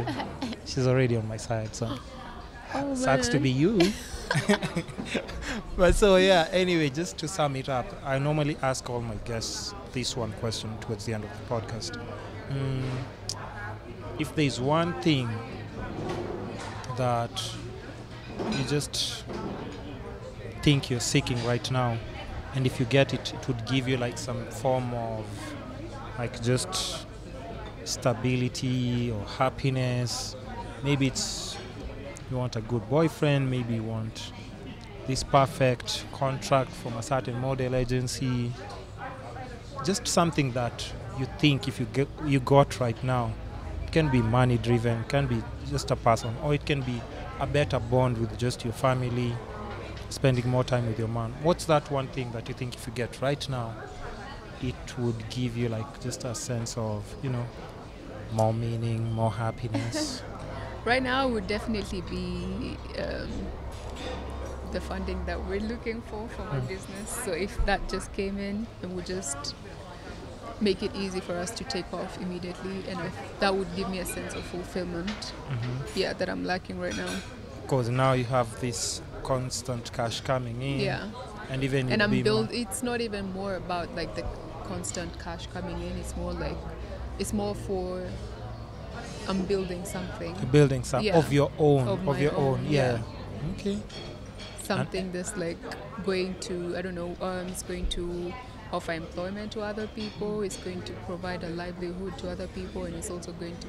she's already on my side. So sucks to be you. But so yeah, anyway, just to sum it up, I normally ask all my guests this one question towards the end of the podcast. If there's one thing that you just think you're seeking right now, and if you get it, it would give you like some form of like just stability or happiness. Maybe it's you want a good boyfriend, maybe you want this perfect contract from a certain model agency, just something that you think if you got right now. It can be money driven, can be just a person, or it can be a better bond with just your family, spending more time with your mom. What's that one thing that you think if you get right now, it would give you like just a sense of, more meaning, more happiness? Right now would definitely be the funding that we're looking for my business. So if that just came in, it would just make it easy for us to take off immediately, and that would give me a sense of fulfillment that I'm lacking right now. Because now you have this constant cash coming in, and even it's not even more about like the constant cash coming in. It's more for I'm building something. Of your own. Yeah. Okay. Something that's like going to, I don't know, it's going to offer employment to other people, it's going to provide a livelihood to other people, and it's also going to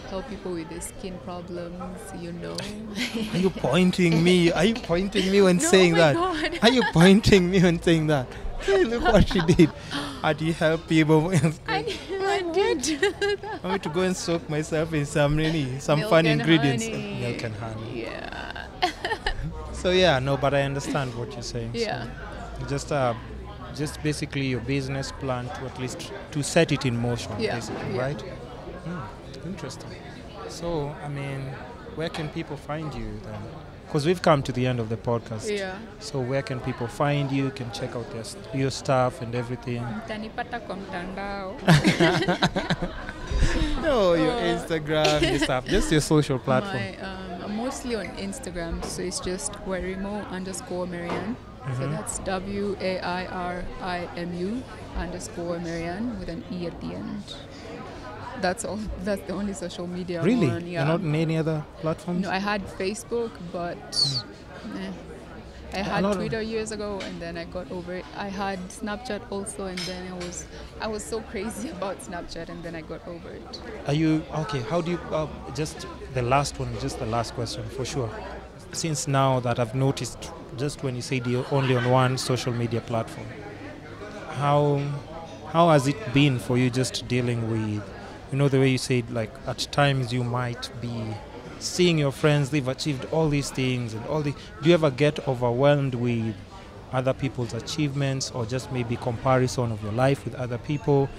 help people with their skin problems, Are you pointing me? Are you pointing me when saying that? God. Are you pointing me when saying that? Hey, look what she did. How do you help people? I did. I want to go and soak myself in some fun ingredients. Milk and honey. Yeah. So but I understand what you're saying. Yeah. So just basically your business plan to at least to set it in motion, basically, right? Interesting. So, where can people find you then? Because we've come to the end of the podcast. Yeah. So where can people find you? Can check out your stuff and everything. Mtanipata kwa mtandao. No, your Instagram, your stuff, just your social platform. I'm most mostly on Instagram, so it's just Wairimu_Maryanne. So that's WAIRIMU_Maryanne with an E at the end. That's all. That's the only social media Really? I'm on. Yeah. You're not in any other platforms? No, I had Facebook, but I had Twitter years ago, and then I got over it. I had Snapchat also, and then I was so crazy about Snapchat, and then I got over it. Are you okay? How do you just the last question for sure? Since now that I've noticed, just when you said you're only on one social media platform, how has it been for you just dealing with, the way you said, like at times you might be seeing your friends, they've achieved all these things and do you ever get overwhelmed with other people's achievements or just maybe comparison of your life with other people?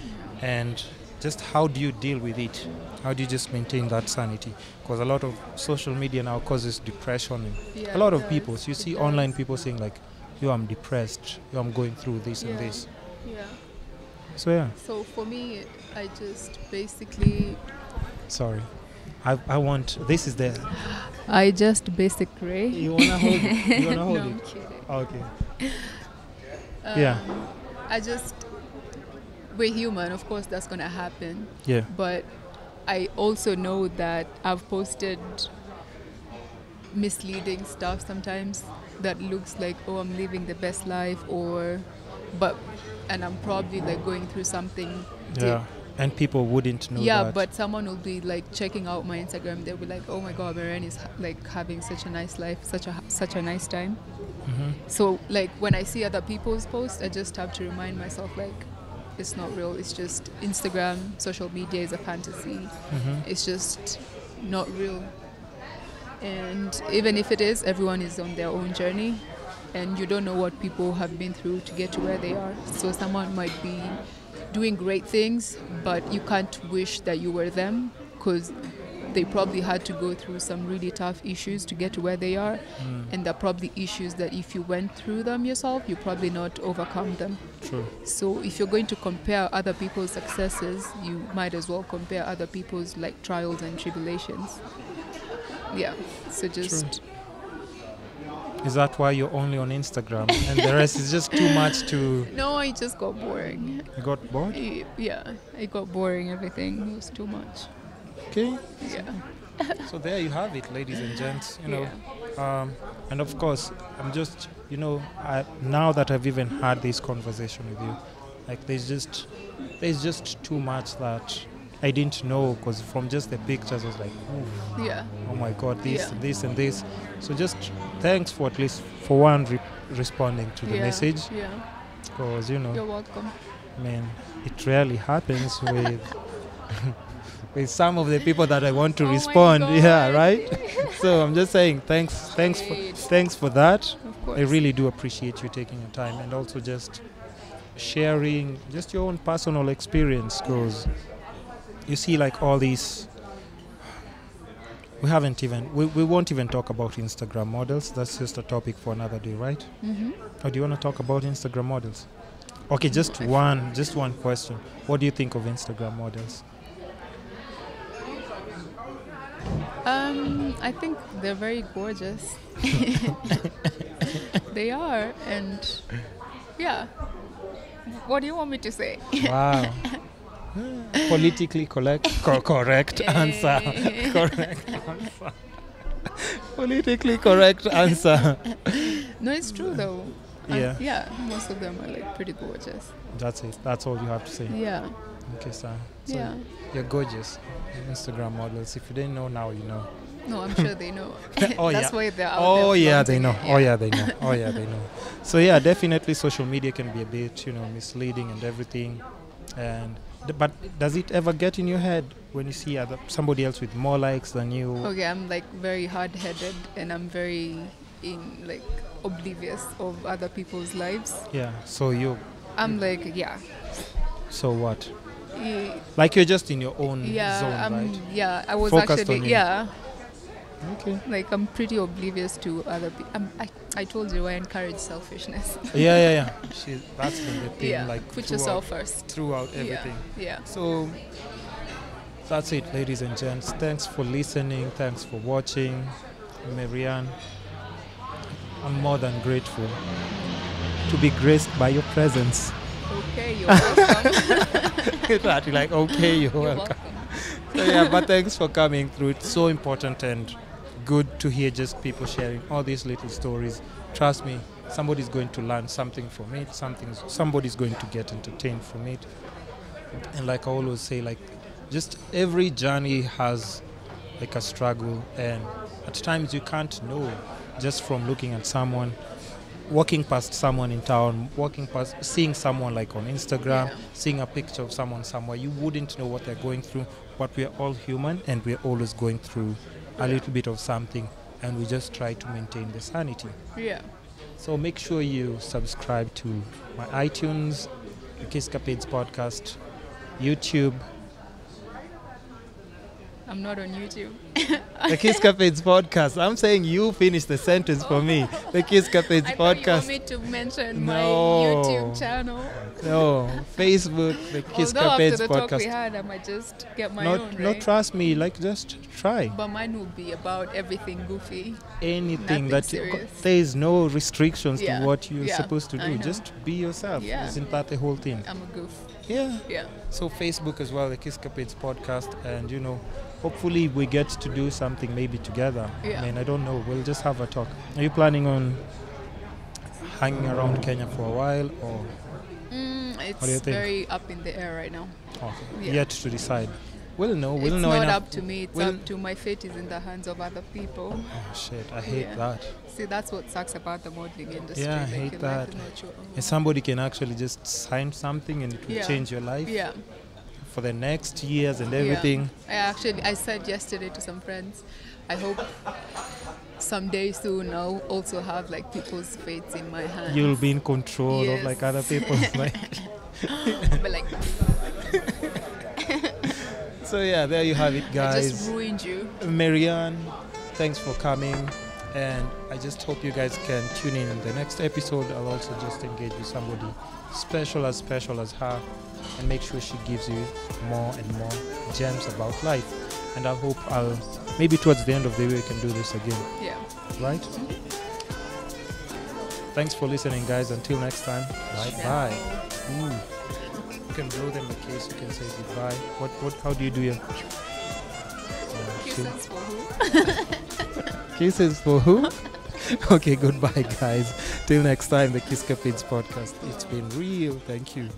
And just how do you deal with it? How do you just maintain that sanity? Because a lot of social media now causes depression in a lot of people. So you see online people saying like, I'm depressed, I'm going through this and this. Yeah. So for me, I just basically... Sorry. I want... This is the... I just basically... You want to hold it? You want to hold no, it? I'm kidding. Okay. I just... We're human, of course that's going to happen. Yeah. But I also know that I've posted misleading stuff sometimes that looks like, I'm living the best life, and I'm probably like going through something deep. And people wouldn't know that. Yeah, but someone will be like checking out my Instagram. They'll be like, "Oh my God, Maryanne is like having such a nice life, such a nice time." So like when I see other people's posts, I just have to remind myself like, it's not real. It's just Instagram, social media is a fantasy. It's just not real. And even if it is, everyone is on their own journey, and you don't know what people have been through to get to where they are. So someone might be doing great things, but you can't wish that you were them, because they probably had to go through some really tough issues to get to where they are. And they're probably issues that if you went through them yourself, you probably not overcome them. True. So if you're going to compare other people's successes, you might as well compare other people's like trials and tribulations. Yeah. So just... True. Is that why you're only on Instagram and the rest is just too much to... No, it just got boring. You got bored? Yeah, it got boring, everything. It was too much. Okay. Yeah. So there you have it, ladies and gents, and of course, I'm just, now that I've even had this conversation with you, like there's just too much that I didn't know, because from just the pictures I was like, oh my God, this and this. So just thanks for at least for one responding to the message. Yeah. Because You're welcome. Man, it rarely happens with with some of the people that I want to respond. Yeah, right. So I'm just saying thanks for that. Of course. I really do appreciate you taking your time and also just sharing just your own personal experience, because you see, like all these, we won't even talk about Instagram models. That's just a topic for another day, right? Or do you want to talk about Instagram models? Okay, just one question. What do you think of Instagram models? I think they're very gorgeous. They are, and yeah. What do you want me to say? Wow. Politically correct answer. Correct answer. Politically correct answer. No, it's true though. Yeah. Most of them are like pretty gorgeous. That's it. That's all you have to say. Yeah. Okay, so you're gorgeous. Instagram models. If you didn't know, now you know. No, I'm sure they know. Oh, That's why they're out there. Oh yeah, they know. Yeah. Oh yeah, they know. Oh yeah, they know. So yeah, definitely social media can be a bit, misleading and everything. But does it ever get in your head when you see somebody else with more likes than you? Okay, I'm like very hard-headed, and I'm very oblivious of other people's lives. Yeah. So I'm like, yeah. So what? Like you're just in your own zone, right? Yeah, I was focused actually, on you. yeah. Okay. Like I'm pretty oblivious to other people. I told you I encourage selfishness. Yeah. That's the thing. Yeah, like put yourself first. Throughout everything. Yeah. So that's it, ladies and gents. Thanks for listening. Thanks for watching. Maryanne, I'm more than grateful to be graced by your presence. Okay, you're welcome. You're like, okay, you're You're welcome. welcome. So yeah, but thanks for coming through. It's so important and good to hear just people sharing all these little stories. Trust me, somebody's going to learn something from it. Somebody's going to get entertained from it. And like I always say, like, just every journey has like a struggle, and at times you can't know just from looking at someone, walking past someone in town, walking past, seeing someone like on Instagram, Yeah. seeing a picture of someone somewhere. You wouldn't know what they're going through, but we're all human and we're always going through a little bit of something, and we just try to maintain the sanity. Yeah. So make sure you subscribe to my iTunes, the Kiskapades podcast, YouTube, I'm not on YouTube. the Kiskapades podcast. I'm saying you finish the sentence for me. The Kiskapades I thought you want podcast. me to mention my No. YouTube channel. No, Facebook, the Although after Kiskapades the talk we podcast. had, I might just get my Not, own, no, right? trust me. Like, just try But mine will be about everything goofy. anything Nothing that serious. there is no restrictions Yeah, to what you're yeah, supposed to I do. know. Just be yourself. Yeah. Isn't that the whole thing? I'm a goof. Yeah. Yeah. So Facebook as well, the Kiskapades podcast, and hopefully we get to do something maybe together. Yeah. I mean, I don't know. We'll just have a talk. Are you planning on hanging around Kenya for a while, or It's What do you think? very up in the air right now. okay, yet to decide? We'll know. We'll It's know not enough. up to me. It's We'll- up to my fate is in the hands of other people. Oh shit! I hate Yeah. that. See, that's what sucks about the modeling industry. Yeah, I like hate your that. life is not your own. If somebody can actually just sign something and it will Yeah. change your life Yeah. for the next years and Yeah. everything. I said yesterday to some friends, I hope someday soon I'll also have like people's fates in my hands. You'll be in control of like Yes. other people's like. But like, So yeah, there you have it, I guys. just ruined you. Maryanne, thanks for coming, and I just hope you guys can tune in the next episode. I'll also just engage with somebody special as her, and make sure she gives you more and more gems about life. And I hope maybe towards the end of the year we can do this again, Yeah. right? Thanks for listening, guys. Until next time, bye. Ooh. You can blow them a kiss. You can say goodbye. How do you do your Kisses for who? kisses for who? Okay, goodbye, guys. Till next time, the Kiskapades podcast. It's been real. Thank you.